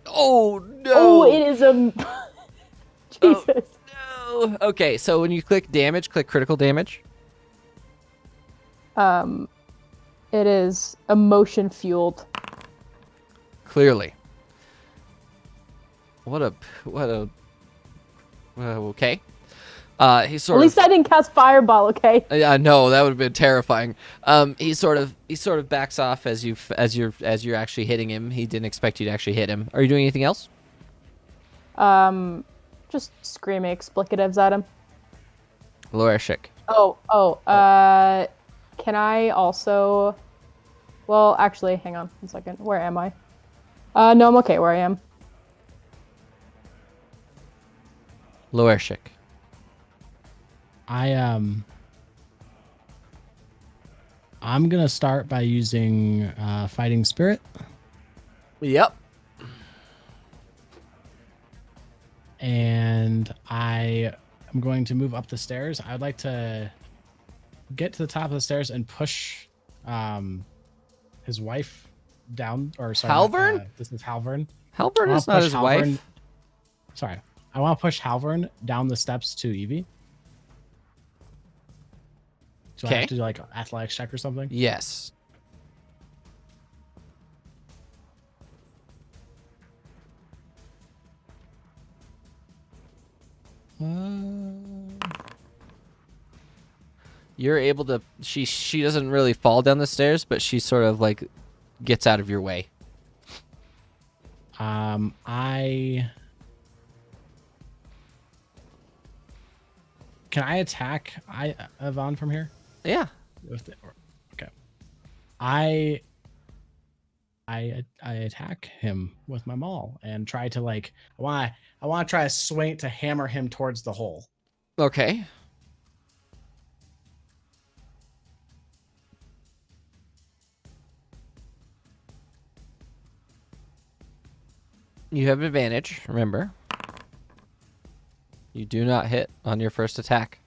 Oh no! Oh, it is a Jesus. No. Okay, so when you click damage, click critical damage. It is emotion fueled. Clearly. Okay. He sort At least I didn't cast Fireball, okay? Yeah, no, that would have been terrifying. He sort of backs off as you're actually hitting him. He didn't expect you to actually hit him. Are you doing anything else? Just screaming explicatives at him. Loreshik. Can I also... Well, actually, hang on 1 second. Where am I? No, I'm okay where I am. Loreshik. I'm gonna start by using Fighting Spirit. Yep. And I am going to move up the stairs. I'd like to get to the top of the stairs and push his wife down. Or sorry, Halvern? This is Halvern. Halvern is not his wife. Sorry, I want to push Halvern down the steps to Evie. Do I have to do like athletics check or something? Yes. You're able to. She doesn't really fall down the stairs, but she sort of like gets out of your way. Can I attack Yvonne from here? Yeah. Okay. I attack him with my maul and try to I want to try to swing it to hammer him towards the hole. Okay. You have advantage, remember. You do not hit on your first attack.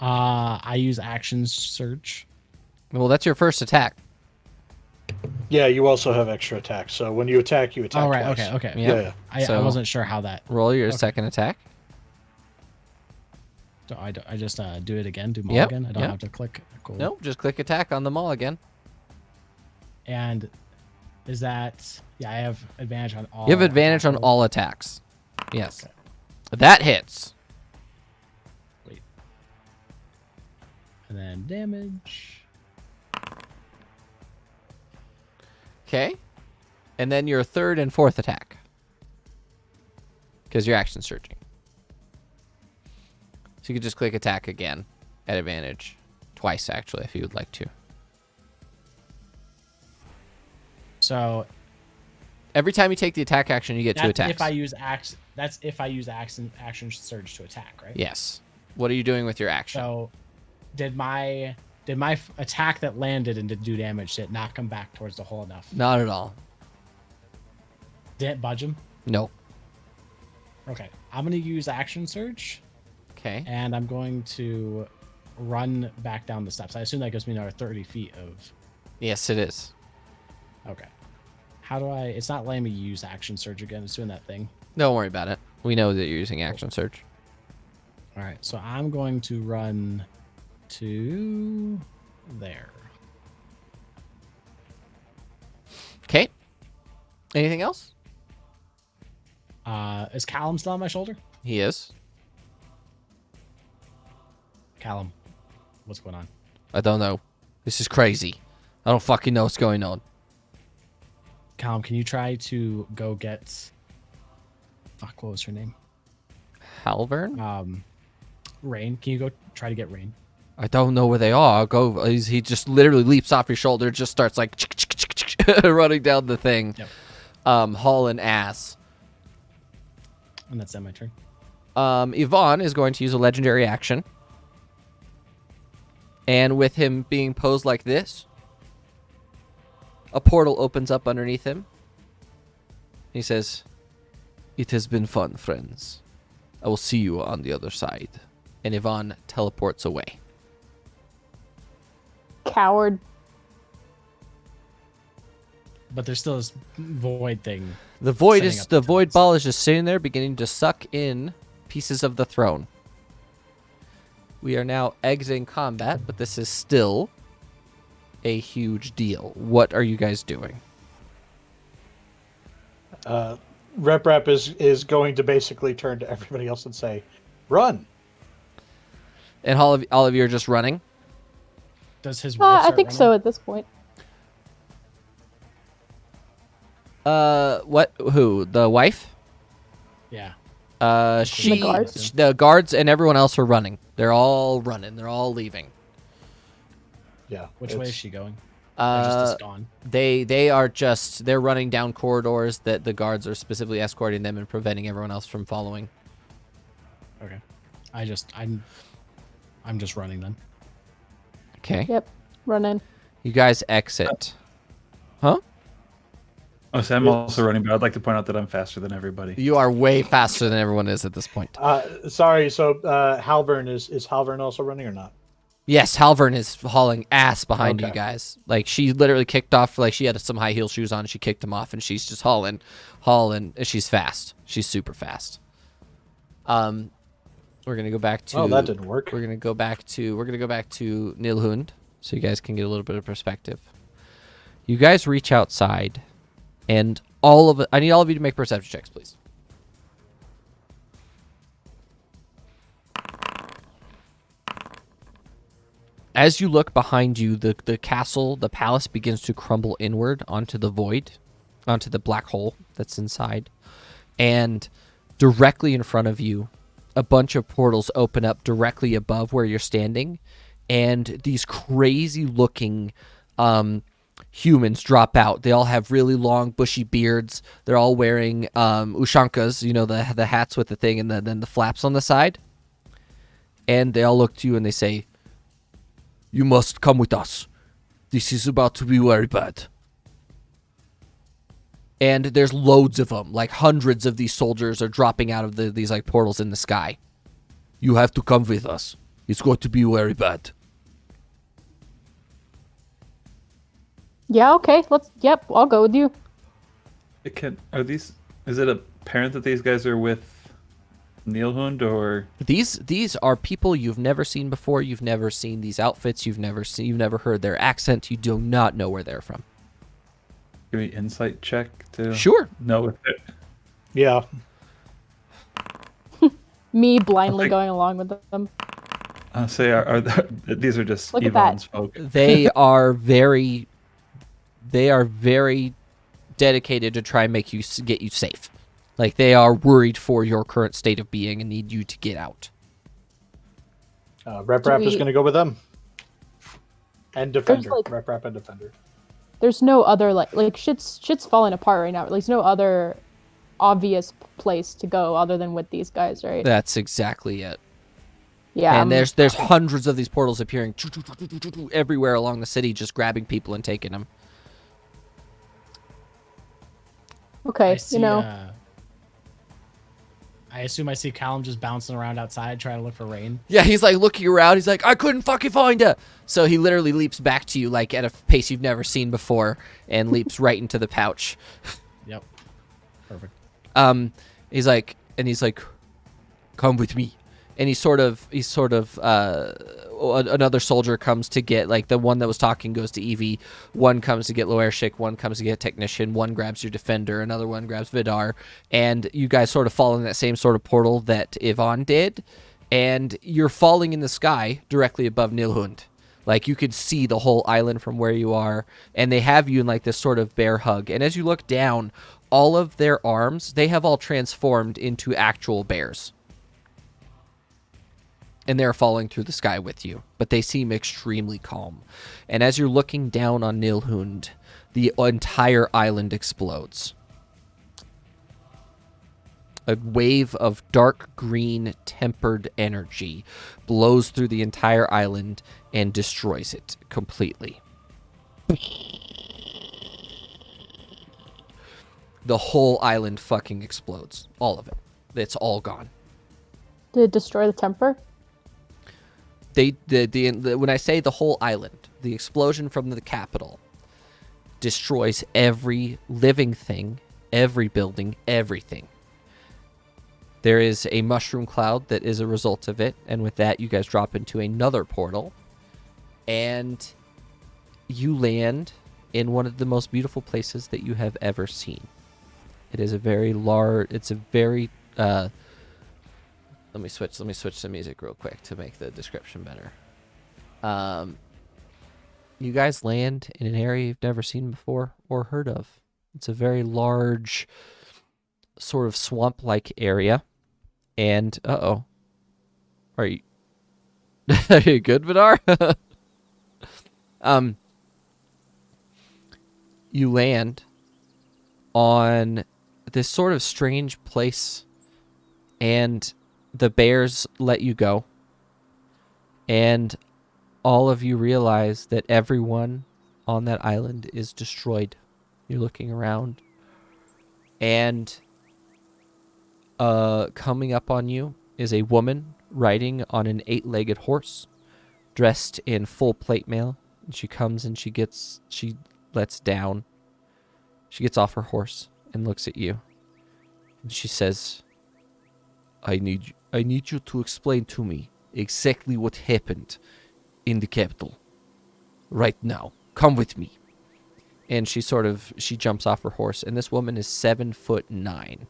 I use action surge. Well, that's your first attack. Yeah, you also have extra attacks. So when you attack, you attack Oh, right. twice. Okay. Yeah. I wasn't sure how that. Roll your second attack. So I just do it again, do maul again. I don't have to click. Cool. Nope, just click attack on the maul again. And is that... Yeah, I have advantage on all... You have advantage on all attacks. Yes. Okay. That hits. Wait. And then damage. Okay. And then your third and fourth attack. Because you're action surging. So you could just click attack again at advantage. Twice, actually, if you would like to. So every time you take the attack action, you get 2 attacks. That's if I use action surge to attack, right? Yes. What are you doing with your action? So did my attack that landed and did do damage, did it not come back towards the hole enough? Not at all. Didn't budge him? No. Okay. I'm going to use action surge. Okay. And I'm going to run back down the steps. I assume that gives me another 30 feet of... Yes, it is. Okay. How do I... It's not letting me use action surge again. It's doing that thing. Don't worry about it. We know that you're using action surge. All right. So I'm going to run to there. Okay. Anything else? Is Callum still on my shoulder? He is. Callum, what's going on? I don't know. This is crazy. I don't fucking know what's going on. Callum, can you try to go get... Fuck, what was her name? Halvern? Rain. Can you go try to get Rain? I don't know where they are. I'll go. He just literally leaps off your shoulder, just starts like running down the thing, Yep. hauling ass. And that's my turn. Yvonne is going to use a legendary action. And with him being posed like this, a portal opens up underneath him. He says, "It has been fun, friends. I will see you on the other side." And Yvonne teleports away. Coward. But there's still this void thing. The void setting is up the the void turrets. ball is just sitting there, beginning to suck in pieces of the throne. We are now exiting combat, but this is still a huge deal. What are you guys doing? Rep is going to basically turn to everybody else and say, "Run!" And all of you are just running. Does his wife I start think running? so at this point. What? Who? The wife? Yeah. She, guards? the guards, and everyone else are running. They're all running. They're all leaving. Yeah. Which way is it's- she going? They're just gone. They're running down corridors that the guards are specifically escorting them and preventing everyone else from following. Okay. I'm just running then. Okay. Yep. Run in. You guys exit. Huh? Oh, so I'm also running, but I'd like to point out that I'm faster than everybody. You are way faster than everyone is at this point. Sorry. So Halvern is Halvern also running or not? Yes, Halvern is hauling ass behind you Okay. guys. Like, she literally kicked off, like, she had some high heel shoes on, she kicked them off, and she's just hauling, and she's fast. She's super fast. We're gonna go back to... Oh, that didn't work. We're gonna go back to Nilhoon, so you guys can get a little bit of perspective. You guys reach outside, and I need all of you to make perception checks, please. As you look behind you, the castle, the palace begins to crumble inward onto the void, onto the black hole that's inside. And directly in front of you, a bunch of portals open up directly above where you're standing. And these crazy looking humans drop out. They all have really long, bushy beards. They're all wearing ushankas, the hats with the thing and then the flaps on the side. And they all look to you and they say, "You must come with us. This is about to be very bad." And there's loads of them, like hundreds of these soldiers are dropping out of these like portals in the sky. "You have to come with us. It's going to be very bad." Yeah, okay. Yep, I'll go with you. Is it apparent that these guys are with Nilhoon or? These are people you've never seen before. You've never seen these outfits. You've never heard their accent. You do not know where they're from. Give me insight check to Sure. know if it. Yeah. Me blindly think- going along with them. I'll say these are just Look at that. Yvonne's folk. They are very dedicated to try and get you safe. Like, they are worried for your current state of being and need you to get out. Rep is we- going to go with them. And Defender. like- Rep and Defender. There's no other like shit's falling apart right now. There's no other obvious place to go other than with these guys, right? That's exactly it. Yeah. And there's hundreds of these portals appearing everywhere along the city, just grabbing people and taking them. okay. I see, I assume I see Callum just bouncing around outside trying to look for Rain. Yeah, he's like looking around. He's like, "I couldn't fucking find her." So he literally leaps back to you like at a pace you've never seen before and leaps right into the pouch. Yep. Perfect. He's like, "Come with me." And another soldier comes to get, like, the one that was talking goes to Evie, one comes to get Loershik, one comes to get Technician, one grabs your Defender, another one grabs Vidar, and you guys sort of fall in that same sort of portal that Yvonne did, and you're falling in the sky directly above Nilhoon. Like, you could see the whole island from where you are, and they have you in like this sort of bear hug. And as you look down, all of their arms, they have all transformed into actual bears. And they're falling through the sky with you, but they seem extremely calm. And as you're looking down on Nilhoon, the entire island explodes. A wave of dark green tempered energy blows through the entire island and destroys it completely. The whole island fucking explodes. All of it. It's all gone. Did it destroy the temper? When I say the whole island, the explosion from the capital destroys every living thing, every building, everything. There is a mushroom cloud that is a result of it, and with that, you guys drop into another portal, and you land in one of the most beautiful places that you have ever seen. It is a very large. It's a very. Let me switch to music real quick to make the description better. You guys land in an area you've never seen before or heard of. It's a very large, sort of swamp-like area. And are you are you good, Vidar? You land on this sort of strange place, and the bears let you go. And all of you realize that everyone on that island is destroyed. You're looking around, and coming up on you is a woman riding on an 8-legged horse, dressed in full plate mail. And she comes and she lets down. She gets off her horse and looks at you. And she says, I need you to explain to me exactly what happened in the capital. Right now. Come with me. And she jumps off her horse, and this woman is 7'9".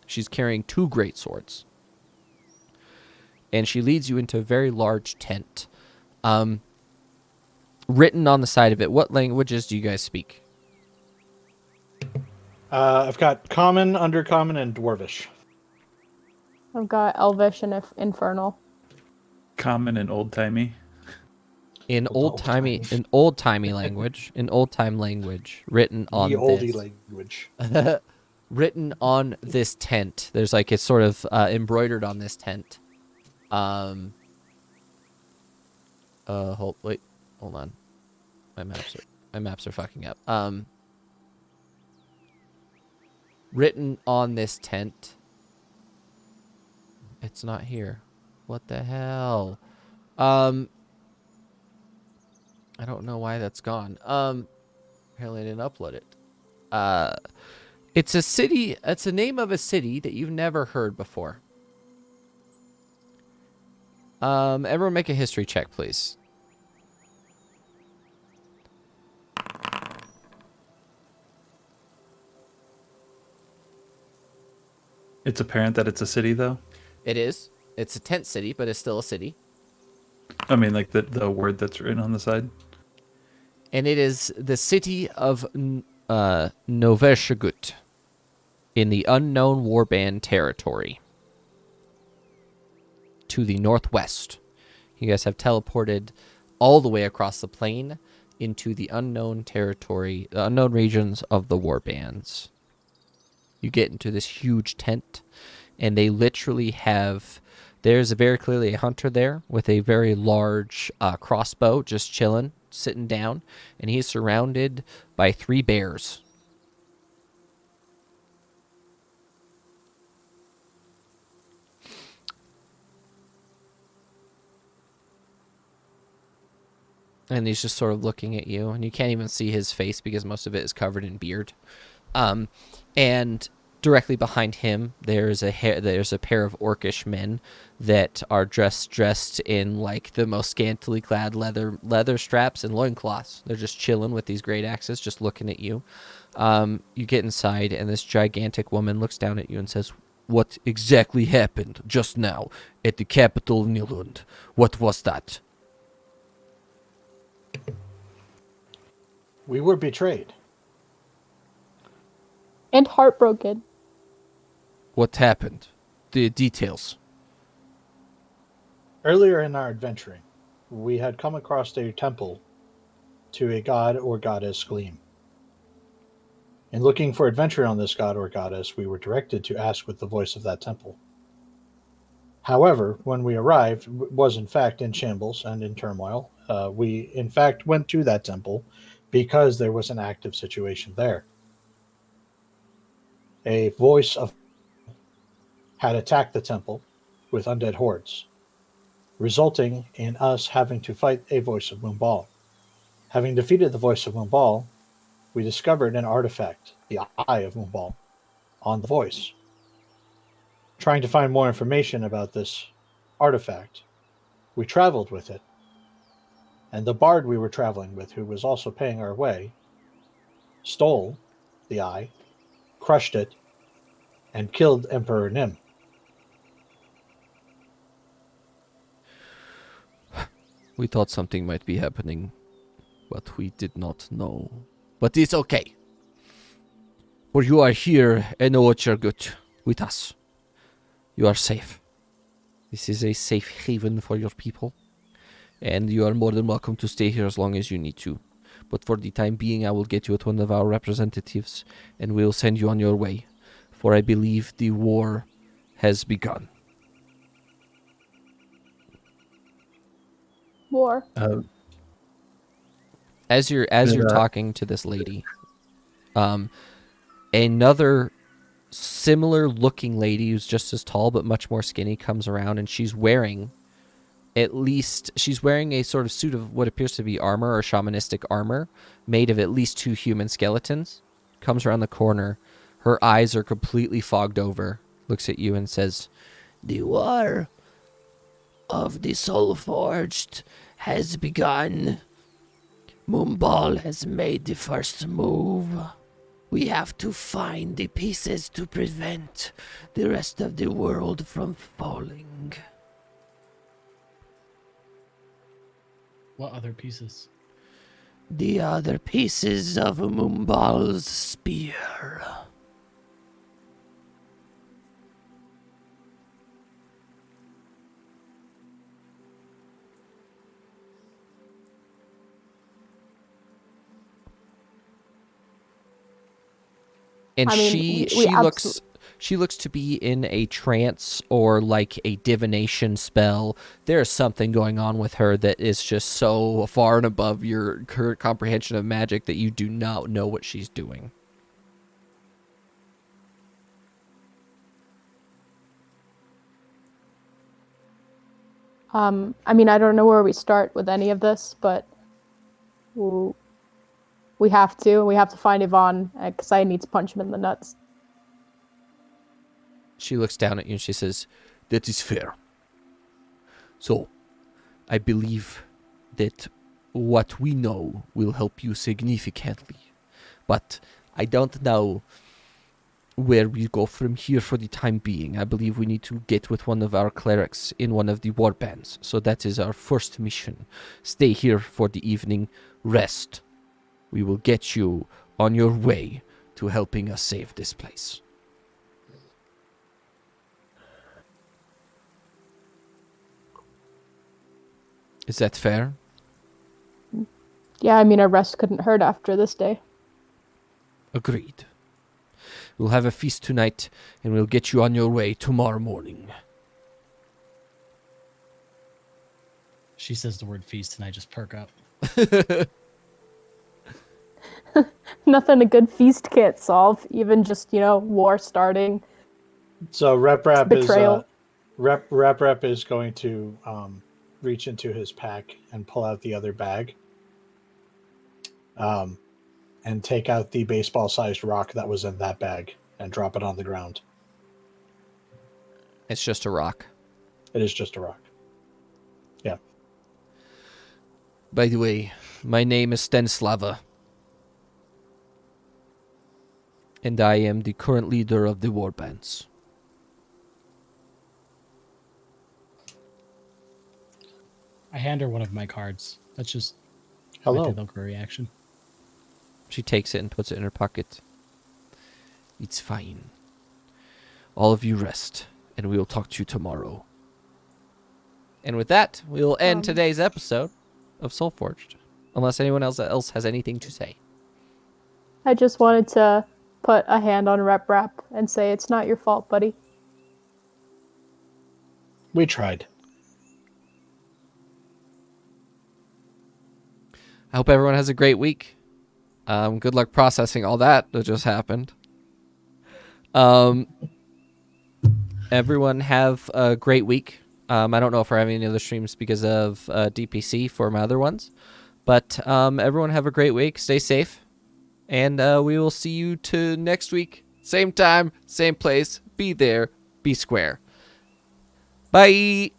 She's carrying 2 great swords. And she leads you into a very large tent. Written on the side of it, what languages do you guys speak? I've got Common, Undercommon, and Dwarvish. I've got Elvish and Infernal. Common and old-timey. In old-timey language, written on the oldie this. language. Written on this tent. There's like it's sort of embroidered on this tent. Hold on. My maps are fucking up. Written on this tent. It's not here. What the hell? I don't know why that's gone. Apparently I didn't upload it. It's a city. It's the name of a city that you've never heard before. Everyone make a history check, please. It's apparent that it's a city, though. It is. It's a tent city, but it's still a city. I mean, like the word that's written on the side. And it is the city of Noveshagut in the unknown warband territory to the northwest. You guys have teleported all the way across the plain into the unknown territory, the unknown regions of the warbands. You get into this huge tent, and they literally have... There's very clearly a hunter there with a very large crossbow just chilling, sitting down, and he's surrounded by 3 bears. And he's just sort of looking at you, and you can't even see his face because most of it is covered in beard. And directly behind him, there's a pair of orcish men that are dressed in like the most scantily clad leather straps and loincloths. They're just chilling with these great axes, just looking at you. You get inside, and this gigantic woman looks down at you and says, what exactly happened just now at the capital of Nilhoon. What was that? We were betrayed. And heartbroken. What happened? The details. Earlier in our adventuring, we had come across a temple to a god or goddess Gleam. In looking for adventure on this god or goddess, we were directed to ask with the voice of that temple. However, when we arrived, was in fact in shambles and in turmoil. We, in fact, went to that temple because there was an active situation there. A voice of had attacked the temple with undead hordes, resulting in us having to fight a voice of Moombal. Having defeated the voice of Moombal, we discovered an artifact, the Eye of Moombal, on the voice. Trying to find more information about this artifact, we traveled with it, and the bard we were traveling with, who was also paying our way, stole the eye, crushed it, and killed Emperor Nim. We thought something might be happening, but we did not know. But it's okay. For you are here and know what you're good with us. You are safe. This is a safe haven for your people. And you are more than welcome to stay here as long as you need to. But for the time being, I will get you with one of our representatives, and we'll send you on your way. For I believe the war has begun. War. As you're talking to this lady, another similar looking lady who's just as tall but much more skinny comes around, and she's wearing a sort of suit of what appears to be armor or shamanistic armor made of at least 2 human skeletons. Comes around the corner. Her eyes are completely fogged over. Looks at you and says, The war of the Soulforged has begun. Moombal has made the first move. We have to find the pieces to prevent the rest of the world from falling. What other pieces? The other pieces of Moombal's spear. and I mean, she looks to be in a trance or like a divination spell. There's something going on with her that is just so far and above your current comprehension of magic that you do not know what she's doing. I mean, I don't know where we start with any of this, but we have to find Yvonne, because I need to punch him in the nuts. She looks down at you and she says, That is fair. So, I believe that what we know will help you significantly. But I don't know where we go from here for the time being. I believe we need to get with one of our clerics in one of the war bands. So that is our first mission. Stay here for the evening. Rest. We will get you on your way to helping us save this place. Is that fair? Yeah, I mean, a rest couldn't hurt after this day. Agreed. We'll have a feast tonight, and we'll get you on your way tomorrow morning. She says the word feast, and I just perk up. Nothing a good feast can't solve, even just, war starting. So Rep Betrayal. is going to reach into his pack and pull out the other bag, and take out the baseball-sized rock that was in that bag and drop it on the ground. it's just a rock. It is just a rock. Yeah. By the way, my name is Stanislava, and I am the current leader of the war bands. I hand her one of my cards. That's just my Hello. typical reaction. She takes it and puts it in her pocket. It's fine. All of you rest, and we will talk to you tomorrow. And with that, we will end today's episode of Soulforged. Unless anyone else has anything to say. I just wanted to put a hand on Rep Rap and say it's not your fault, buddy. We tried. I hope everyone has a great week. Good luck processing all that just happened. Everyone have a great week. I don't know if we're having any other streams because of DPC for my other ones. But everyone have a great week. Stay safe. And we will see you to next week. Same time, same place. Be there. Be square. Bye.